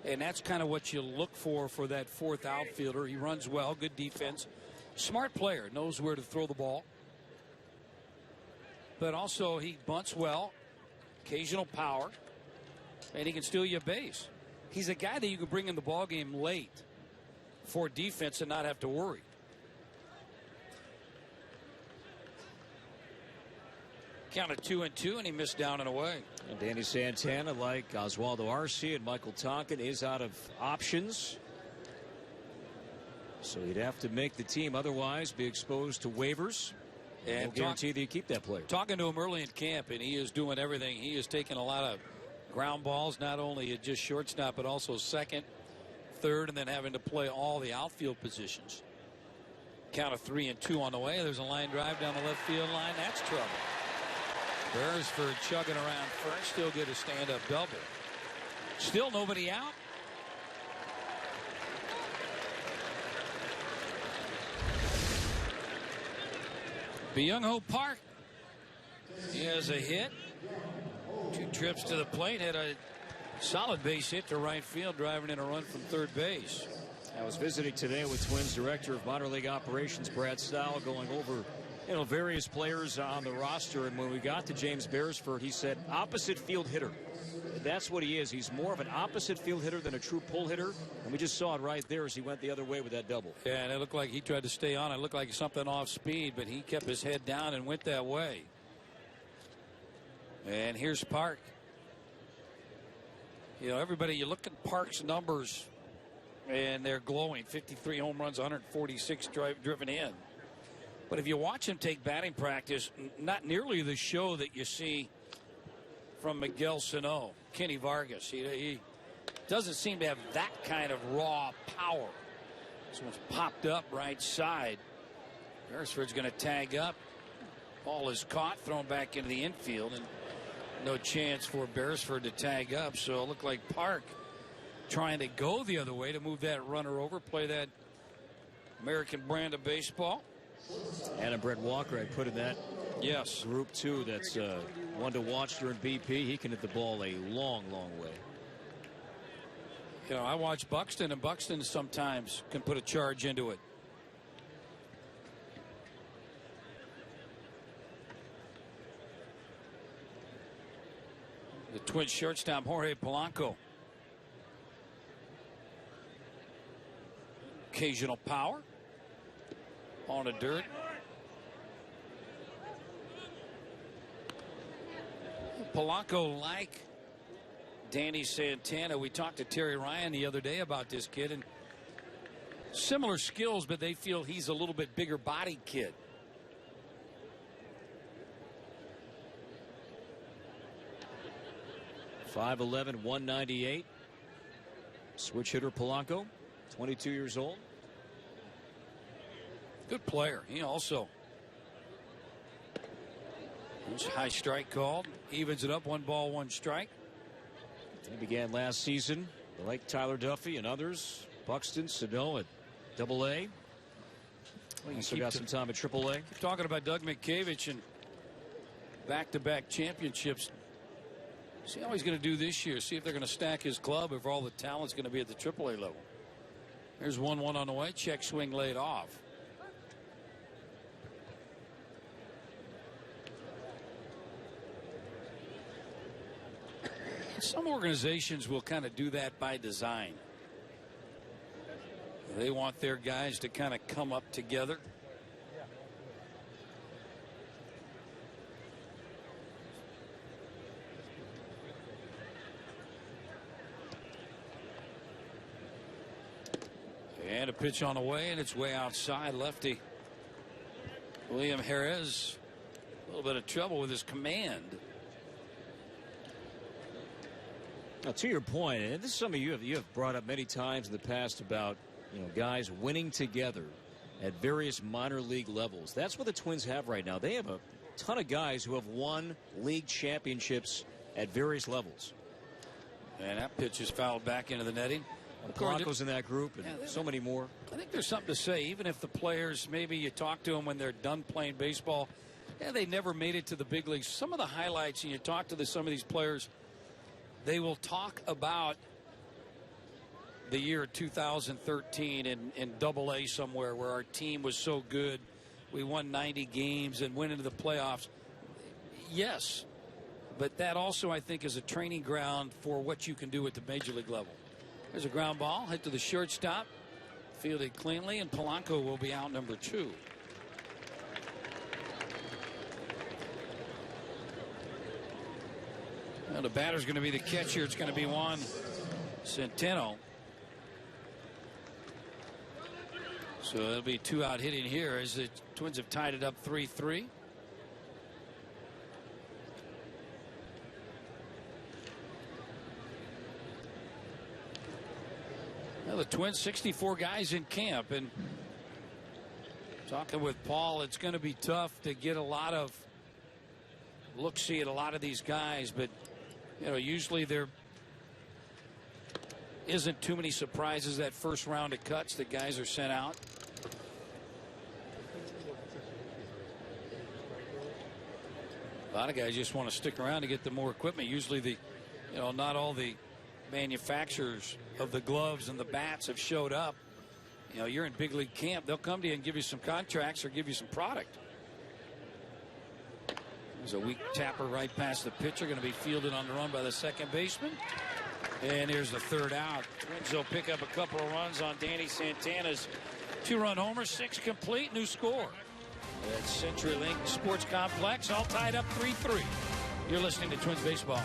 And that's kind of what you look for that fourth outfielder. He runs well, good defense. Smart player, knows where to throw the ball. But also he bunts well, occasional power, and he can steal you a base. He's a guy that you can bring in the ball game late for defense and not have to worry. Count of 2-2, and he missed down and away. And Danny Santana, like Oswaldo Arce and Michael Tonkin, is out of options. So he'd have to make the team, otherwise be exposed to waivers. And no guarantee that you keep that player. Talking to him early in camp, and he is doing everything. He is taking a lot of ground balls, not only at just shortstop, but also second, third, and then having to play all the outfield positions. Count of 3-2 on the way. There's a line drive down the left field line. That's trouble. Beresford chugging around first. Still get a stand-up double. Still nobody out. Byung-ho Park. He has a hit. 2 trips to the plate. Had a solid base hit to right field, driving in a run from third base. I was visiting today with Twins Director of Minor League Operations, Brad Stowell, going over various players on the roster. And when we got to James Beresford, he said opposite field hitter. That's what he is. He's more of an opposite field hitter than a true pull hitter. And we just saw it right there as he went the other way with that double. Yeah, and it looked like he tried to stay on. It looked like something off speed, but he kept his head down and went that way. And here's Park. You know, everybody, you look at Park's numbers, and they're glowing. 53 home runs, 146 driven in. But if you watch him take batting practice, not nearly the show that you see from Miguel Sano, Kenny Vargas. He doesn't seem to have that kind of raw power. This one's popped up right side. Beresford's going to tag up. Ball is caught, thrown back into the infield, and no chance for Beresford to tag up. So it looked like Park trying to go the other way to move that runner over, play that American brand of baseball. And Brett Walker, I put in that group too. That's one to watch during BP. He can hit the ball a long, long way. You know, I watch Buxton, and Buxton sometimes can put a charge into it. The Twins shortstop, Jorge Polanco. Occasional power on the dirt. Polanco, like Danny Santana, we talked to Terry Ryan the other day about this kid, and similar skills, but they feel he's a little bit bigger bodied kid. .5'11", 198. Switch hitter Polanco, 22 years old. Good player. He also, high strike called, evens it up, 1 ball, 1 strike. He began last season, like Tyler Duffy and others. Buxton, Sano at AA. Also got some time at AAA. Keep talking about Doug Mientkiewicz and back-to-back championships. See how he's going to do this year. See if they're going to stack his club, if all the talent's going to be at the AAA level. There's 1-1 on the way. Check swing laid off. Some organizations will kind of do that by design. They want their guys to kind of come up together. And a pitch on the way, and it's way outside. Lefty William Jerez, a little bit of trouble with his command. Now, to your point, and this is something you have brought up many times in the past about, guys winning together at various minor league levels. That's what the Twins have right now. They have a ton of guys who have won league championships at various levels. And that pitch is fouled back into the netting. The Broncos in that group, and so many more. I think there's something to say, even if the players, maybe you talk to them when they're done playing baseball, they never made it to the big leagues. Some of the highlights, and you talk to some of these players, they will talk about the year 2013 in Double-A somewhere where our team was so good. We won 90 games and went into the playoffs. Yes, but that also, I think, is a training ground for what you can do at the major league level. There's a ground ball hit to the shortstop, fielded cleanly, and Polanco will be out number 2. Well, the batter's going to be the catcher. It's going to be Juan Centeno. So it'll be 2 out hitting here as the Twins have tied it up 3-3. Well, the Twins, 64 guys in camp, and talking with Paul, it's going to be tough to get a lot of look-see at a lot of these guys, but usually there isn't too many surprises that first round of cuts that guys are sent out. A lot of guys just want to stick around to get the more equipment. Usually not all the manufacturers of the gloves and the bats have showed up. You're in big league camp. They'll come to you and give you some contracts or give you some product. There's a weak tapper right past the pitcher, going to be fielded on the run by the second baseman. And here's the third out. Twins will pick up a couple of runs on Danny Santana's 2-run homer. 6 complete. New score at CenturyLink Sports Complex. All tied up 3-3. You're listening to Twins Baseball.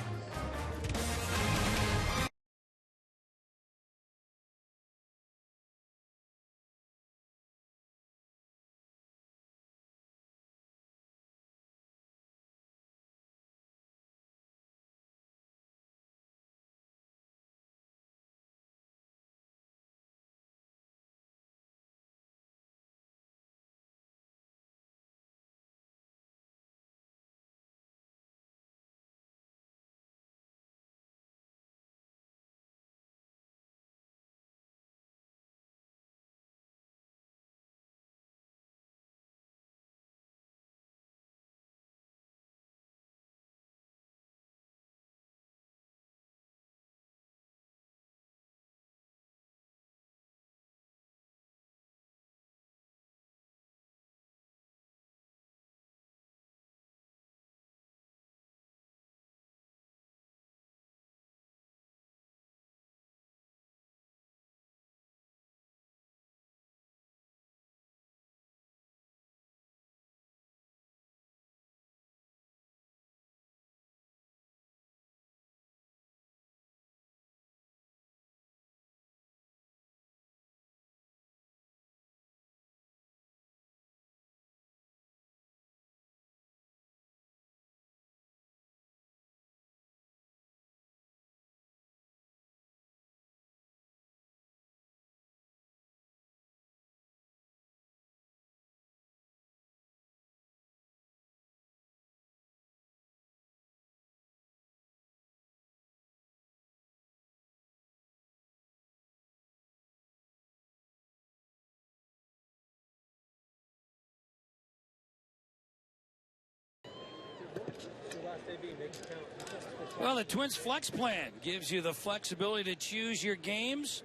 Well, the Twins flex plan gives you the flexibility to choose your games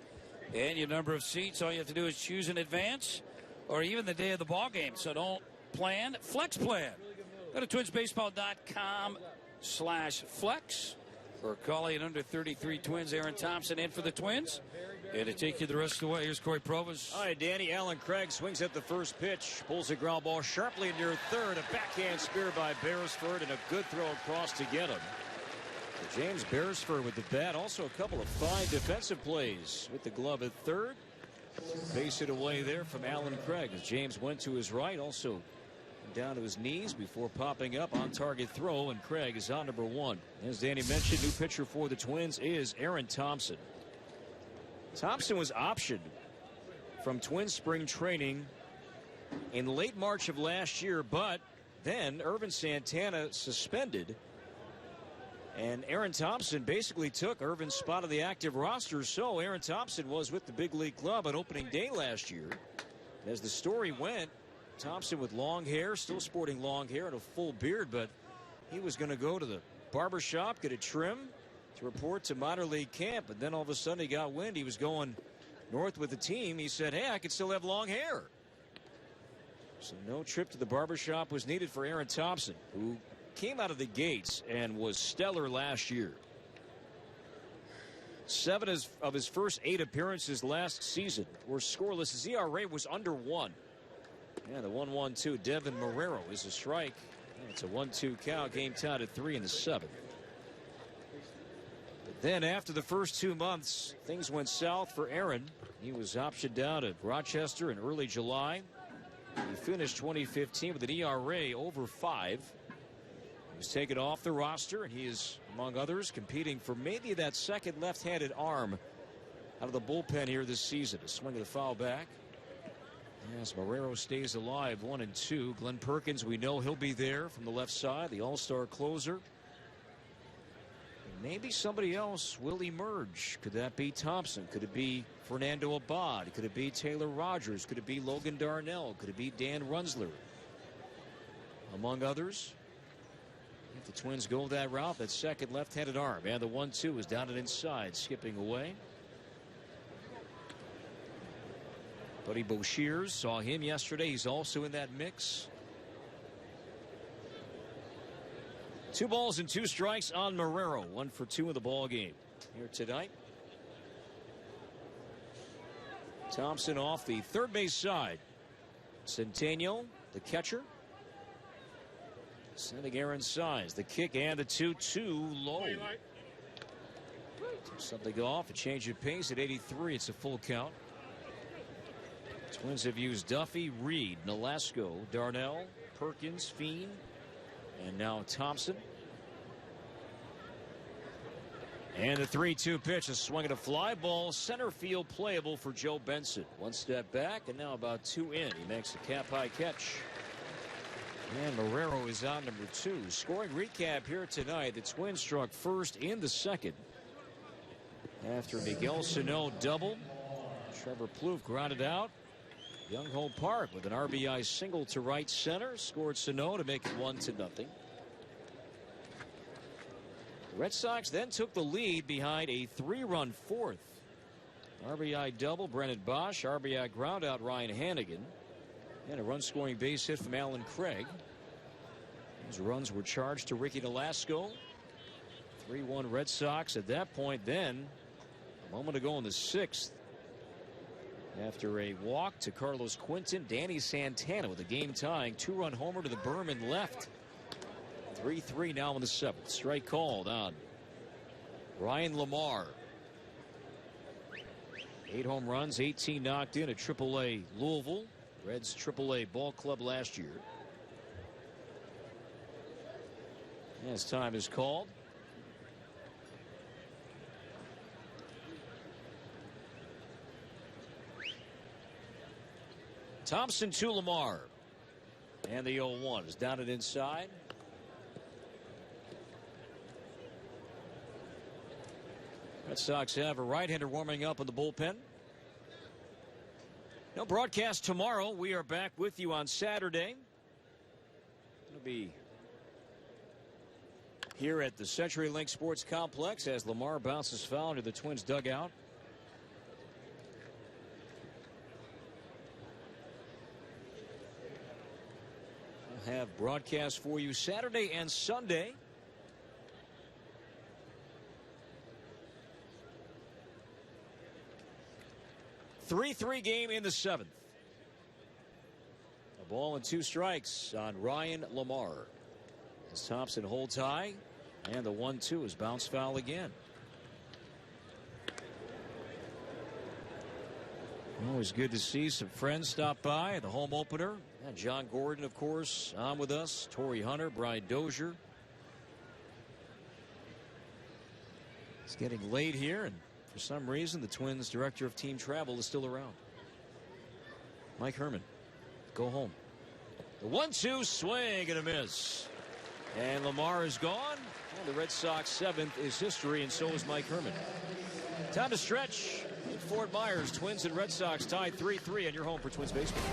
and your number of seats. All you have to do is choose in advance or even the day of the ball game. So don't plan, flex plan. Go to twinsbaseball.com/flex or call in under 33 Twins. Aaron Thompson in for the Twins. And to take you the rest of the way, here's Corey Provus. All right, Danny. Alan Craig swings at the first pitch, pulls a ground ball sharply near third. A backhand spear by Beresford and a good throw across to get him. So James Beresford with the bat. Also a couple of fine defensive plays with the glove at third. Base hit away there from Alan Craig as James went to his right. Also down to his knees before popping up on target throw, and Craig is on number one. As Danny mentioned, new pitcher for the Twins is Aaron Thompson. Thompson was optioned from Twins spring training in late March of last year, but then Irvin Santana suspended, and Aaron Thompson basically took Irvin's spot on the active roster. So Aaron Thompson was with the big league club on opening day last year. As the story went, Thompson with long hair, still sporting long hair and a full beard, but he was going to go to the barber shop, get a trim to report to minor league camp. And then all of a sudden he got wind he was going north with the team. He said, hey, I could still have long hair. So no trip to the barber shop was needed for Aaron Thompson, who came out of the gates and was stellar last year. 7 of his first 8 appearances last season were scoreless. His ERA was under 1. Yeah, the 1-1-2. Devin Marrero is a strike. And it's a 1-2 count. Game tied at 3 in the 7th. But then after the first 2 months, things went south for Aaron. He was optioned down to Rochester in early July. He finished 2015 with an ERA over 5. He was taken off the roster, and he is, among others, competing for maybe that second left-handed arm out of the bullpen here this season. A swing of the foul back. As Marrero stays alive, 1-2. Glenn Perkins, we know he'll be there from the left side, the all-star closer. Maybe somebody else will emerge. Could that be Thompson? Could it be Fernando Abad? Could it be Taylor Rogers? Could it be Logan Darnell? Could it be Dan Runzler? Among others. If the Twins go that route, that second left-handed arm. And the 1-2 is down and inside, skipping away. Buddy Boshears, saw him yesterday. He's also in that mix. 2 balls and 2 strikes on Marrero. 1 for 2 in the ball game here tonight. Thompson off the third base side. Centennial, the catcher, sending Aaron Size. The kick and the 2-2 low. Something off, a change of pace at 83. It's a full count. Twins have used Duffy, Reed, Nolasco, Darnell, Perkins, Fiend, and now Thompson. And the 3-2 pitch, a swing at a fly ball, center field playable for Joe Benson. 1 step back and now about 2 in. He makes a cap-high catch. And Marrero is on number 2. Scoring recap here tonight. The Twins struck first in the 2nd. After Miguel Sano doubled, Trevor Plouffe grounded out. Young Ho Park with an RBI single to right center. Scored Sano to make it 1-0. The Red Sox then took the lead behind a 3-run 4th. RBI double, Brennan Bosch. RBI ground out, Ryan Hannigan. And a run-scoring base hit from Alan Craig. Those runs were charged to Ricky Nolasco. 3-1 Red Sox at that point. Then, a moment ago in the 6th, after a walk to Carlos Quinton, Danny Santana with a game-tying 2-run homer to the berm and left. 3-3 now in the 7th. Strike called on Ryan Lamar. 8 home runs, 18 knocked in at AAA Louisville. Reds AAA ball club last year. As time is called. Thompson to Lamar. And the 0-1 is down and inside. Red Sox have a right-hander warming up in the bullpen. No broadcast tomorrow. We are back with you on Saturday. It'll be here at the CenturyLink Sports Complex as Lamar bounces foul into the Twins dugout. We'll have broadcasts for you Saturday and Sunday. A 3-3 game in the 7th. A ball and 2 strikes on Ryan Lamar. As Thompson holds high, and the 1-2 is bounce foul again. Always good to see some friends stop by the home opener. And John Gordon, of course, on with us. Tory Hunter, Brian Dozier. It's getting late here, and for some reason, the Twins' director of team travel is still around. Mike Herman, go home. The 1-2 swing and a miss. And Lamar is gone. And the Red Sox 7th is history, and so is Mike Herman. Time to stretch in Fort Myers. Twins and Red Sox tied 3-3 on your home for Twins baseball.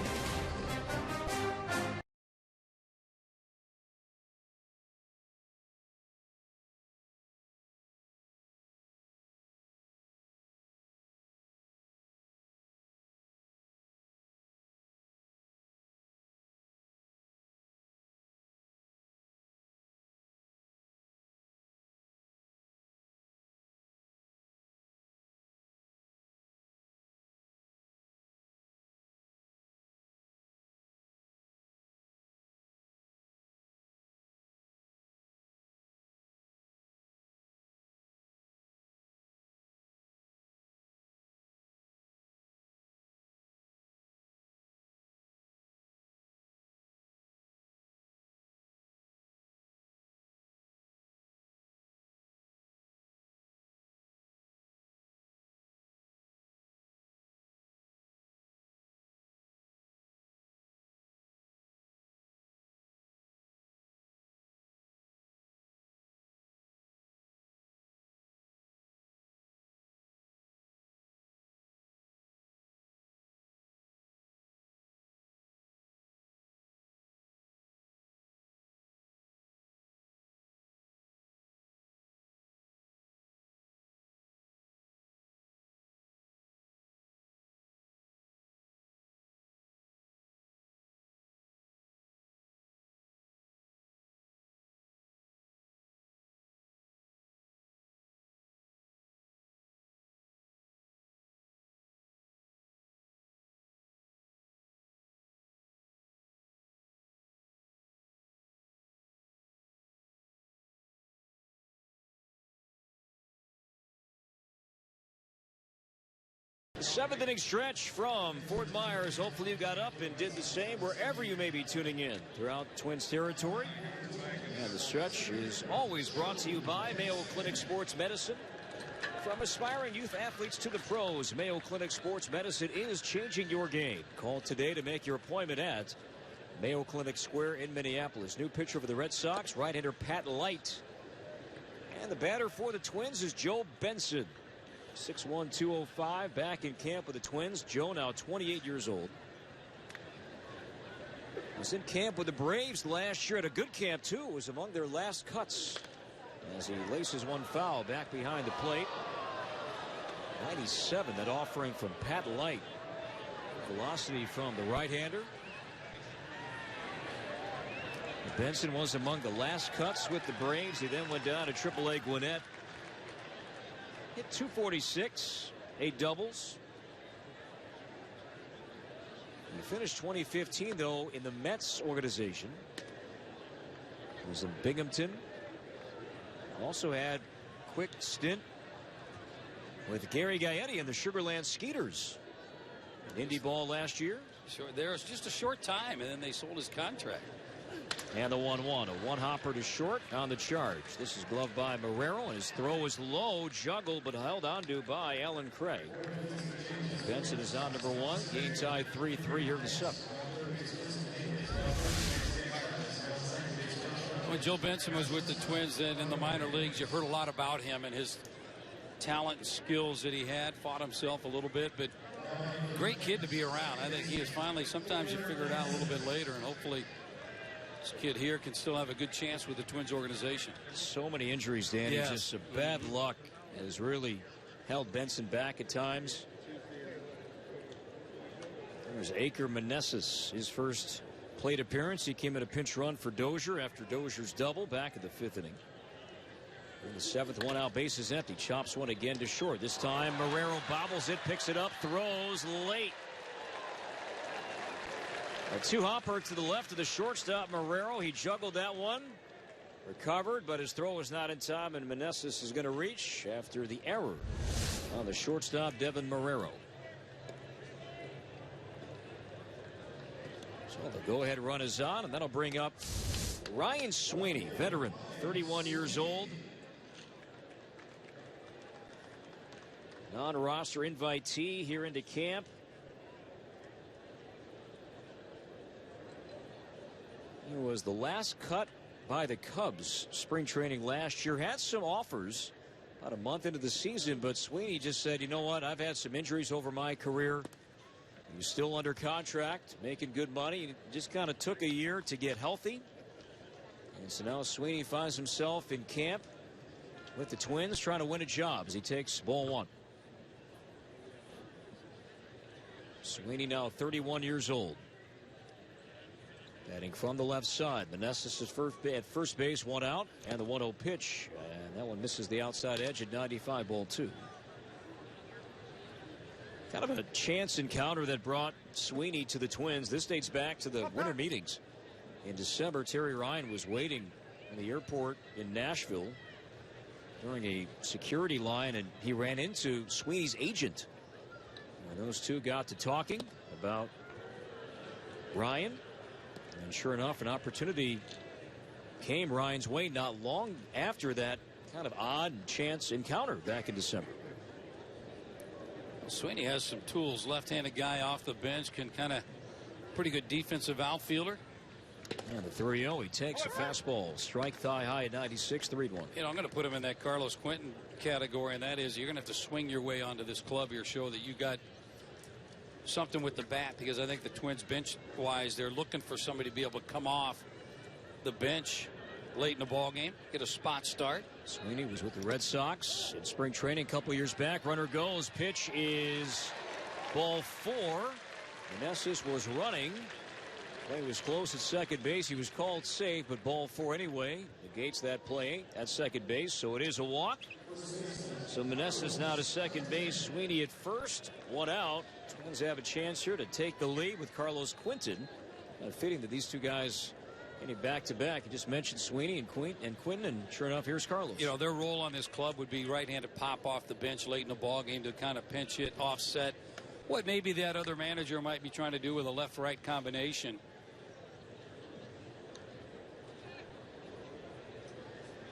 Seventh inning stretch from Fort Myers. Hopefully you got up and did the same wherever you may be tuning in throughout Twins territory. And the stretch is always brought to you by Mayo Clinic Sports Medicine. From aspiring youth athletes to the pros, Mayo Clinic Sports Medicine is changing your game. Call today to make your appointment at Mayo Clinic Square in Minneapolis. New pitcher for the Red Sox, right-hander Pat Light. And the batter for the Twins is Joe Benson. 6'1", 205, back in camp with the Twins. Joe now 28 years old. Was in camp with the Braves last year at a good camp too. Was among their last cuts as he laces one foul back behind the plate. 97, that offering from Pat Light. Velocity from the right-hander. Benson was among the last cuts with the Braves. He then went down to AAA Gwinnett. Hit 246, 8 doubles. He finished 2015, though, in the Mets organization. He was in Binghamton. Also had a quick stint with Gary Gaetti and the Sugarland Skeeters. In Indy ball last year. Sure, there was just a short time, and then they sold his contract. And the 1-1, a one-hopper to short on the charge. This is gloved by Marrero, and his throw is low, juggled, but held onto by Alan Craig. Benson is on number 1. Game tied 3-3 here in the 7th. When Joe Benson was with the Twins then in the minor leagues, you heard a lot about him and his talent and skills that he had. Fought himself a little bit, but great kid to be around. I think he is finally, sometimes you figure it out a little bit later, and hopefully This kid here can still have a good chance with the Twins organization. So many injuries, Danny. Yes. Just some bad luck has really held Benson back at times. There's Aker Meneses, his first plate appearance. He came in a pinch run for Dozier after Dozier's double back in the 5th inning. In the 7th, one out, bases empty. Chops one again to short. This time Marrero bobbles it, picks it up, throws late. A 2-hopper to the left of the shortstop, Marrero. He juggled that one. Recovered, but his throw was not in time, and Meneses is going to reach after the error on the shortstop, Devin Marrero. So the go-ahead run is on, and that'll bring up Ryan Sweeney, veteran, 31 years old. Non-roster invitee here into camp. He was the last cut by the Cubs spring training last year. Had some offers about a month into the season, but Sweeney just said, you know what, I've had some injuries over my career. He's still under contract, making good money. He just kind of took a year to get healthy. And so now Sweeney finds himself in camp with the Twins, trying to win a job as he takes ball one. Sweeney now 31 years old. Batting from the left side. Meneses is at first base, one out, and the 1-0 pitch. And that one misses the outside edge at 95, ball two. Kind of a chance encounter that brought Sweeney to the Twins. This dates back to the winter meetings. In December, Terry Ryan was waiting in the airport in Nashville during a security line, and he ran into Sweeney's agent. And those two got to talking about Ryan. And sure enough, an opportunity came Ryan's way not long after that kind of odd chance encounter back in December. Well, Sweeney has some tools. Left-handed guy off the bench, can kind of pretty good defensive outfielder. And the 3-0, he takes a fastball, strike thigh high at 96, 3-1. You know, I'm going to put him in that Carlos Quentin category, and that is you're going to have to swing your way onto this club here, show that you got something with the bat, because I think the Twins bench-wise, they're looking for somebody to be able to come off the bench late in the ball game, get a spot start. Sweeney was with the Red Sox in spring training a couple years back. Runner goes. Pitch is ball 4. Meneses was running. Play was close at second base. He was called safe, but ball 4 anyway negates that play at second base, so it is a walk. So Meneses now to second base. Sweeney at first. One out. Twins have a chance here to take the lead with Carlos Quentin. Fitting that these two guys getting back-to-back. You just mentioned Sweeney and Quentin, and sure enough, here's Carlos. You know, their role on this club would be right-handed pop off the bench late in the ball game to kind of pinch hit, offset what maybe that other manager might be trying to do with a left-right combination.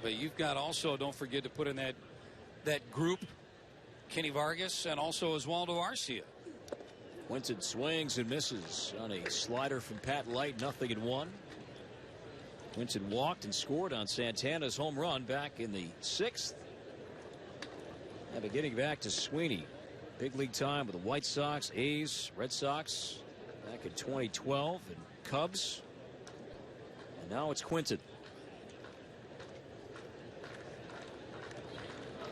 But you've got also, don't forget to put in that group, Kenny Vargas and also Oswaldo Arcia. Quentin swings and misses on a slider from Pat Light, 0-1. Quentin walked and scored on Santana's home run back in the 6th. And getting back to Sweeney, big league time with the White Sox, A's, Red Sox back in 2012, and Cubs. And now it's Quentin.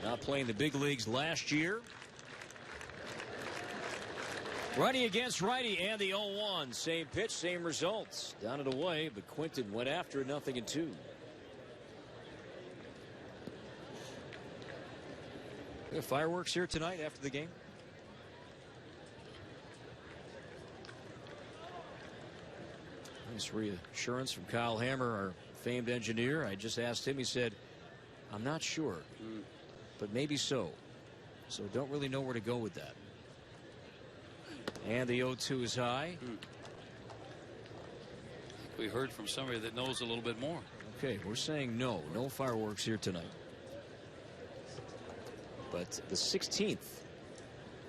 Not playing the big leagues last year. Righty against righty, and the 0-1. Same pitch, same results. Down and away, but Quentin went after it, 0-2. We have fireworks here tonight after the game. Nice reassurance from Kyle Hammer, our famed engineer. I just asked him, he said, I'm not sure, but maybe so. So don't really know where to go with that. And the 0-2 is high. We heard from somebody that knows a little bit more. Okay, we're saying no fireworks here tonight. But the 16th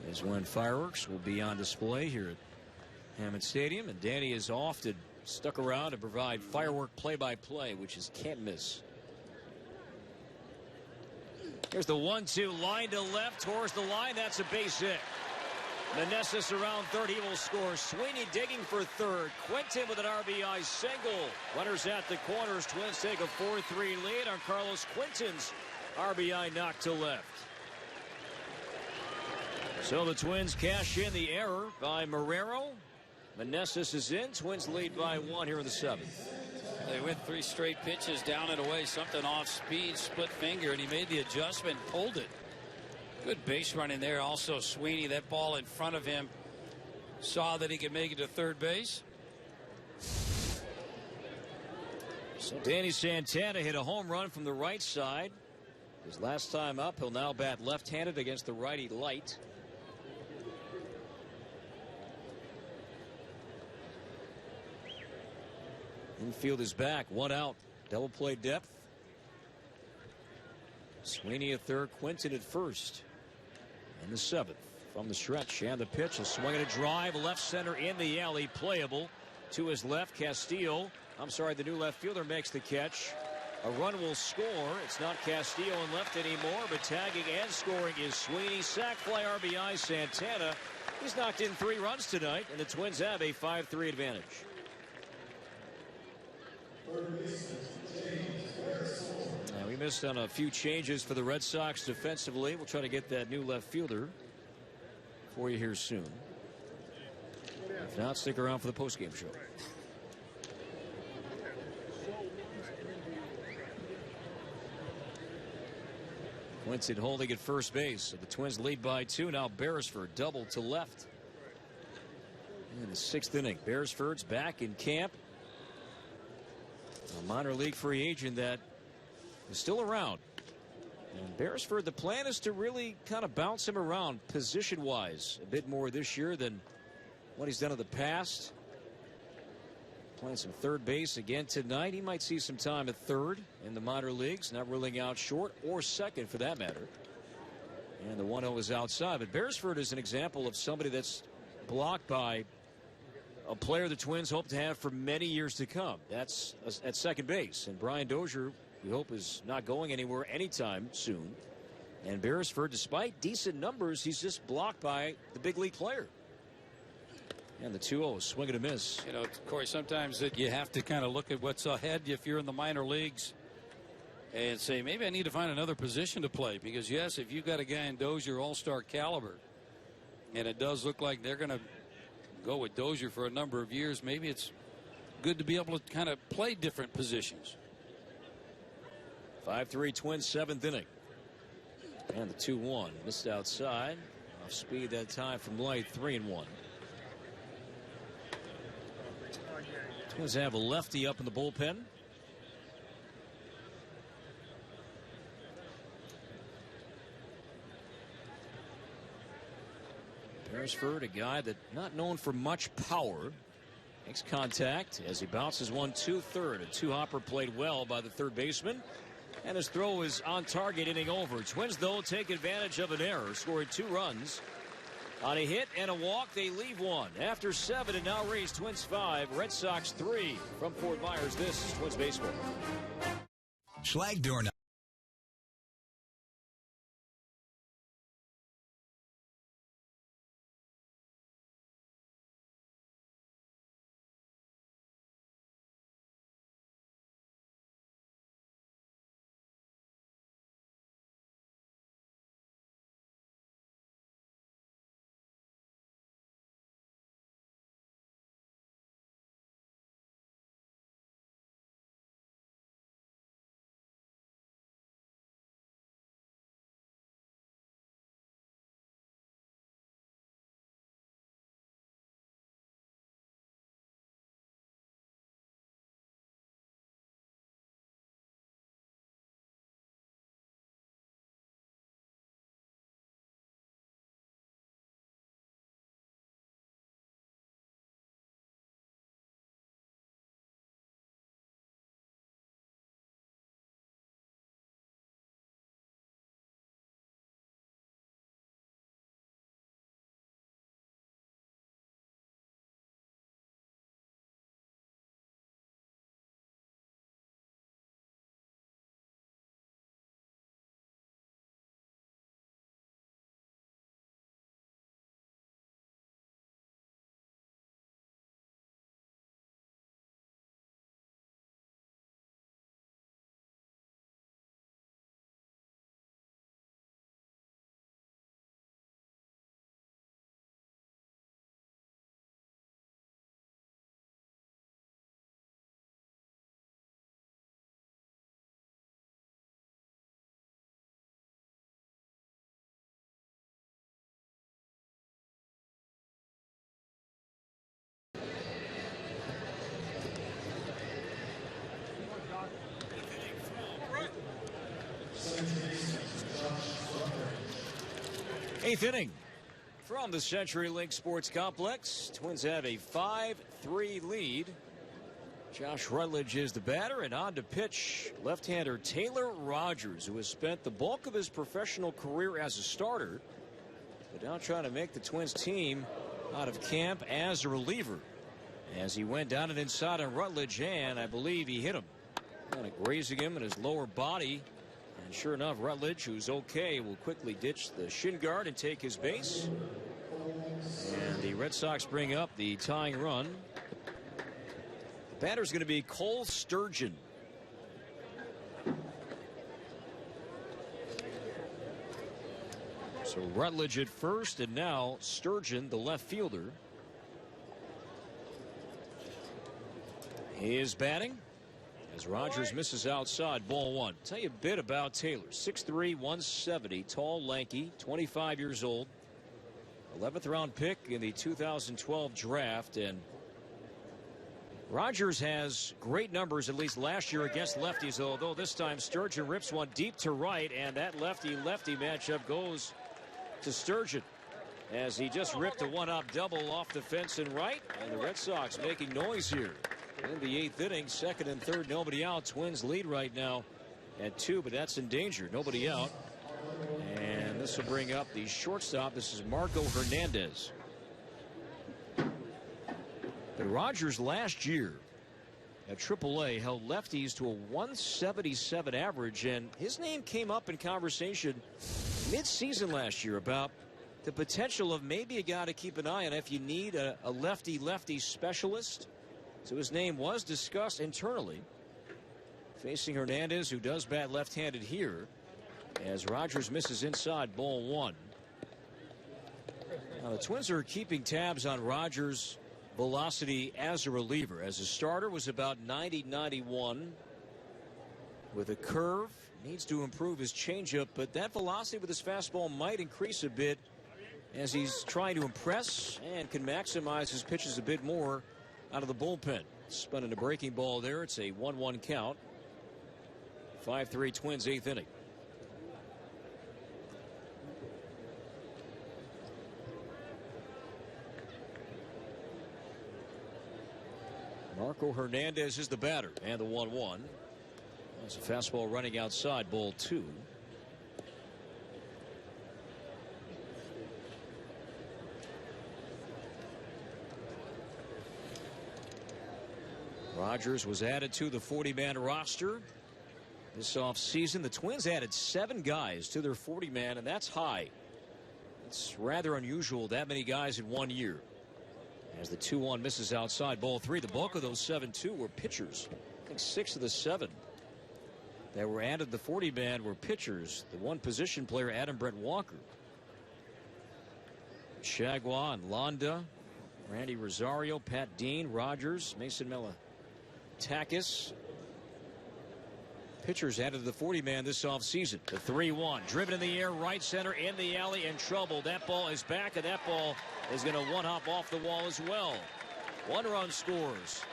is when fireworks will be on display here at Hammond Stadium. And Danny has often stuck around to provide firework play-by-play, which is can't miss. Here's the 1-2 line to left towards the line. That's a base hit. Meneses around third. He will score. Sweeney digging for third. Quinton with an RBI single. Runners at the corners. Twins take a 4-3 lead on Carlos Quinton's RBI knock to left. So the Twins cash in the error by Marrero. Meneses is in. Twins lead by 1 here in the 7th. They went 3 straight pitches down and away. Something off speed, split finger, and he made the adjustment, pulled it. Good base running there. Also, Sweeney, that ball in front of him, saw that he could make it to third base. So Danny Santana hit a home run from the right side. His last time up, he'll now bat left-handed against the righty Light. Infield is back. 1 out. Double play depth. Sweeney at third. Quinton at first. In the 7th. From the stretch. And the pitch. A swing and a drive. Left center in the alley. Playable. To his left. Castillo. The new left fielder makes the catch. A run will score. It's not Castillo in left anymore. But tagging and scoring is Sweeney. Sac fly RBI. Santana. He's knocked in 3 runs tonight. And the Twins have a 5-3 advantage. And we missed on a few changes for the Red Sox defensively. We'll try to get that new left fielder for you here soon. If not, stick around for the postgame show. Quinton holding at first base. So the Twins lead by 2. Now Beresford double to left. In the 6th inning, Beresford's back in camp. A minor league free agent that is still around. And Beresford, the plan is to really kind of bounce him around position-wise a bit more this year than what he's done in the past. Playing some third base again tonight. He might see some time at third in the minor leagues. Not ruling out short or second for that matter. And the 1-0 is outside. But Beresford is an example of somebody that's blocked by a player the Twins hope to have for many years to come. That's at second base. And Brian Dozier, we hope, is not going anywhere anytime soon. And Beresford, despite decent numbers, he's just blocked by the big league player. And the 2-0, swing and a miss. You know, Corey, sometimes you have to kind of look at what's ahead if you're in the minor leagues and say, maybe I need to find another position to play. Because, yes, if you've got a guy in Dozier all-star caliber, and it does look like they're going to go with Dozier for a number of years, maybe it's good to be able to kind of play different positions. 5-3 Twins, 7th inning. And the 2-1 missed outside. Off speed that time from Light. 3-1. Twins have a lefty up in the bullpen. Beresford, a guy that not known for much power, makes contact as he bounces 1-2 third. A 2-hopper played well by the third baseman, and his throw is on target, inning over. Twins, though, take advantage of an error, scoring 2 runs on a hit and a walk. They leave 1 after 7, and now Rays Twins 5, Red Sox 3. From Fort Myers, this is Twins baseball. Schlag door Eighth inning from the CenturyLink Sports Complex. Twins have a 5-3 lead. Josh Rutledge is the batter, and on to pitch left-hander Taylor Rogers, who has spent the bulk of his professional career as a starter, but now trying to make the Twins team out of camp as a reliever. As he went down and inside on Rutledge, and I believe he hit him, kind of grazing him in his lower body. And sure enough, Rutledge, who's okay, will quickly ditch the shin guard and take his base. And the Red Sox bring up the tying run. The batter's going to be Cole Sturgeon. So Rutledge at first, and now Sturgeon, the left fielder, is batting as Rogers misses outside, ball one. Tell you a bit about Taylor. 6'3", 170, tall, lanky, 25 years old. 11th round pick in the 2012 draft, and Rogers has great numbers, at least last year, against lefties, although this time Sturgeon rips one deep to right, and that lefty-lefty matchup goes to Sturgeon as he just ripped a one-up double off the fence and right, and the Red Sox making noise here in the eighth inning. Second and third, nobody out. Twins lead right now at 2, but that's in danger. Nobody out. And this will bring up the shortstop. This is Marco Hernandez. But Rogers last year at AAA held lefties to a 177 average, and his name came up in conversation mid-season last year about the potential of maybe a guy to keep an eye on if you need a lefty-lefty specialist. So his name was discussed internally. Facing Hernandez, who does bat left-handed here, as Rogers misses inside, ball one. Now the Twins are keeping tabs on Rogers' velocity as a reliever. As a starter was about 90-91 with a curve. Needs to improve his changeup, but that velocity with his fastball might increase a bit as he's trying to impress and can maximize his pitches a bit more out of the bullpen. Spun a breaking ball there. It's a 1-1 count. 5-3 Twins, eighth inning. Marco Hernandez is the batter, and the 1-1. There's a fastball running outside, ball two. Rogers was added to the 40-man roster this offseason. The Twins added 7 guys to their 40-man, and that's high. It's rather unusual, that many guys in 1 year. As the 2-1 misses outside, ball three. The bulk of those 7 too were pitchers. I think 6 of the 7 that were added to the 40-man were pitchers. The one position player, Adam Brett Walker. Chagua and Londa, Randy Rosario, Pat Dean, Rogers, Mason Melitakis. Pitchers added to the 40-man this offseason. The 3-1, driven in the air, right center, in the alley, in trouble. That ball is back, and that ball is going to one-hop off the wall as well. 1 run scores.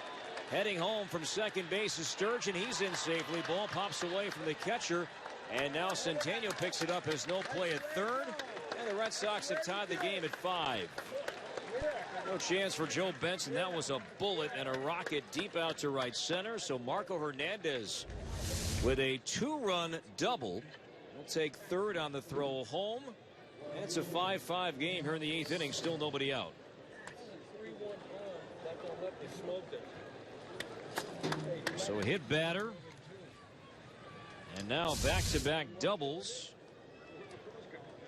Heading home from second base is Sturgeon. He's in safely. Ball pops away from the catcher. And now Centennial picks it up as no play at third. And the Red Sox have tied the game at 5. No chance for Joe Benson. That was a bullet and a rocket deep out to right center. So Marco Hernandez with a 2-run double will take third on the throw home. And it's a 5-5 game here in the 8th inning. Still nobody out. So a hit batter. And now back-to-back doubles.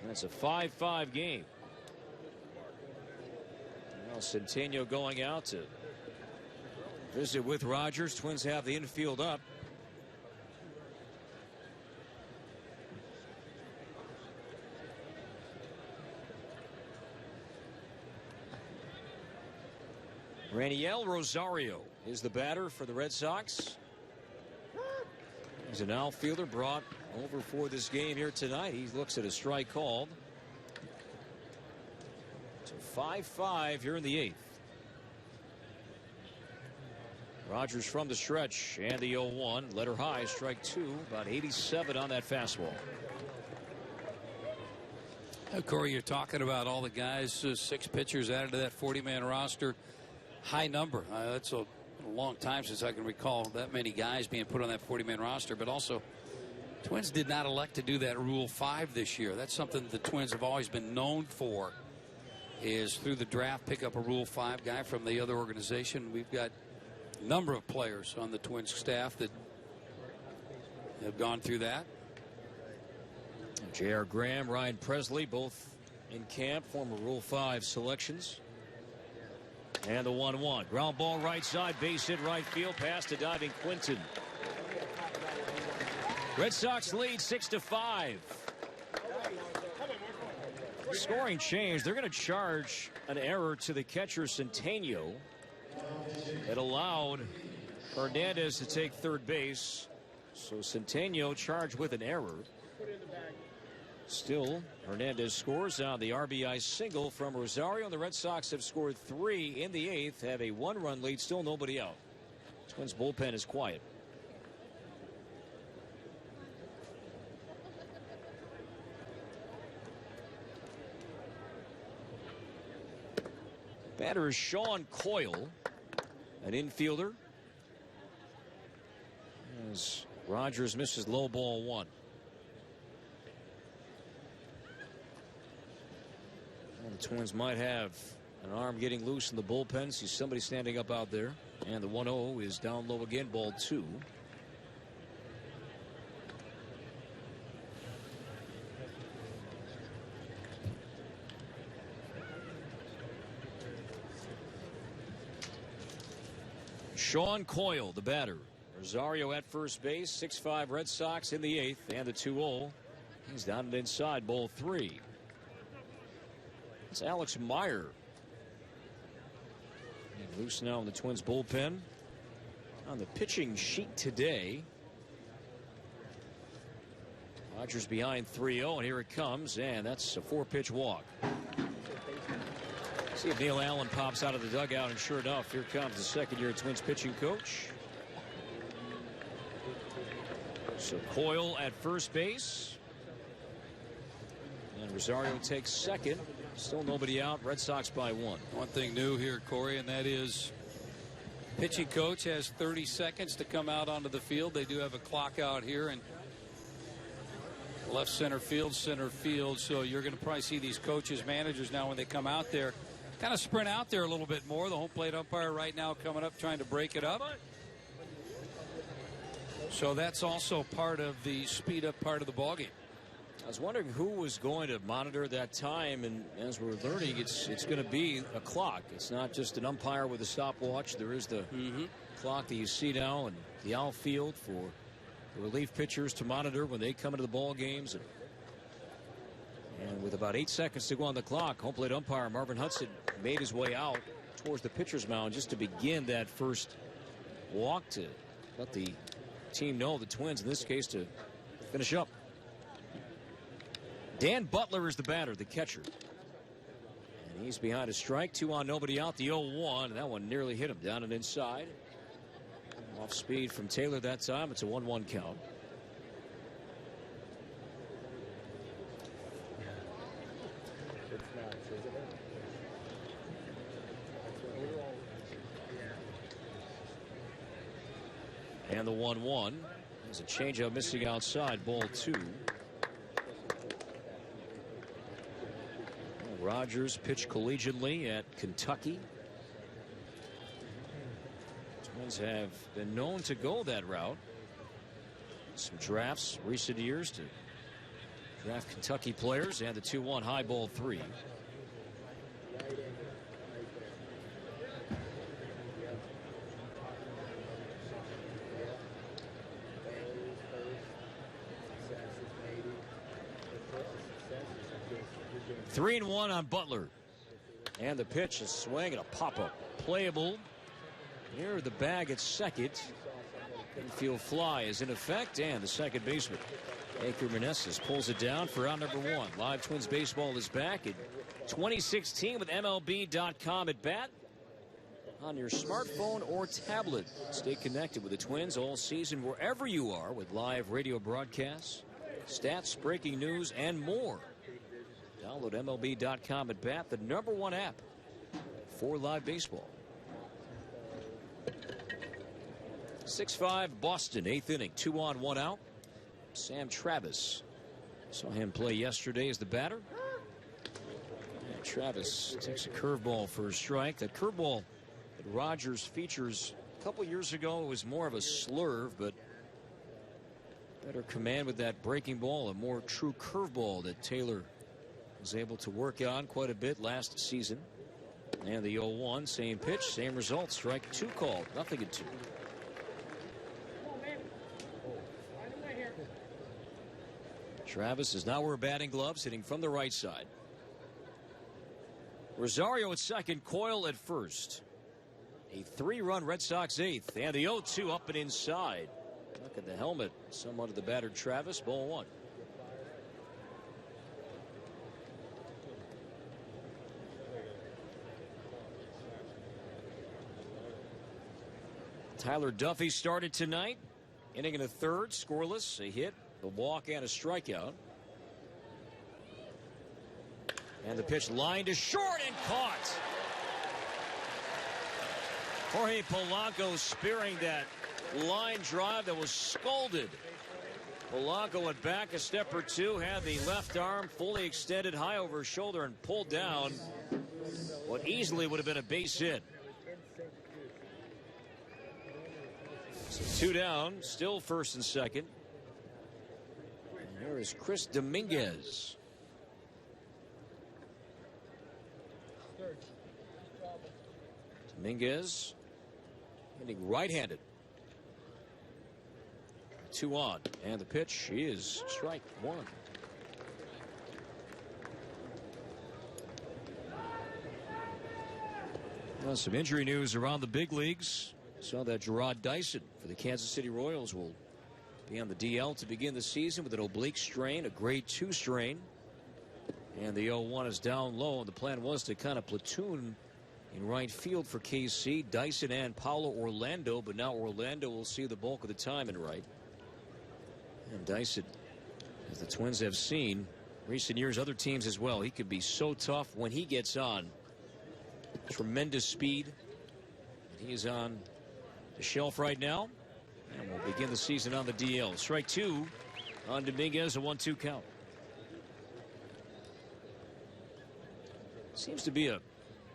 That's a 5-5 game. Now Centennial going out to visit with Rogers. Twins have the infield up. Raniel Rosario is the batter for the Red Sox. He's an outfielder brought over for this game here tonight. He looks at a strike called. So 5-5 here in the 8th. Rogers from the stretch and the 0-1. Letter high, strike 2. About 87 on that fastball. Corey, you're talking about all the guys, 6 pitchers added to that 40-man roster. High number. That's a long time since I can recall that many guys being put on that 40-man roster. But also, Twins did not elect to do that Rule 5 this year. That's something the Twins have always been known for, is through the draft pick up a Rule 5 guy from the other organization. We've got a number of players on the Twins staff that have gone through that. J.R. Graham, Ryan Presley, both in camp, former Rule 5 selections. And the 1-1. Ground ball right side, base hit right field, pass to diving Quinton. Red Sox lead 6-5. Scoring change. They're going to charge an error to the catcher Centeno. It allowed Hernandez to take third base. So Centeno charged with an error. Still, Hernandez scores on the RBI single from Rosario. The Red Sox have scored 3 in the 8th, have a 1-run lead, still nobody out. Twins bullpen is quiet. Batter is Sean Coyle, an infielder, as Rogers misses low ball 1. Well, the Twins might have an arm getting loose in the bullpen. See somebody standing up out there. And the 1-0 is down low again, ball 2. Sean Coyle, the batter. Rosario at first base. 6-5 Red Sox in the 8th. And the 2-0. He's down and inside, ball 3. It's Alex Meyer. And loose now in the Twins bullpen. On the pitching sheet today, Rogers behind 3-0, and here it comes, and that's a 4-pitch walk. See if Neil Allen pops out of the dugout, and sure enough, here comes the second-year Twins pitching coach. So Coyle at first base. And Rosario takes second. Still nobody out. Red Sox by 1. One thing new here, Corey, and that is pitching coach has 30 seconds to come out onto the field. They do have a clock out here, and left center field, so you're going to probably see these coaches, managers now when they come out there kind of sprint out there a little bit more. The home plate umpire right now coming up trying to break it up. So that's also part of the speed up part of the ballgame. I was wondering who was going to monitor that time, and as we're learning, it's going to be a clock. It's not just an umpire with a stopwatch. There is the clock that you see now in the outfield for the relief pitchers to monitor when they come into the ball games. And with about 8 seconds to go on the clock, home plate umpire Marvin Hudson made his way out towards the pitcher's mound just to begin that first walk to let the team know, the Twins in this case, to finish up. Dan Butler is the batter, the catcher. And he's behind a strike. 2 on, nobody out. The 0-1. And that one nearly hit him down and inside. Off speed from Taylor that time. It's a 1-1 count. And the 1-1. There's a changeup missing outside, ball 2. Rogers pitched collegiately at Kentucky. Twins have been known to go that route. Some drafts recent years to draft Kentucky players, and the 2-1 high, ball 3. Three and 1 on Butler. And the pitch, a swing and a pop-up. Playable. Near the bag at second. Infield fly is in effect, and the second baseman, Anchor Meneses, pulls it down for out number 1. Live Twins baseball is back in 2016 with MLB.com at bat. On your smartphone or tablet. Stay connected with the Twins all season wherever you are with live radio broadcasts, stats, breaking news, and more. Download MLB.com at bat, the #1 app for live baseball. 6-5 Boston, 8th inning, 2 on, 1 out. Sam Travis. Saw him play yesterday as the batter. And Travis takes a curveball for a strike. That curveball that Rogers features a couple years ago, it was more of a slurve, but better command with that breaking ball, a more true curveball that Taylor was able to work on quite a bit last season. And the 0-1, same pitch, same result. Strike 2 called, 0-2. Travis is now wearing batting gloves, hitting from the right side. Rosario at second, Coyle at first. A 3-run Red Sox 8th, and the 0-2 up and inside. Look at the helmet, somewhat of the battered Travis. Ball 1. Tyler Duffy started tonight, inning in a third, scoreless, a hit, a walk, and a strikeout. And the pitch lined to short and caught. Jorge Polanco spearing that line drive that was scolded. Polanco went back a step or two, had the left arm fully extended high over his shoulder and pulled down what easily would have been a base hit. So 2 down, still first and second. And here is Chris Dominguez. Dominguez hitting right-handed. 2 on, and the pitch is strike 1. Well, some injury news around the big leagues. Saw that Gerard Dyson for the Kansas City Royals will be on the DL to begin the season with an oblique strain, a grade 2 strain. And the 0-1 is down low, and the plan was to kind of platoon in right field for KC, Dyson and Paulo Orlando, but now Orlando will see the bulk of the time in right. And Dyson, as the Twins have seen recent years, other teams as well, he could be so tough when he gets on. Tremendous speed. He is on the shelf right now, and we'll begin the season on the DL. Strike 2 on Dominguez, a 1-2 count. Seems to be a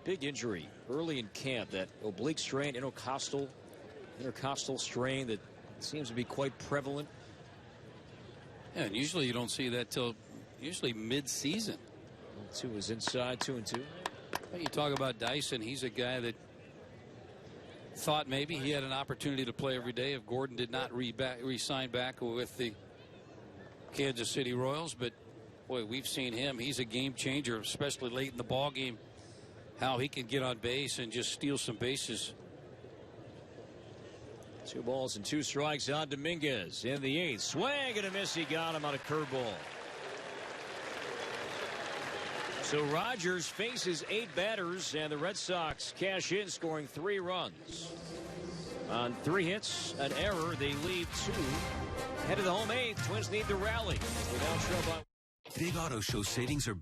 big injury early in camp, that oblique strain, intercostal strain that seems to be quite prevalent. Yeah, and usually you don't see that till usually mid-season. 2 is inside, 2-2. Well, you talk about Dyson, he's a guy that thought maybe he had an opportunity to play every day if Gordon did not re-sign back with the Kansas City Royals. But boy, we've seen him. He's a game changer, especially late in the ball game. How he can get on base and just steal some bases. 2 balls and 2 strikes on Dominguez in the 8th. Swing and a miss. He got him on a curveball. So Rogers faces 8 batters, and the Red Sox cash in, scoring 3 runs. On 3 hits, an error, they lead 2. Head of the home 8th, Twins need to rally. They now trail by. Big Auto Show savings are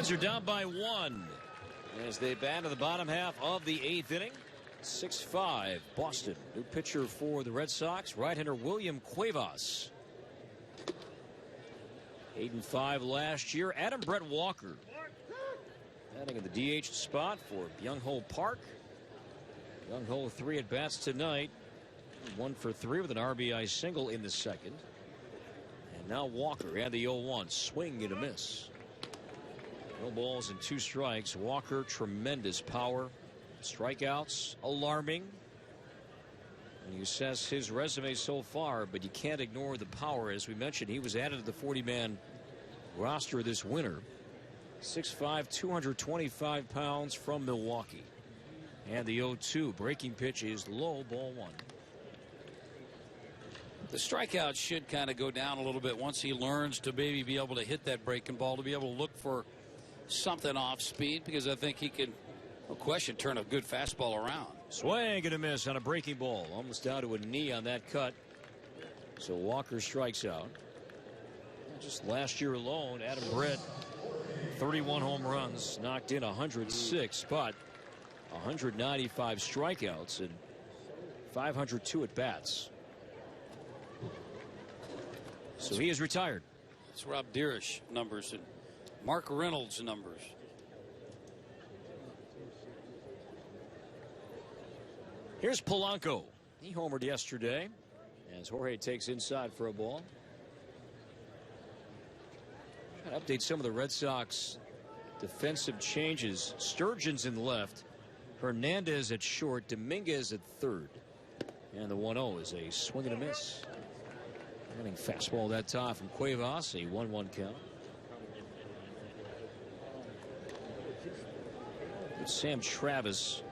Twins are down by 1 as they bat in the bottom half of the 8th inning. 6-5 Boston. New pitcher for the Red Sox, right-hander William Cuevas. 8-5 last year. Adam Brett Walker batting in the DH spot for Byung-Ho Park. Byung-Ho 3 at bats tonight. 1 for 3 with an RBI single in the second. And now Walker had the 0-1. Swing and a miss. No balls and 2 strikes. Walker, tremendous power. Strikeouts, alarming. And you assess his resume so far, but you can't ignore the power. As we mentioned, he was added to the 40-man roster this winter. 6'5", 225 pounds from Milwaukee. And the 0-2 breaking pitch is low, ball 1. The strikeout should kind of go down a little bit once he learns to maybe be able to hit that breaking ball, to be able to look for something off speed, because I think he can, no question, turn a good fastball around. Swing and a miss on a breaking ball. Almost down to a knee on that cut. So Walker strikes out. Just last year alone, Adam Brett, 31 home runs, knocked in 106, but 195 strikeouts and 502 at bats. So he is retired. It's Rob Deerish numbers and Mark Reynolds numbers. Here's Polanco. He homered yesterday as Jorge takes inside for a ball. Trying to update some of the Red Sox defensive changes. Sturgeon's in left, Hernandez at short, Dominguez at third. And the 1-0 is a swing and a miss. Running fastball that time from Cuevas, a 1-1 count. It's Sam Travis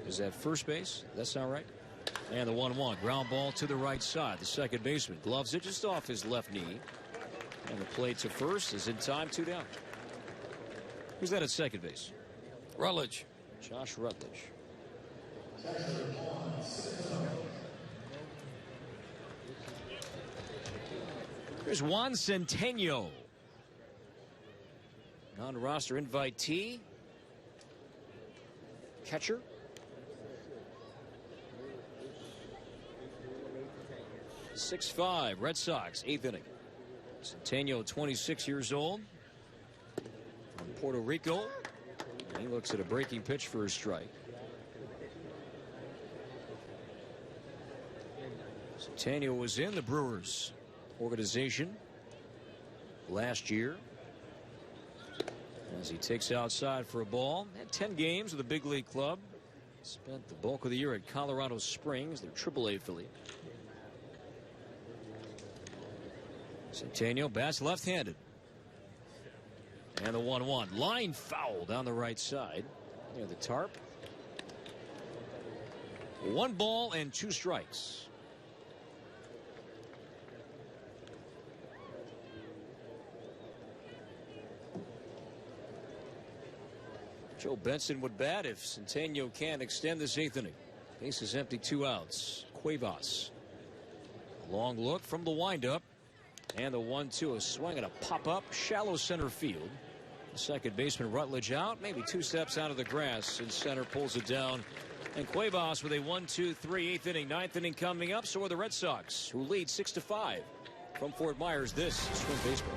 is at first base. That's not right. And the 1-1 ground ball to the right side. The second baseman gloves it just off his left knee. And the play to first is in time, 2 down. Who's that at second base? Rutledge. Josh Rutledge. Here's Juan Centeno. Non-roster invitee. Catcher. .65 Red Sox, 8th inning. Centeno, 26 years old, from Puerto Rico. He looks at a breaking pitch for a strike. Centeno was in the Brewers organization last year as he takes outside for a ball. Had 10 games with the big league club. Spent the bulk of the year at Colorado Springs, their AAA affiliate. Centeno bats left-handed. And the 1-1. Line foul down the right side near the tarp. 1 ball and 2 strikes. Joe Benson would bat if Centeno can't extend this 8th inning. Base is empty, 2 outs. Cuevas. Long look from the windup. And the 1-2, a swing and a pop-up, shallow center field. The second baseman Rutledge out, maybe 2 steps out of the grass, and center pulls it down. And Cuevas with a 1-2-3 8th inning, 9th inning coming up. So are the Red Sox, who lead 6-5 from Fort Myers. This is Twin Baseball.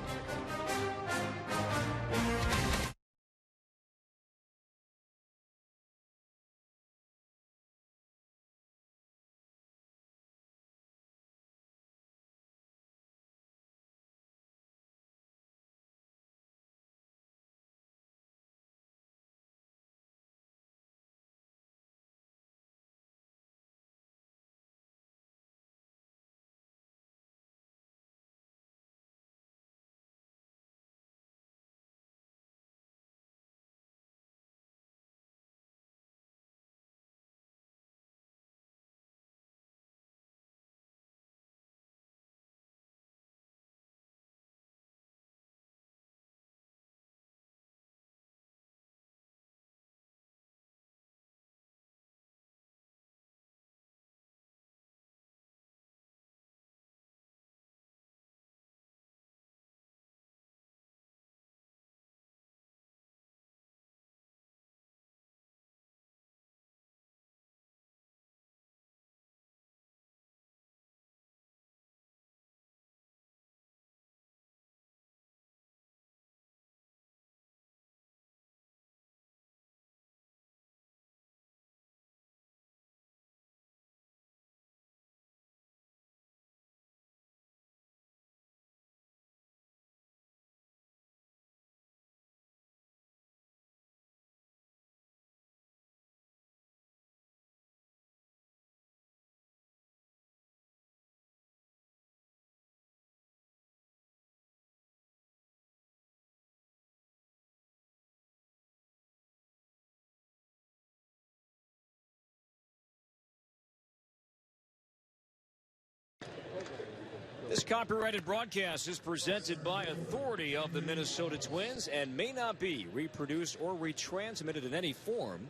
This copyrighted broadcast is presented by authority of the Minnesota Twins and may not be reproduced or retransmitted in any form.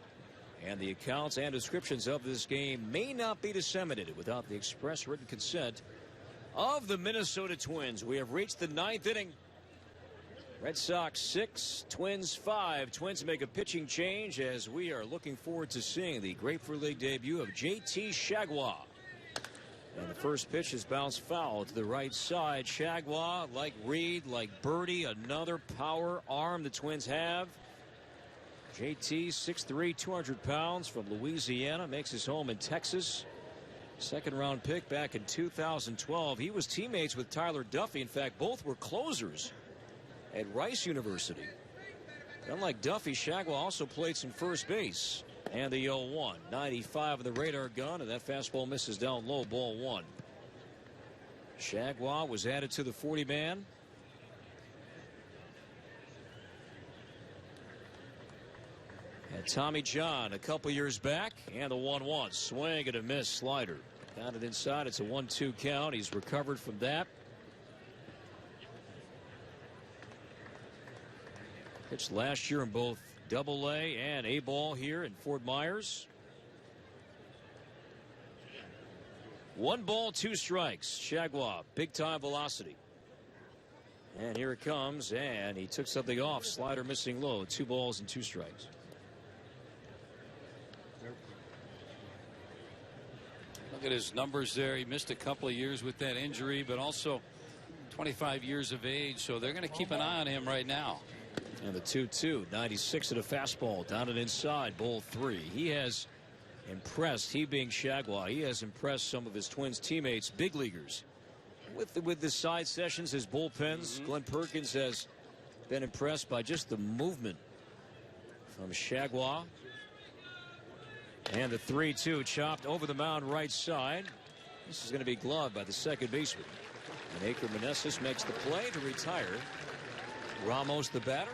And the accounts and descriptions of this game may not be disseminated without the express written consent of the Minnesota Twins. We have reached the 9th inning. Red Sox 6, Twins 5. Twins make a pitching change as we are looking forward to seeing the Grapefruit League debut of J.T. Chargois. And the first pitch is bounced foul to the right side. Chargois, like Reed, like Birdie, another power arm the Twins have. JT, 6'3", 200 pounds from Louisiana, makes his home in Texas. Second round pick back in 2012. He was teammates with Tyler Duffey. In fact, both were closers at Rice University. Unlike Duffey, Chargois also played some first base. And the 0-1. 95 of the radar gun, and that fastball misses down low, ball 1. Chargois was added to the 40-man. And Tommy John a couple years back, and the 1-1. Swing and a miss slider. Got it inside. It's a 1-2 count. He's recovered from that. Pitched last year in both Double-A and A-ball here in Fort Myers. 1 ball, 2 strikes. Chargois, big-time velocity. And here it comes, and he took something off. Slider missing low. 2 balls and 2 strikes. Look at his numbers there. He missed a couple of years with that injury, but also 25 years of age, so they're going to keep an eye on him right now. And the 2-2, 96 of the fastball, down and inside, ball 3. He has impressed, he being Chargois, he has impressed some of his Twins teammates, big leaguers, with the side sessions, his bullpens. Glenn Perkins has been impressed by just the movement from Chargois. And the 3-2 chopped over the mound right side. This is going to be gloved by the second baseman. And Aker Meneses makes the play to retire Ramos, the batter.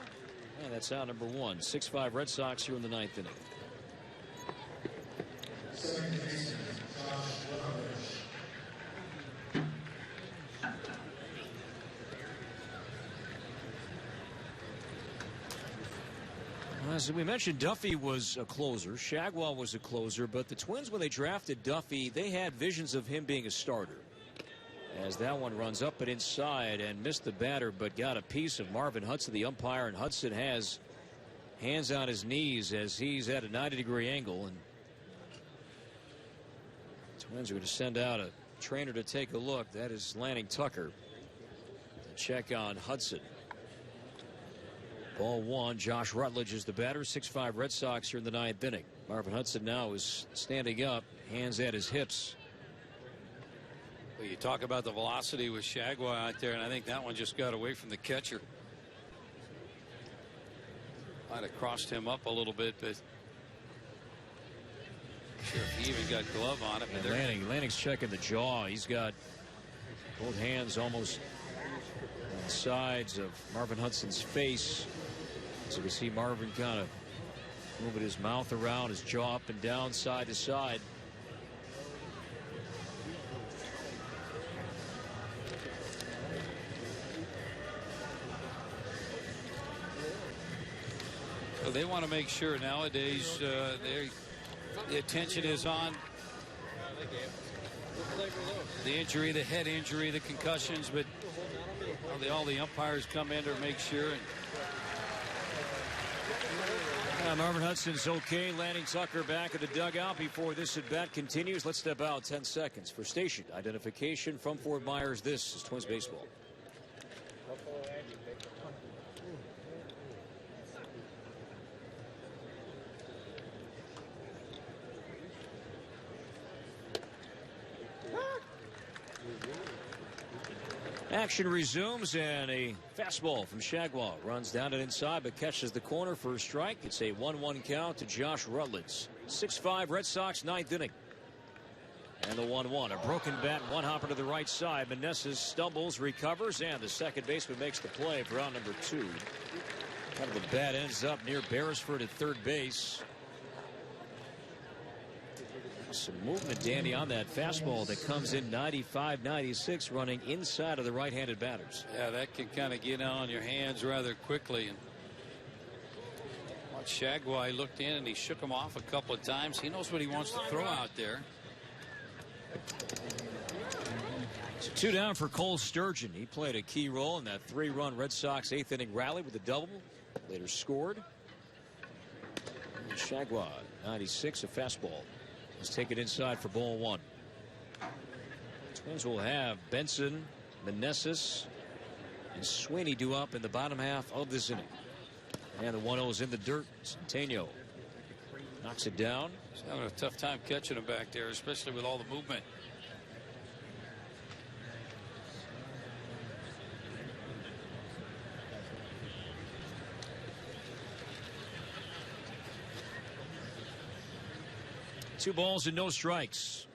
And that's out number 1. 6-5 Red Sox here in the 9th inning. As we mentioned, Duffey was a closer. Chargois was a closer. But the Twins, when they drafted Duffey, they had visions of him being a starter. As that one runs up and inside and missed the batter, but got a piece of Marvin Hudson, the umpire, and Hudson has hands on his knees as he's at a 90-degree angle. And Twins are going to send out a trainer to take a look. That is Lanning Tucker to check on Hudson. Ball 1. Josh Rutledge is the batter. 6-5 Red Sox here in the 9th inning. Marvin Hudson now is standing up, hands at his hips. Well, you talk about the velocity with Chargois out there, and I think that one just got away from the catcher. Might have crossed him up a little bit, but sure if he even got glove on it. But Lanning's checking the jaw. He's got both hands almost on the sides of Marvin Hudson's face. So we see Marvin kind of moving his mouth around, his jaw up and down, side to side. So they want to make sure nowadays the attention is on the injury, the head injury, the concussions, but all the umpires come in to make sure. Marvin Hudson's okay. Lanning Tucker back at the dugout before this at bat continues. Let's step out 10 seconds for station identification from Fort Myers. This is Twins baseball. Action resumes, and a fastball from Chargois runs down and inside, but catches the corner for a strike. It's a 1-1 count to Josh Rutledge. 6-5 Red Sox, 9th inning. And the 1-1, a broken bat, one hopper to the right side. Meneses stumbles, recovers, and the second baseman makes the play for out number 2. Kind of the bat ends up near Beresford at third base. Some movement, Danny, on that fastball that comes in 95, 96, running inside of the right-handed batters. Yeah, that can kind of get on your hands rather quickly. And Shagway looked in and he shook him off a couple of times. He knows what he wants to throw out there. So 2 down for Cole Sturgeon. He played a key role in that 3-run Red Sox 8th inning rally with a double. Later scored. And Shagway, 96, a fastball. Let's take it inside for ball 1. Twins will have Benson, Meneses, and Sweeney due up in the bottom half of this inning. And the 1-0 is in the dirt. Centeno knocks it down. He's having a tough time catching him back there, especially with all the movement. Two balls and no strikes.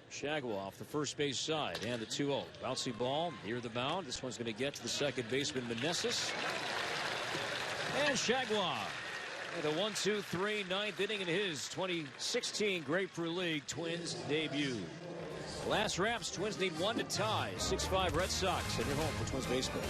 Shagway off the first base side and the 2-0. Bouncy ball near the mound. This one's going to get to the second baseman, Meneses. And Shagway. The 1-2-3 ninth inning in his 2016 Grapefruit League Twins debut. Last wraps, Twins need 1 to tie. 6-5 Red Sox, and you're home for Twins baseball.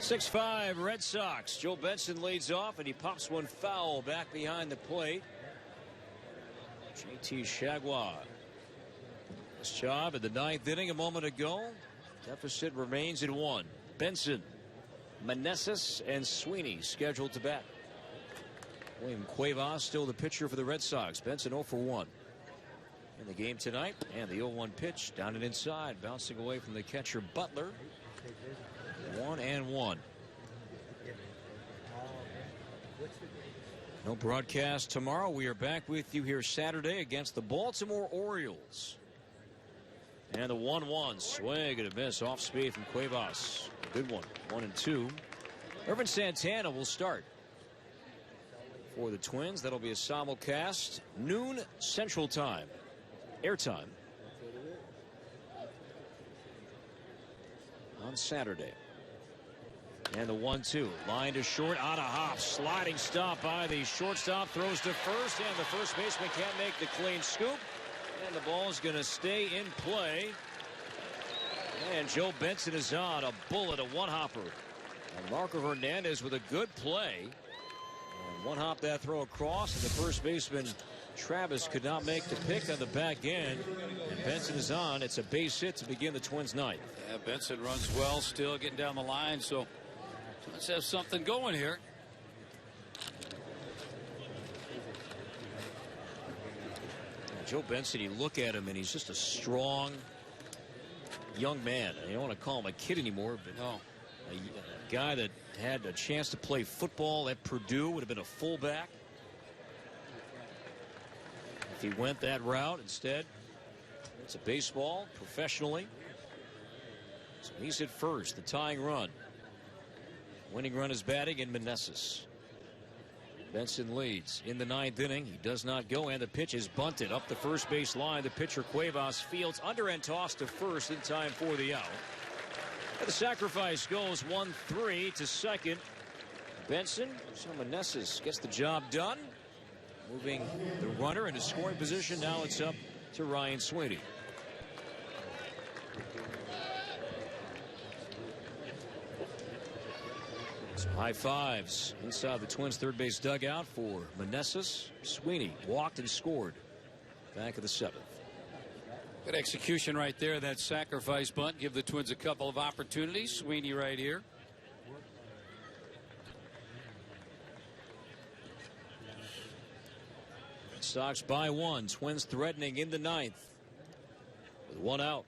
.6-5 Red Sox. Joe Benson leads off and he pops one foul back behind the plate. JT Shagway. This job in the 9th inning a moment ago. Deficit remains at 1. Benson, Meneses, and Sweeney scheduled to bat. William Cuevas still the pitcher for the Red Sox. Benson 0 for 1 in the game tonight. And the 0-1 pitch down and inside, bouncing away from the catcher Butler. 1-1. No broadcast tomorrow. We are back with you here Saturday against the Baltimore Orioles. And the 1-1 swing and a miss off speed from Cuevas. A good one. 1-2. Irvin Santana will start for the Twins. That'll be a simulcast noon Central Time. Airtime on Saturday. And the 1-2 line to short on a hop, sliding stop by the shortstop, throws to first, and the first baseman can't make the clean scoop, and the ball is going to stay in play. And Joe Benson is on a bullet, a one-hopper, and Marco Hernandez with a good play, and one hop that throw across, and the first baseman Travis could not make the pick on the back end, and Benson is on. It's a base hit to begin the Twins' night. Yeah, Benson runs well, still getting down the line, so let's have something going here. Joe Benson, you look at him and he's just a strong, young man. I don't want to call him a kid anymore, but no. A guy that had a chance to play football at Purdue, would have been a fullback if he went that route. Instead, it's a baseball professionally. So he's at first, the tying run. Winning run is batting in Meneses. Benson leads in the 9th inning. He does not go, and the pitch is bunted up the first base line. The pitcher Cuevas fields under and tossed to first in time for the out. And the sacrifice goes 1-3 to second. Benson, so Meneses gets the job done, moving the runner into scoring position. Now it's up to Ryan Sweeney. Some high fives inside the Twins' third base dugout for Meneses. Sweeney walked and scored back of the 7th. Good execution right there. That sacrifice bunt. Give the Twins a couple of opportunities. Sweeney right here. Red Sox by 1. Twins threatening in the 9th. With 1 out.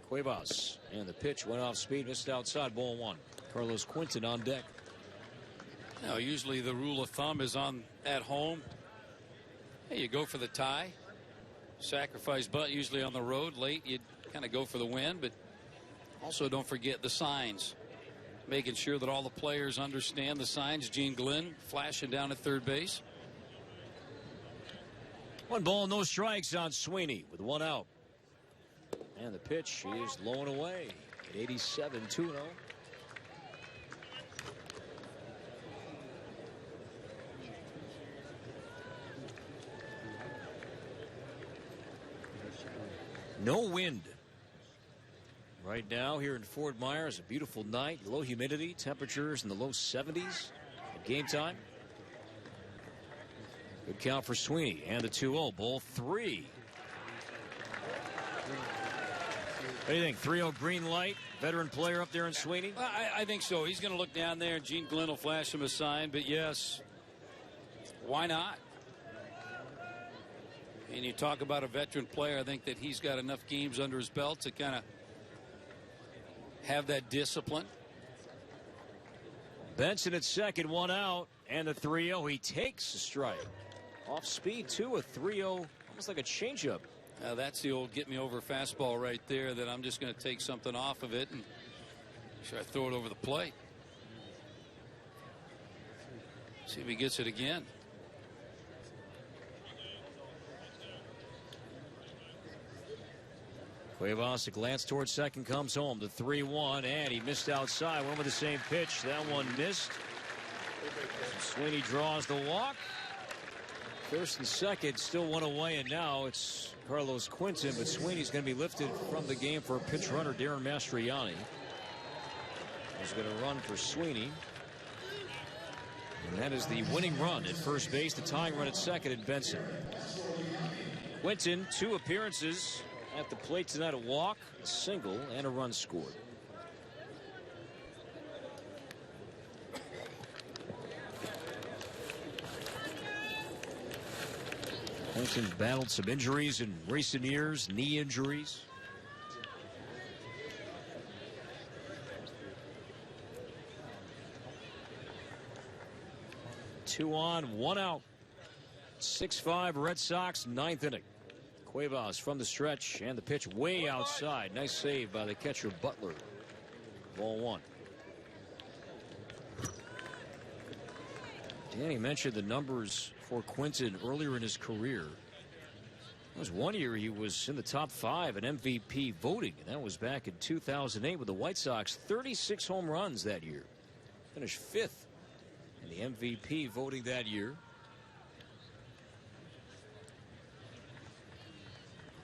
Cuevas. And the pitch went off speed. Missed outside. Ball 1. Carlos Quinton on deck. Now, usually the rule of thumb is on at home. Hey, you go for the tie. Sacrifice bunt usually on the road. Late, you kind of go for the win. But also don't forget the signs. Making sure that all the players understand the signs. Gene Glenn flashing down at third base. 1 ball, no strikes on Sweeney with 1 out. And the pitch is low and away at 87, 2-0. No wind right now here in Fort Myers. A beautiful night, low humidity, temperatures in the low 70s at game time. Good count for Sweeney, and the 2-0. Ball 3. What do you think? 3-0 green light. Veteran player up there in Sweeney? I think so. He's going to look down there, and Gene Glenn will flash him a sign. But yes, why not? And you talk about a veteran player. I think that he's got enough games under his belt to kind of have that discipline. Benson at second, 1 out, and the 3-0. He takes a strike. Off speed, too, a 3-0, almost like a changeup. That's the old get me over fastball right there, that I'm just going to take something off of it and should I throw it over the plate. See if he gets it again. Cuevas, a glance towards second, comes home. The 3-1, and he missed outside. Went with the same pitch. That one missed. Sweeney draws the walk. First and second still 1 away, and now it's Carlos Quinton, but Sweeney's going to be lifted from the game for a pinch runner, Darren Mastriani. He's going to run for Sweeney. And that is the winning run at first base, the tying run at second at Benson. Quinton, 2 appearances at the plate tonight, a walk, a single, and a run scored. Quinton battled some injuries in recent years, knee injuries. Two on, 1 out. 6-5 Red Sox, 9th inning. Cuevas from the stretch, and the pitch way outside. Nice save by the catcher Butler. Ball 1. Danny mentioned the numbers for Quinton earlier in his career. There was 1 year he was in the top 5 in MVP voting, and that was back in 2008 with the White Sox. 36 home runs that year. Finished 5th in the MVP voting that year.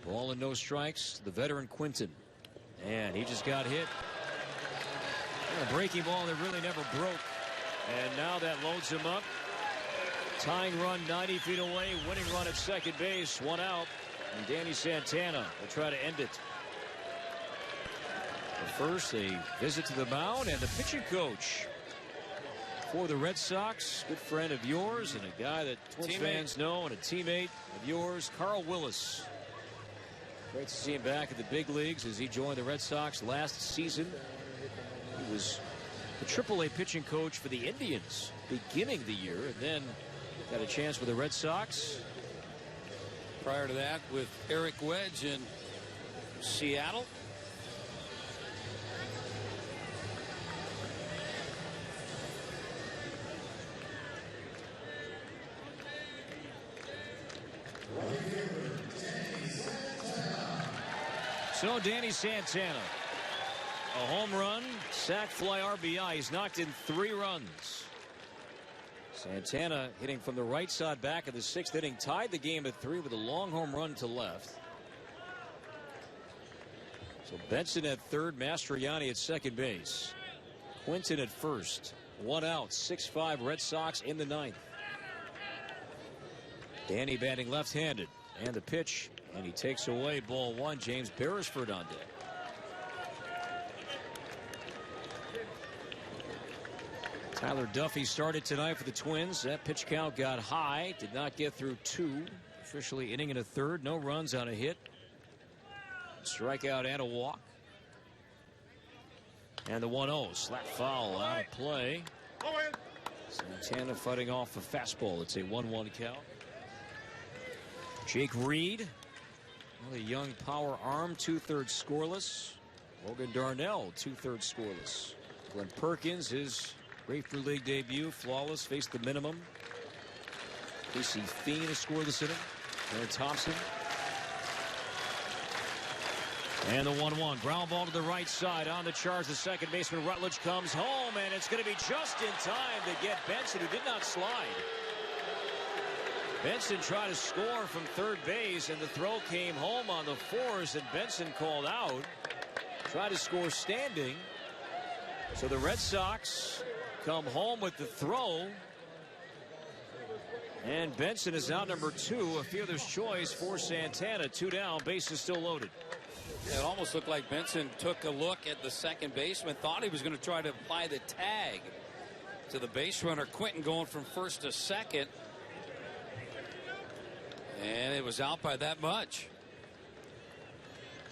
Ball and no strikes. The veteran Quinton, and he just got hit. A breaking ball that really never broke, and now that loads him up. Tying run 90 feet away, winning run at second base, 1 out, and Danny Santana will try to end it. But first, a visit to the mound, and the pitching coach for the Red Sox, good friend of yours and a guy that Twins fans know, and a teammate of yours, Carl Willis. Great to see him back in the big leagues as he joined the Red Sox last season. He was the AAA pitching coach for the Indians beginning the year, and then got a chance with the Red Sox. Prior to that with Eric Wedge in Seattle. So Danny Santana, a home run, sac fly, RBI. He's knocked in 3 runs. Santana hitting from the right side back in the 6th inning, tied the game at 3 with a long home run to left. So Benson at third, Mastriani at second base. Quinton at first. 1 out, 6-5 Red Sox in the 9th. Danny batting left-handed, and the pitch, and he takes away ball 1. James Beresford on deck. Tyler Duffy started tonight for the Twins. That pitch count got high. Did not get through 2. Officially inning and a third. No runs on a hit. Strikeout and a walk. And the 1-0. Slap foul out of play. Santana fighting off a fastball. It's a 1-1 count. Jake Reed. Another young power arm. 2/3 scoreless. Logan Darnell. 2/3 scoreless. Glenn Perkins, his Grapefruit League debut, flawless, faced the minimum. Casey Fiend, a scoreless inning. Aaron Thompson. And the 1-1. Ground ball to the right side on the charge. The second baseman Rutledge comes home, and it's going to be just in time to get Benson, who did not slide. Benson tried to score from third base, and the throw came home on the force, and Benson called out. Tried to score standing. So the Red Sox come home with the throw. And Benson is out number 2. A fielder's choice for Santana. 2 down. Base is still loaded. It almost looked like Benson took a look at the second baseman, thought he was going to try to apply the tag to the base runner Quinton going from first to second. And it was out by that much.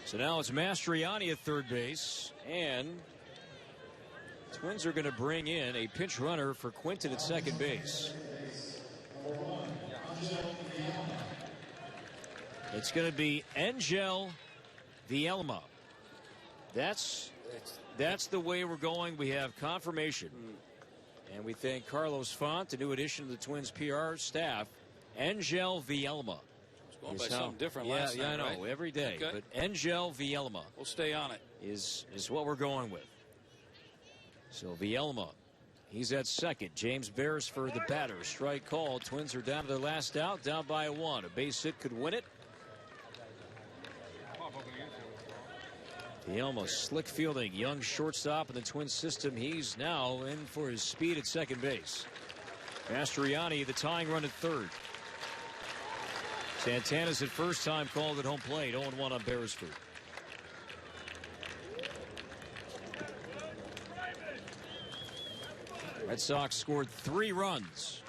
So now it's Mastriani at third base. And Twins are going to bring in a pinch runner for Quinton at second base. It's going to be Angel Vielma. That's the way we're going. We have confirmation. And we thank Carlos Font, the new addition to the Twins PR staff. Angel Vielma. It's going by something different last night, I know, right? every day. Okay. But Angel Vielma. We'll stay on it. Is what we're going with. So Vielma, he's at second. James Beresford, the batter. Strike called. Twins are down to their last out, down by 1. A base hit could win it. Vielma, slick fielding, young shortstop in the Twins system. He's now in for his speed at second base. Mastriani, the tying run at third. Santana's at first, time called at home plate. 0-1 on Beresford. Red Sox scored 3 runs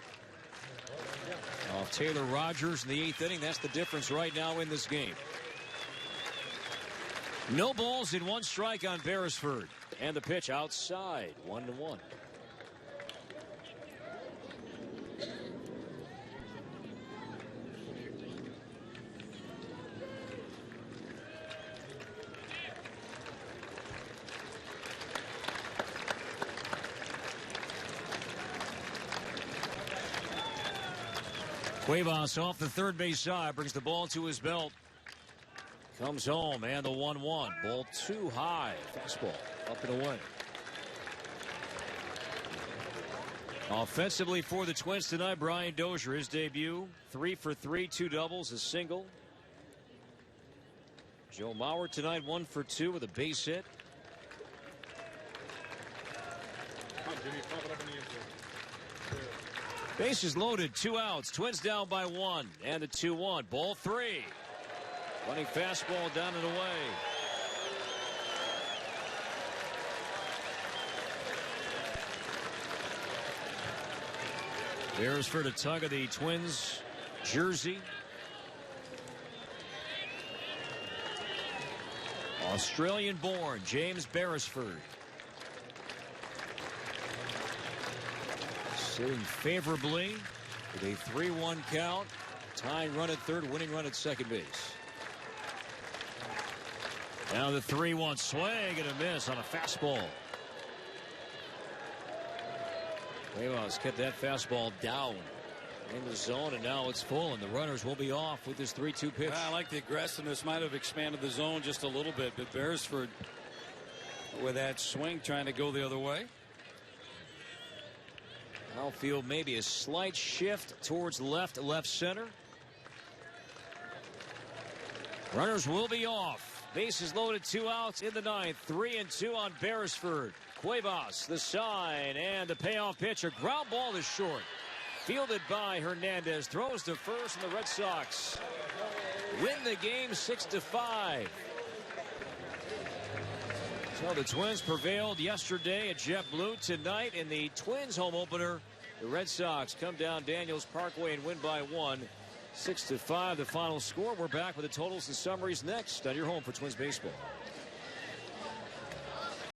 off Taylor Rogers in the 8th inning. That's the difference right now in this game. No balls in 1 strike on Beresford. And the pitch outside. 1-1. Cuevas off the third base side, brings the ball to his belt. Comes home, and the 1-1. Ball too high. Fastball up and away. Offensively for the Twins tonight, Brian Dozier, his debut. 3 for 3, 2 doubles, a single. Joe Mauer tonight, 1 for 2 with a base hit. Bases loaded, 2 outs. Twins down by 1. And the 2-1. Ball 3. Running fastball down and away. Beresford a tug of the Twins jersey. Australian-born James Beresford. Sitting favorably with a 3-1 count. Tying run at third, winning run at second base. Now the 3-1 swing and a miss on a fastball. Cuevas kept that fastball down in the zone, and now it's full, and the runners will be off with this 3-2 pitch. I like the aggressiveness. Might have expanded the zone just a little bit, but Beresford with that swing trying to go the other way. Outfield maybe a slight shift towards left center. Runners will be off. Bases loaded, 2 outs in the ninth. 3-2 on Beresford. Cuevas, the sign, and the payoff pitch. A ground ball to short. Fielded by Hernandez. Throws to first, and the Red Sox win the game 6-5. So the Twins prevailed yesterday at JetBlue. Tonight in the Twins home opener, the Red Sox come down Daniels Parkway and win by 1. 6-5 the final score. We're back with the totals and summaries next on your home for Twins baseball.